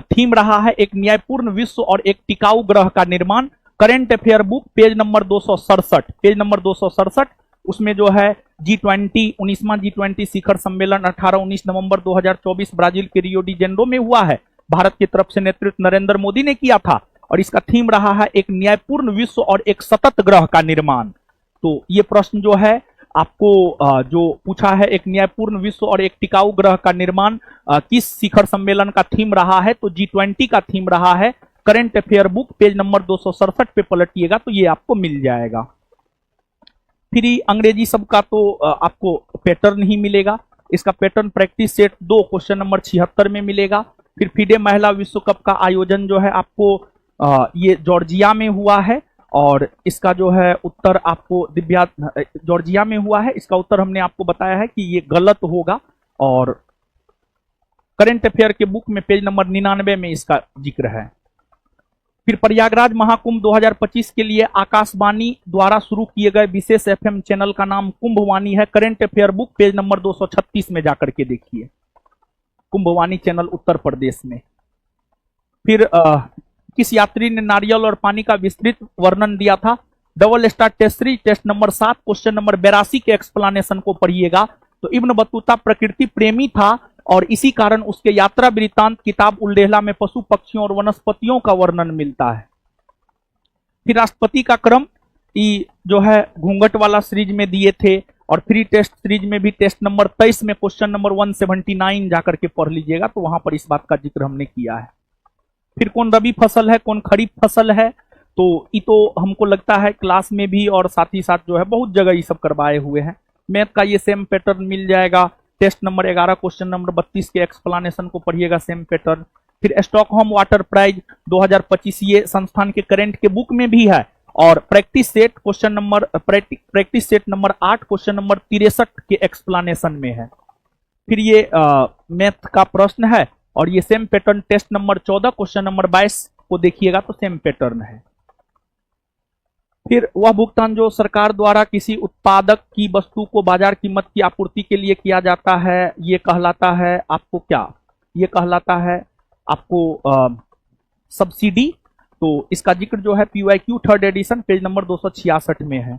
थीम रहा है एक न्यायपूर्ण विश्व और एक टिकाऊ ग्रह का निर्माण। Current affair book page number 267, page number 267 उसमें जो है G20 19वां G20 शिखर सम्मेलन 18-19 नवंबर 2024 ब्राजील के रियो डी जेनेरो में हुआ है। भारत की तरफ से नेतृत्व नरेंद्र मोदी ने किया था और इसका थीम रहा है एक न्यायपूर्ण विश्व और एक सतत ग्रह का निर्माण। तो ये प्रश्न जो है आपको जो पूछा है, एक न्यायपूर्ण विश्व और एक टिकाऊ ग्रह का निर्माण किस शिखर सम्मेलन का थीम रहा है, तो G20 का थीम रहा है। Current affair book page number 267 पे पलटिएगा तो ये आपको मिल जाएगा। फिर अंग्रेजी सब का तो आपको पैटर्न ही मिलेगा। इसका pattern practice set 2 question number 76 में मिलेगा। फिर फीडे महिला विश्व कप का आयोजन जो है आपको ये जॉर्जिया में हुआ है और इसका जो है उत्तर आपको दिव्या जॉर्जिया में हुआ है। इसका उत्तर हमने आपको बताया है कि ये गलत होगा और करंट अफेयर के बुक में पेज नंबर 99 में इसका जिक्र है। फिर प्रयागराज महाकुंभ 2025 के लिए आकाशवाणी द्वारा शुरू किए गए विशेष एफएम चैनल का नाम कुंभवाणी है। Current affair book page number 236 में जाकर के देखिए, कुंभवाणी चैनल उत्तर प्रदेश में। फिर किस यात्री ने नारियल और पानी का विस्तृत वर्णन दिया था? Double star test series test number 7 question number 82 के एक्सप्लेनेशन को पढ़िएगा। तो इब्न बतूता प्रकृति प्रेमी था और इसी कारण उसके यात्रा वृत्तांत किताब उल्लेहला में पशु पक्षियों और वनस्पतियों का वर्णन मिलता है। फिर राष्ट्रपति का क्रम जो है घूंघट वाला सीरीज में दिए थे और फ्री टेस्ट सीरीज में भी टेस्ट नंबर 23 में क्वेश्चन नंबर 179 जाकर के पढ़ लीजिएगा, तो वहां पर इस बात का जिक्र हमने किया है। फिर कौन रबी फसल है, कौन खरीफ फसल है, तो ये तो हमको लगता है क्लास में भी और साथ ही साथ जो है बहुत जगह ये सब करवाए हुए हैं। मैथ का ये सेम पैटर्न मिल जाएगा। टेस्ट नंबर 11 क्वेश्चन नंबर 32 के एक्सप्लेनेशन को पढ़िएगा, सेम पैटर्न। फिर स्टॉकहोम वाटर प्राइज 2025 ये संस्थान के करंट के बुक में भी है और practice set question number practice set number 8 question number 63 के एक्सप्लेनेशन में है। फिर ये मैथ का प्रश्न है और ये same pattern test number 14 question number 22 को देखिएगा तो सेम पैटर्न है। फिर वह भुगतान जो सरकार द्वारा किसी उत्पादक की वस्तु को बाजार कीमत की आपूर्ति के लिए किया जाता है, ये कहलाता है आपको क्या? ये कहलाता है आपको सब्सिडी। तो इसका जिक्र जो है PYQ third edition page number 266 में है।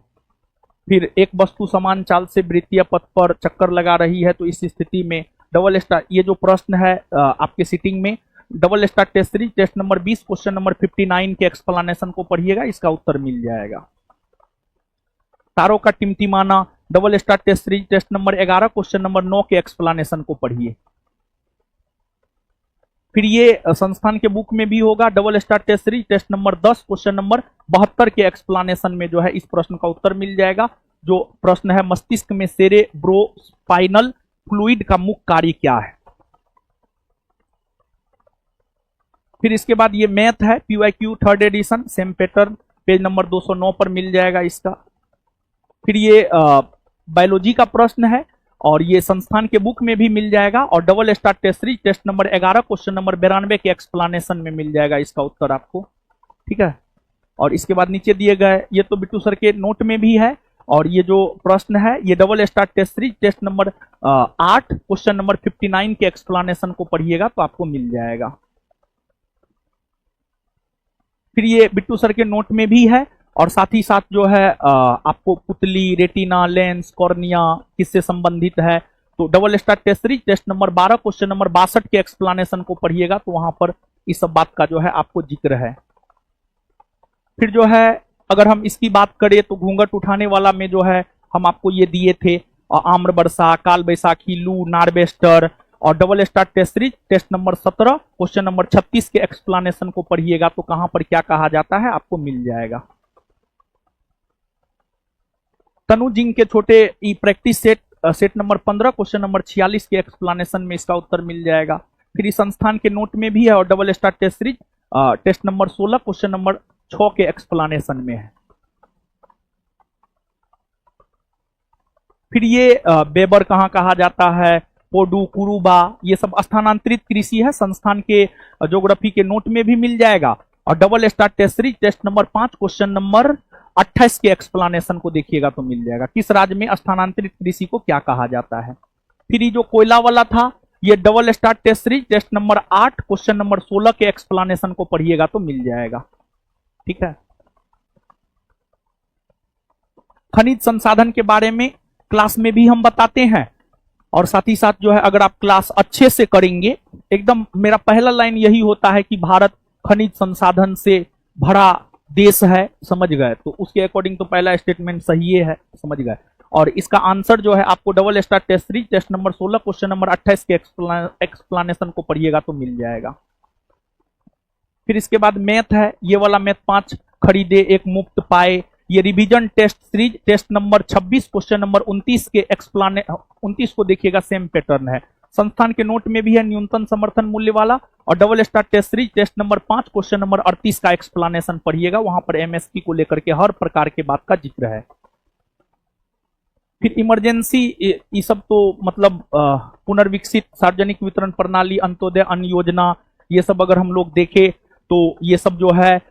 फिर एक वस्तु समान चाल से वृत्तीय पथ पर चक्कर लगा रही है, तो इस स्थिति में डबल स्टार, ये जो प्रश्न है आपके सीटिंग में double star test series test number 20 question number 59 के एक्सप्लेनेशन को पढ़िएगा, इसका उत्तर मिल जाएगा। तारों का टिमटिमाना double star test series test number 11 question number 9 के एक्सप्लेनेशन को पढ़िए। फिर ये संस्थान के बुक में भी होगा। Double star test series test number 10 question number 72 के एक्सप्लेनेशन में जो है इस प्रश्न का उत्तर मिल जाएगा। जो प्रश्न है मस्तिष्क में सेरेब्रोस्पाइनल फ्लूइड का मुख्य कार्य क्या है। फिर इसके बाद ये मैथ है PYQ third edition same pattern page number 209 पर मिल जाएगा इसका। फिर ये बायोलॉजी का प्रश्न है और ये संस्थान के बुक में भी मिल जाएगा और double star test series test number 11 question number 92 के एक्सप्लेनेशन में मिल जाएगा इसका उत्तर आपको, ठीक है। और इसके बाद नीचे दिए गए ये तो बिट्टू सर के नोट में भी है और ये जो प्रश्न है ये double star test series test number 8 question number 59 के एक्सप्लेनेशन को पढ़िएगा तो आपको मिल जाएगा। फिर ये बिट्टू सर के नोट में भी है और साथ ही साथ जो है आपको पुतली, रेटिना, लेंस, कॉर्निया किससे संबंधित है, तो double star test series test number 12 question number 62 के एक्सप्लेनेशन को पढ़िएगा तो वहां पर इस सब बात का जो है आपको जिक्र है। फिर जो है अगर हम इसकी बात करें तो घूंघट उठाने वाला में जो है हम आपको ये दिए थे आम्र वर्षा, काल बैसाखी, लू, नार्वेस्टर और double star test series test number 17 question number 36 के एक्सप्लेनेशन को पढ़िएगा तो कहां पर क्या कहा जाता है आपको मिल जाएगा। तनु जिंग के छोटे ई practice set number 15 question number 46 के एक्सप्लेनेशन में इसका उत्तर मिल जाएगा। फिर इस संस्थान के नोट में भी है और double star test series test number 16 question number 6 के एक्सप्लेनेशन में है। फिर ये बेबर कहां कहा जाता है, पोडू, कुरुबा, ये सब स्थानांतरित कृषि है, संस्थान के ज्योग्राफी के नोट में भी मिल जाएगा। और double star test series test number 5 question number 28 के एक्सप्लेनेशन को देखिएगा तो मिल जाएगा, किस राज्य में स्थानांतरित कृषि को क्या कहा जाता है। फिर ये जो कोयला वाला था ये double star test series test number 8 question number 16 के एक्सप्लेनेशन को पढ़िएगा तो मिल जाएगा, ठीक है। खनिज संसाधन के बारे में क्लास में भी हम बताते हैं, और साथ ही साथ जो है अगर आप क्लास अच्छे से करेंगे, एकदम मेरा पहला लाइन यही होता है कि भारत खनिज संसाधन से भरा देश है, समझ गए, तो उसके अकॉर्डिंग तो पहला स्टेटमेंट सही है, समझ गए। और इसका आंसर जो है आपको double star test series test number 16 question number 28 के एक्सप्लेनेशन को पढ़िएगा तो मिल जाएगा। फिर इसके बाद मैथ है, ये वाला मैथ 5 खरीदे एक मुफ्त पाए, ये revision test series test number 26 question number 29 के 29 को देखिएगा, सेम पैटर्न है, संस्थान के नोट में भी है न्यूनतम समर्थन मूल्य वाला। और double star test series test number 5 question number 38 का एक्सप्लेनेशन पढ़िएगा, वहां पर एमएसपी को लेकर के हर प्रकार के बात का जिक्र है। फिर इमरजेंसी, ये सब तो मतलब पुनर्विकसित सार्वजनिक वितरण प्रणाली, अंत्योदय अन्न योजना, ये सब अगर हम लोग देखें तो ये सब जो है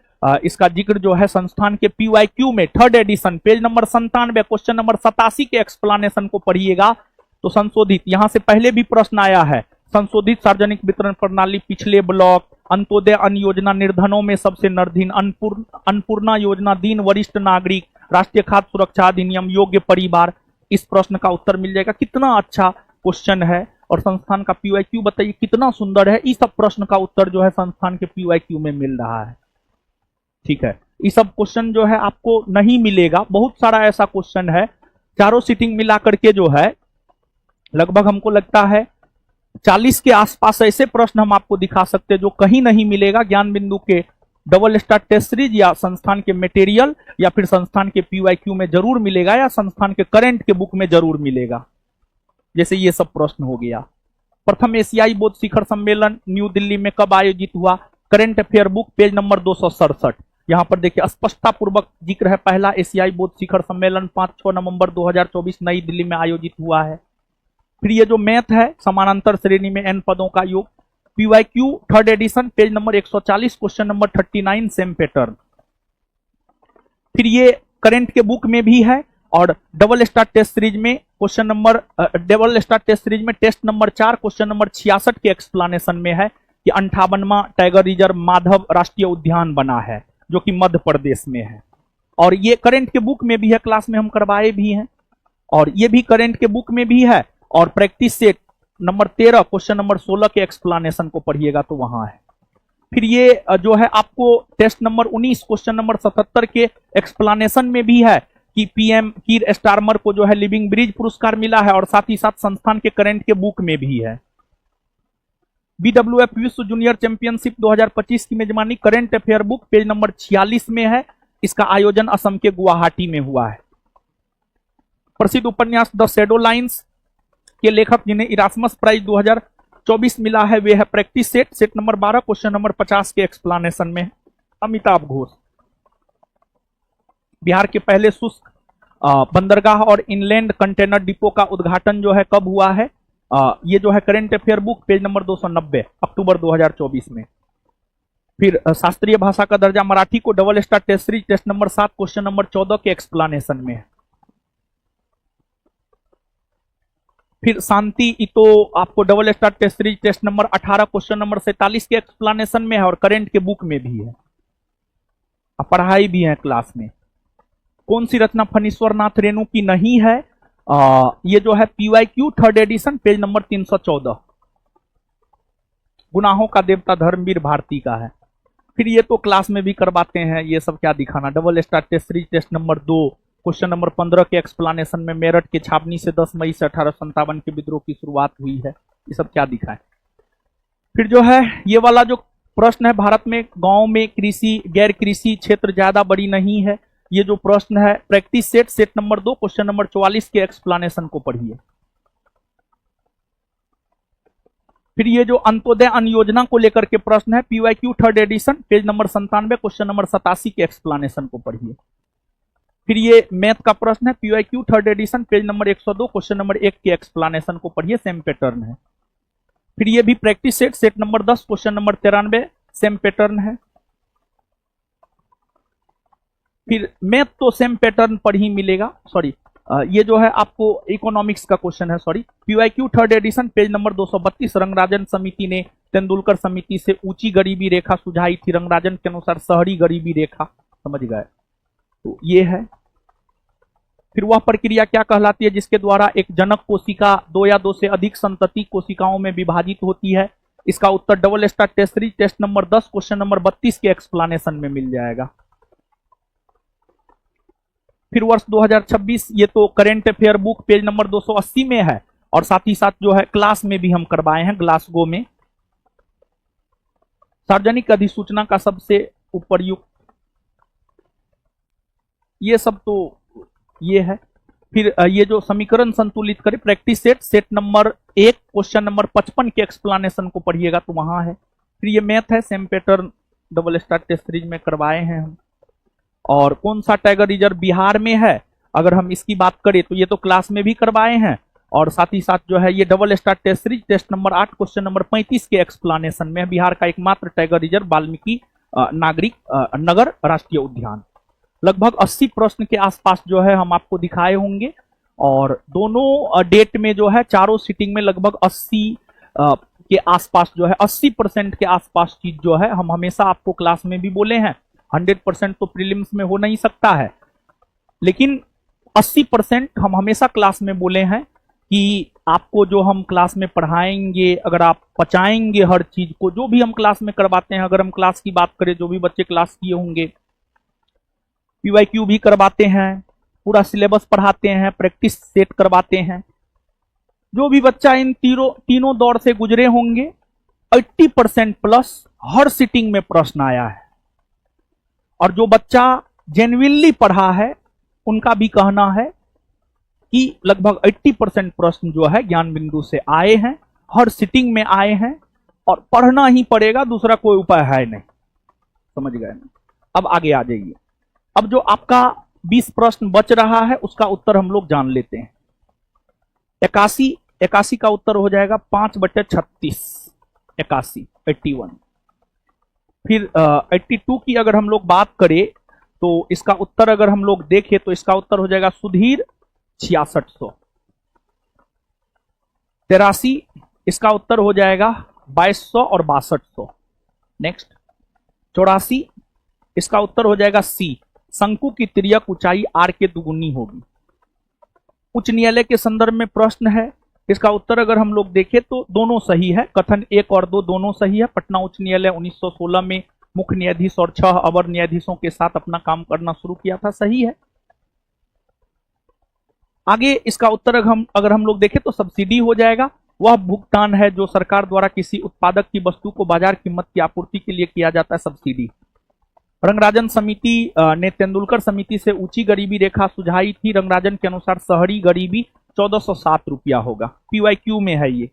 इसका जिक्र जो है संस्थान के PYQ में 3rd edition page number 97 question number 87 के एक्सप्लेनेशन को पढ़िएगा तो संशोधित, यहां से पहले भी प्रश्न आया है, संशोधित सार्वजनिक वितरण प्रणाली पिछले ब्लॉक, अंत्योदय अन्न योजना निर्धनों में सबसे निर्धन, अन्नपूर्णा योजना दीन वरिष्ठ नागरिक, राष्ट्रीय खाद्य सुरक्षा अधिनियम, योग्य परिवार, इस प्रश्न का उत्तर मिल जाएगा। कितना अच्छा क्वेश्चन है, और संस्थान का PYQ बताइए कितना सुंदर है, इस सब प्रश्न का उत्तर जो है संस्थान के PYQ में मिल रहा है। ठीक है, ये सब क्वेश्चन जो है आपको नहीं मिलेगा, बहुत सारा ऐसा क्वेश्चन है, चारों सीटिंग मिला करके जो है लगभग हमको लगता है 40 के आसपास ऐसे प्रश्न हम आपको दिखा सकते हैं जो कहीं नहीं मिलेगा। ज्ञान बिंदु के डबल स्टार टेस्ट सीरीज या संस्थान के मटेरियल या फिर संस्थान के PYQ में जरूर मिलेगा, या संस्थान के करंट के बुक में जरूर मिलेगा। जैसे ये सब प्रश्न हो गया। प्रथम एशियाई बौद्ध शिखर सम्मेलन न्यू दिल्ली में कब आयोजित हुआ, current affair book page number 267। यहां पर देखिए स्पष्टता पूर्वक जिक्र है, पहला एशियाई बौद्ध शिखर सम्मेलन 5-6 नवंबर 2024 नई दिल्ली में आयोजित हुआ है। फिर ये जो मैथ है, समानांतर श्रेणी में n पदों का योग, PYQ 3rd edition page number 140 question number 39 same pattern. फिर ये करंट के बुक में भी है, और डबल स्टार टेस्ट सीरीज में question number double star test series में टेस्ट नंबर 4 क्वेश्चन नंबर 66 के एक्सप्लेनेशन में है कि 58वां टाइगर रिजर्व माधव राष्ट्रीय उद्यान बना है, जो कि मध्य प्रदेश में है। और ये करंट के बुक में भी है, क्लास में हम करवाए भी हैं, और ये भी करंट के बुक में भी है, और practice set number 13 question number 16 के एक्सप्लेनेशन को पढ़िएगा तो वहां है। फिर ये जो है आपको टेस्ट नंबर 19 क्वेश्चन नंबर 77 के एक्सप्लेनेशन में भी है कि PM कीर स्टारमर को जो है लिविंग ब्रिज पुरस्कार मिला है, और साथ ही साथ संस्थान के करंट के बुक में भी है। BWF विश्व जूनियर चैंपियनशिप 2025 की मेजबानी current affair book page number 46 में है, इसका आयोजन असम के गुवाहाटी में हुआ है। प्रसिद्ध उपन्यास द शैडो लाइन्स के लेखक जिन्हें इरास्मस प्राइज 2024 मिला है, वे है practice set set number 12 question number 50 के एक्सप्लेनेशन में अमिताभ घोष। बिहार के पहले शुष्क बंदरगाह और इनलैंड कंटेनर डिपो का उद्घाटन जो है कब हुआ है, ये जो है current affair book page number 290 अक्टूबर 2024 में। फिर शास्त्रीय भाषा का दर्जा मराठी को double star test series test number 7 question number 14 के एक्सप्लेनेशन में है। फिर शांति इतो आपको double star test series test number 18 question number 47 के एक्सप्लेनेशन में है, और करंट के बुक में भी है, पढ़ाई भी है क्लास में। कौन सी रचना फणीश्वर नाथ रेणु की नहीं है, ये जो है PYQ 3rd edition page number 314 गुनाहों का देवता धर्मवीर भारती का है। फिर ये तो क्लास में भी करवाते हैं, ये सब क्या दिखाना। Double star test series test number 2 question number 15 के एक्सप्लेनेशन में मेरठ के छावनी से 10 मई से 1857 के विद्रोह की शुरुआत हुई है, ये सब क्या दिखाए। फिर जो है ये वाला जो प्रश्न है, भारत में गांव में कृषि गैर कृषि क्षेत्र ज्यादा बड़ी नहीं है, ये जो प्रश्न है practice set set number 2 question number 44 के एक्सप्लेनेशन को पढ़िए। फिर ये जो अंत्योदय अन्न योजना को लेकर के प्रश्न है, PYQ 3rd edition page number 97 question number 87 के एक्सप्लेनेशन को पढ़िए। फिर ये मैथ का प्रश्न है, PYQ 3rd edition page number 102 question number 1 के एक्सप्लेनेशन को पढ़िए, सेम पैटर्न है। फिर ये भी practice set set number 10 question number 93 same pattern है। फिर मैथ तो सेम पैटर्न पर ही मिलेगा, सॉरी ये जो है आपको इकोनॉमिक्स का क्वेश्चन है, sorry PYQ 3rd edition page number 232 Rangarajan समिति ने तेंदुलकर समिति से ऊंची गरीबी रेखा सुझाई थी, रंगराजन के अनुसार शहरी गरीबी रेखा, समझ गए, तो ये है। फिर वह प्रक्रिया क्या कहलाती है जिसके द्वारा एक जनक कोशिका दो या दो से अधिक संतति कोशिकाओं में विभाजित होती है? इसका उत्तर double star test series test number 10 question number 32 के एक्सप्लेनेशन में मिल जाएगा। फिर वर्ष 2026, ये तो current affair book page number 280 में है और साथ ही साथ जो है क्लास में भी हम करवाए हैं ग्लासगो में। सार्वजनिक अधिसूचना का सबसे उपयुक्त, ये सब तो ये है। फिर ये जो समीकरण संतुलित करे practice set set number 1 question number 55 के एक्सप्लेनेशन को पढ़िएगा तो वहां है। फिर ये मैथ है, same pattern double star test series में करवाए हैं हम। और कौन सा टाइगर रिजर्व बिहार में है, अगर हम इसकी बात करें तो ये तो क्लास में भी करवाए हैं और साथ ही साथ जो है ये double star test series test number 8 question number 35 के एक्सप्लेनेशन में बिहार का एकमात्र टाइगर रिजर्व वाल्मीकि नागरिक नगर राष्ट्रीय उद्यान। लगभग 80 प्रश्न के आसपास जो है हम आपको दिखाए होंगे और दोनों डेट में जो है चारों सीटिंग में लगभग 80 के आसपास जो है 80% के आसपास चीज जो है हम हमेशा आपको क्लास में भी बोले हैं। 100% तो प्रीलिम्स में हो नहीं सकता है, लेकिन 80% हम हमेशा क्लास में बोले हैं कि आपको जो हम क्लास में पढ़ाएंगे, अगर आप पचाएंगे हर चीज को, जो भी हम क्लास में करवाते हैं, अगर हम क्लास की बात करें जो भी बच्चे क्लास किए होंगे, पीवाईक्यू भी करवाते हैं, पूरा सिलेबस पढ़ाते हैं, प्रैक्टिस सेट करवाते हैं, जो भी बच्चा इन तीनों दौर से गुजरे होंगे 80% प्लस हर सिटिंग में प्रश्न आया है। और जो बच्चा जेन्युइनली पढ़ा है उनका भी कहना है कि लगभग 80% प्रश्न जो है ज्ञान बिंदु से आए हैं, हर सिटिंग में आए हैं और पढ़ना ही पड़ेगा, दूसरा कोई उपाय है नहीं। समझ गए ना? अब आगे आ जाइए। अब जो आपका 20 प्रश्न बच रहा है उसका उत्तर हम लोग जान लेते हैं। 81 का उत्तर हो जाएगा 5/36, 81। फिर 82 की अगर हम लोग बात करें तो इसका उत्तर अगर हम लोग देखें तो इसका उत्तर हो जाएगा सुधीर 6600। 83 इसका उत्तर हो जाएगा 2200 और 6200। नेक्स्ट 84 इसका उत्तर हो जाएगा सी, शंकु की तिर्यक ऊंचाई आर के दुगुनी होगी। उच्च न्यायालय के संदर्भ में प्रश्न है, इसका उत्तर अगर हम लोग देखें तो दोनों सही है, कथन 1 और 2 दोनों सही है। पटना उच्च न्यायालय 1916 में मुख्य न्यायाधीश और 6 अवर न्यायाधीशों के साथ अपना काम करना शुरू किया था, सही है। आगे इसका उत्तर अगर हम लोग देखें तो सब्सिडी हो जाएगा, वह भुगतान है जो सरकार द्वारा किसी उत्पादक की वस्तु को बाजार कीमत की आपूर्ति के लिए किया जाता है, सब्सिडी। रंगराजन समिति ने तेंदुलकर समिति से ऊंची गरीबी रेखा सुझाई थी, रंगराजन के अनुसार शहरी गरीबी 1407 रुपया होगा। पीवाईक्यू में है ये।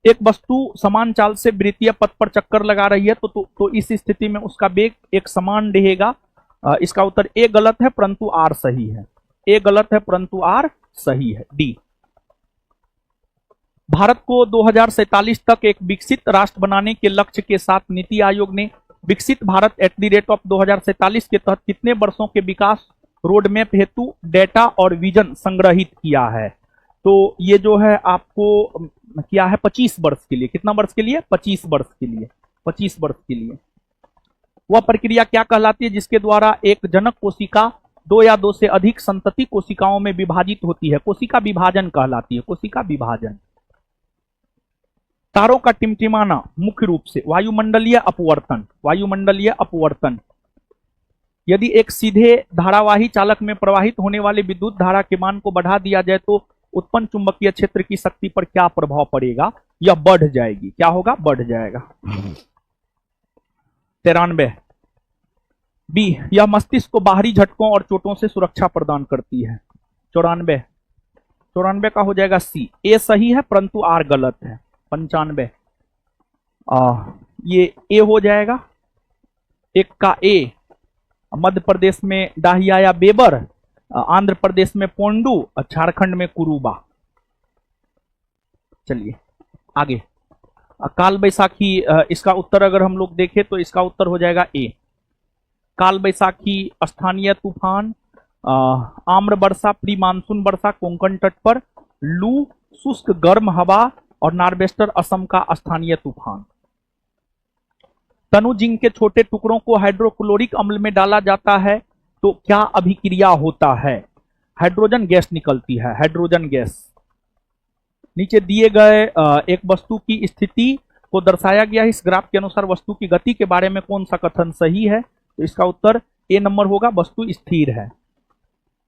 एक वस्तु समान चाल से वृत्तीय पथ पर चक्कर लगा रही है तो इस स्थिति में उसका वेग एक समान रहेगा। इसका उत्तर ए गलत है परंतु आर सही है, ए गलत है परंतु आर सही है, डी। भारत को 2047 तक एक विकसित राष्ट्र बनाने के लक्ष्य के साथ नीति आयोग ने विकसित भारत @2047 के तहत कितने वर्षों के विकास रोडमैप हेतु डेटा और विजन संग्रहित किया है? तो ये जो है आपको क्या है 25 वर्ष के लिए। कितना वर्ष के लिए? 25 वर्ष के लिए। 25 वर्ष के लिए। वह प्रक्रिया क्या कहलाती है जिसके द्वारा एक जनक कोशिका दो या दो से अधिक संतति कोशिकाओं में विभाजित होती है? कोशिका विभाजन कहलाती है, कोशिका विभाजन। तारों का टिमटिमाना मुख्य रूप से वायुमंडलीय अपवर्तन, वायुमंडलीय अपवर्तन। यदि एक सीधे धारावाही चालक में प्रवाहित होने वाले विद्युत धारा के मान को बढ़ा दिया जाए तो उत्पन्न चुंबकीय क्षेत्र की शक्ति पर क्या प्रभाव पड़ेगा? यह बढ़ जाएगी। क्या होगा? बढ़ जाएगा। 93 बी, यह मस्तिष्क को बाहरी झटकों और चोटों से सुरक्षा प्रदान करती है। 94 का हो जाएगा सी, ए सही है परंतु आर गलत है। 95 ये ए हो जाएगा। एक का ए, मध्य प्रदेश में डाहिया बेबर, आंध्र प्रदेश में पोंडू, झारखंड में कुरुबा। चलिए आगे। काल बैसाखी, इसका उत्तर अगर हम लोग देखें तो इसका उत्तर हो जाएगा ए। काल बैसाखी स्थानीय तूफान, आम्र वर्षा, प्री मानसून वर्षा कोंकण तट पर, लू, शुष्क गर्म हवा और नार्वेस्टर असम का स्थानीय तूफान। तनु जिंक के छोटे टुकड़ों को हाइड्रोक्लोरिक अम्ल में डाला जाता है तो क्या अभिक्रिया होता है? हाइड्रोजन गैस निकलती है, हाइड्रोजन गैस। नीचे दिए गए एक वस्तु की स्थिति को दर्शाया गया है, इस ग्राफ के अनुसार वस्तु की गति के बारे में कौन सा कथन सही है? तो इसका उत्तर ए नंबर होगा, वस्तु स्थिर है।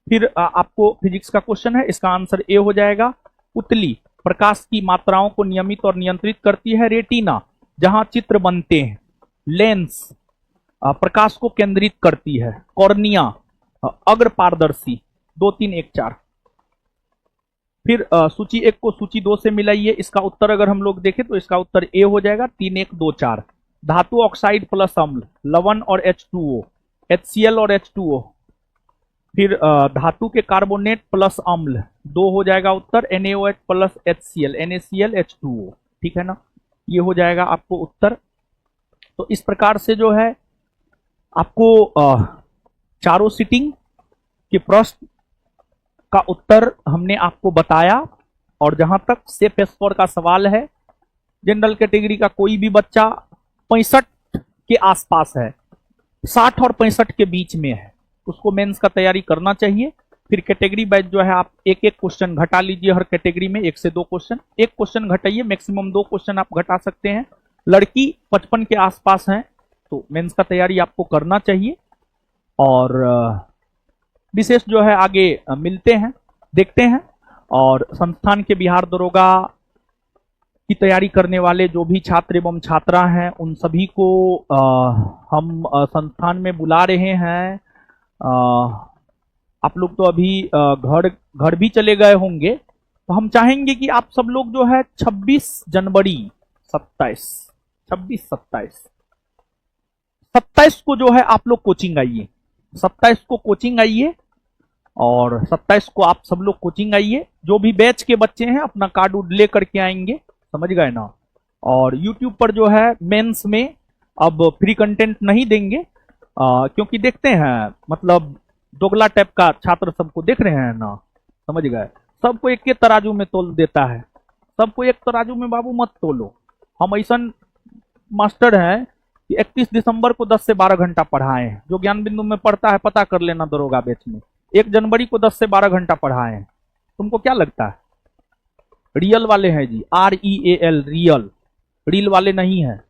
फिर आपको फिजिक्स का क्वेश्चन है, इसका आंसर ए हो जाएगा। उतली प्रकाश की मात्राओं को नियमित और नियंत्रित करती है। रेटिना जहां चित्र बनते हैं। लेंस प्रकाश को केंद्रित करती है। कॉर्निया अग्र पारदर्शी। 2 3 1 4। फिर सूची 1 को सूची 2 से मिलाइए। इसका उत्तर अगर हम लोग देखें तो इसका उत्तर ए हो जाएगा, 3 1 2 4। धातु ऑक्साइड प्लस अम्ल, लवण और H2O, HCl और H2O। फिर धातु के कार्बोनेट प्लस अम्ल, 2 हो जाएगा उत्तर, NaOH plus HCl, NaCl H2O। ठीक है ना, ये हो जाएगा आपको उत्तर। तो इस प्रकार से जो है आपको चारों सीटिंग के प्रश्न का उत्तर हमने आपको बताया। और जहां तक सेफ स्कोर का सवाल है, जनरल कैटेगरी का कोई भी बच्चा 65 के आसपास है, 60 और 65 के बीच में है, उसको मेंस का तैयारी करना चाहिए। फिर कैटेगरी वाइज जो है आप एक एक क्वेश्चन घटा लीजिए, हर कैटेगरी में 1 से 2 क्वेश्चन, एक क्वेश्चन घटाइए, मैक्सिमम 2 क्वेश्चन आप घटा सकते हैं। लड़की 55 के आसपास है, तो मेंस का तैयारी आपको करना चाहिए। और विशेष जो है आगे मिलते हैं, देखते हैं। और संस्थान के बिहार दरोगा की तैयारी करने वाले जो भी छात्र एवं छात्रा हैं, उन सभी को हम संस्थान में बुला रहे हैं। आप लोग तो अभी घर भी चले गए होंगे, तो हम चाहेंगे कि आप सब लोग जो है 26 जनवरी 27 को जो है आप लोग कोचिंग आइए। 27 को कोचिंग आइए और 27 को आप सब लोग कोचिंग आइए। जो भी बैच के बच्चे हैं अपना कार्ड उड ले करके आएंगे, समझ गए ना। और YouTube पर जो है मेंस में अब फ्री कंटेंट नहीं देंगे, क्योंकि देखते हैं मतलब दोगला टाइप का छात्र सबको देख रहे हैं ना, समझ गए। सबको एक के तराजू में तोल देता है, सबको एक तराजू में बाबू मत तोलो। हम ऐसा मास्टर हैं कि 31 दिसंबर को 10 से 12 घंटा पढ़ाए हैं। जो ज्ञान बिंदु में पढ़ता है पता कर लेना दरोगा बैच में। 1 जनवरी को 10 से 12 घंटा पढ़ाए हैं। तुमको क्या लगता है? रियल वाले हैं जी, REAL, रियल, रील वाले नहीं है।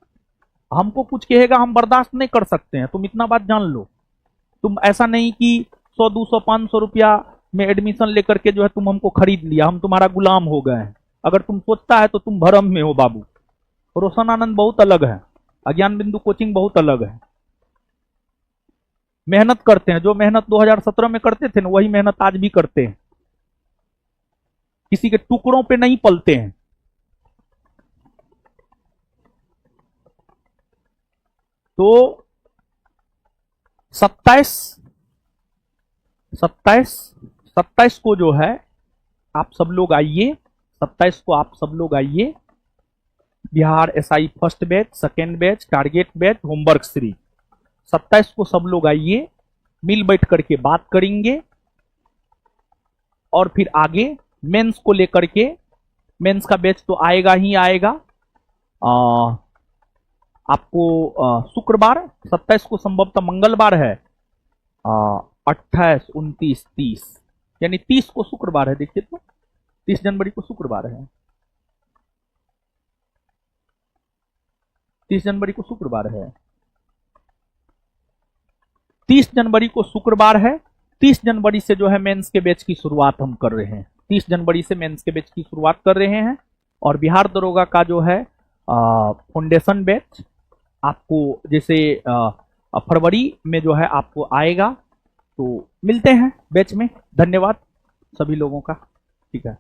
हमको कुछ कहेगा हम बर्दाश्त नहीं कर सकते हैं, तुम इतना बात जान लो। तुम ऐसा नहीं कि 100 200 500 रुपया में एडमिशन लेकर के जो है तुम हमको खरीद लिया, हम तुम्हारा गुलाम हो गए हैं। अगर तुम सोचता है तो तुम भ्रम में हो बाबू। रोशन आनंद बहुत अलग है, अज्ञान बिंदु कोचिंग बहुत अलग है। मेहनत करते हैं, जो मेहनत 2017 में करते थे ना, वही मेहनत आज भी करते हैं। किसी के टुकड़ों पे नहीं पलते हैं। तो 27 को जो है आप सब लोग आइए। 27 को आप सब लोग आइए। Bihar SI first batch, second batch, target batch, homework series. 27 को सब लोग आइए, मिल बैठ करके बात करेंगे। और फिर आगे मेंस को लेकर के, मेंस का बैच तो आएगा ही आएगा। आपको शुक्रवार 27 को संभवतः मंगलवार है, 28 29 30, यानी 30 को शुक्रवार है। देखिए तो 30 जनवरी को शुक्रवार है। 30 जनवरी को शुक्रवार है। 30 जनवरी को शुक्रवार है। 30 जनवरी से जो है मेंस के बैच की शुरुआत हम कर रहे हैं। 30 जनवरी से मेंस के बैच की शुरुआत कर रहे हैं। और बिहार दरोगा का जो है फाउंडेशन बैच आपको जैसे फरवरी में जो है आपको आएगा। तो मिलते हैं बैच में। धन्यवाद सभी लोगों का। ठीक है।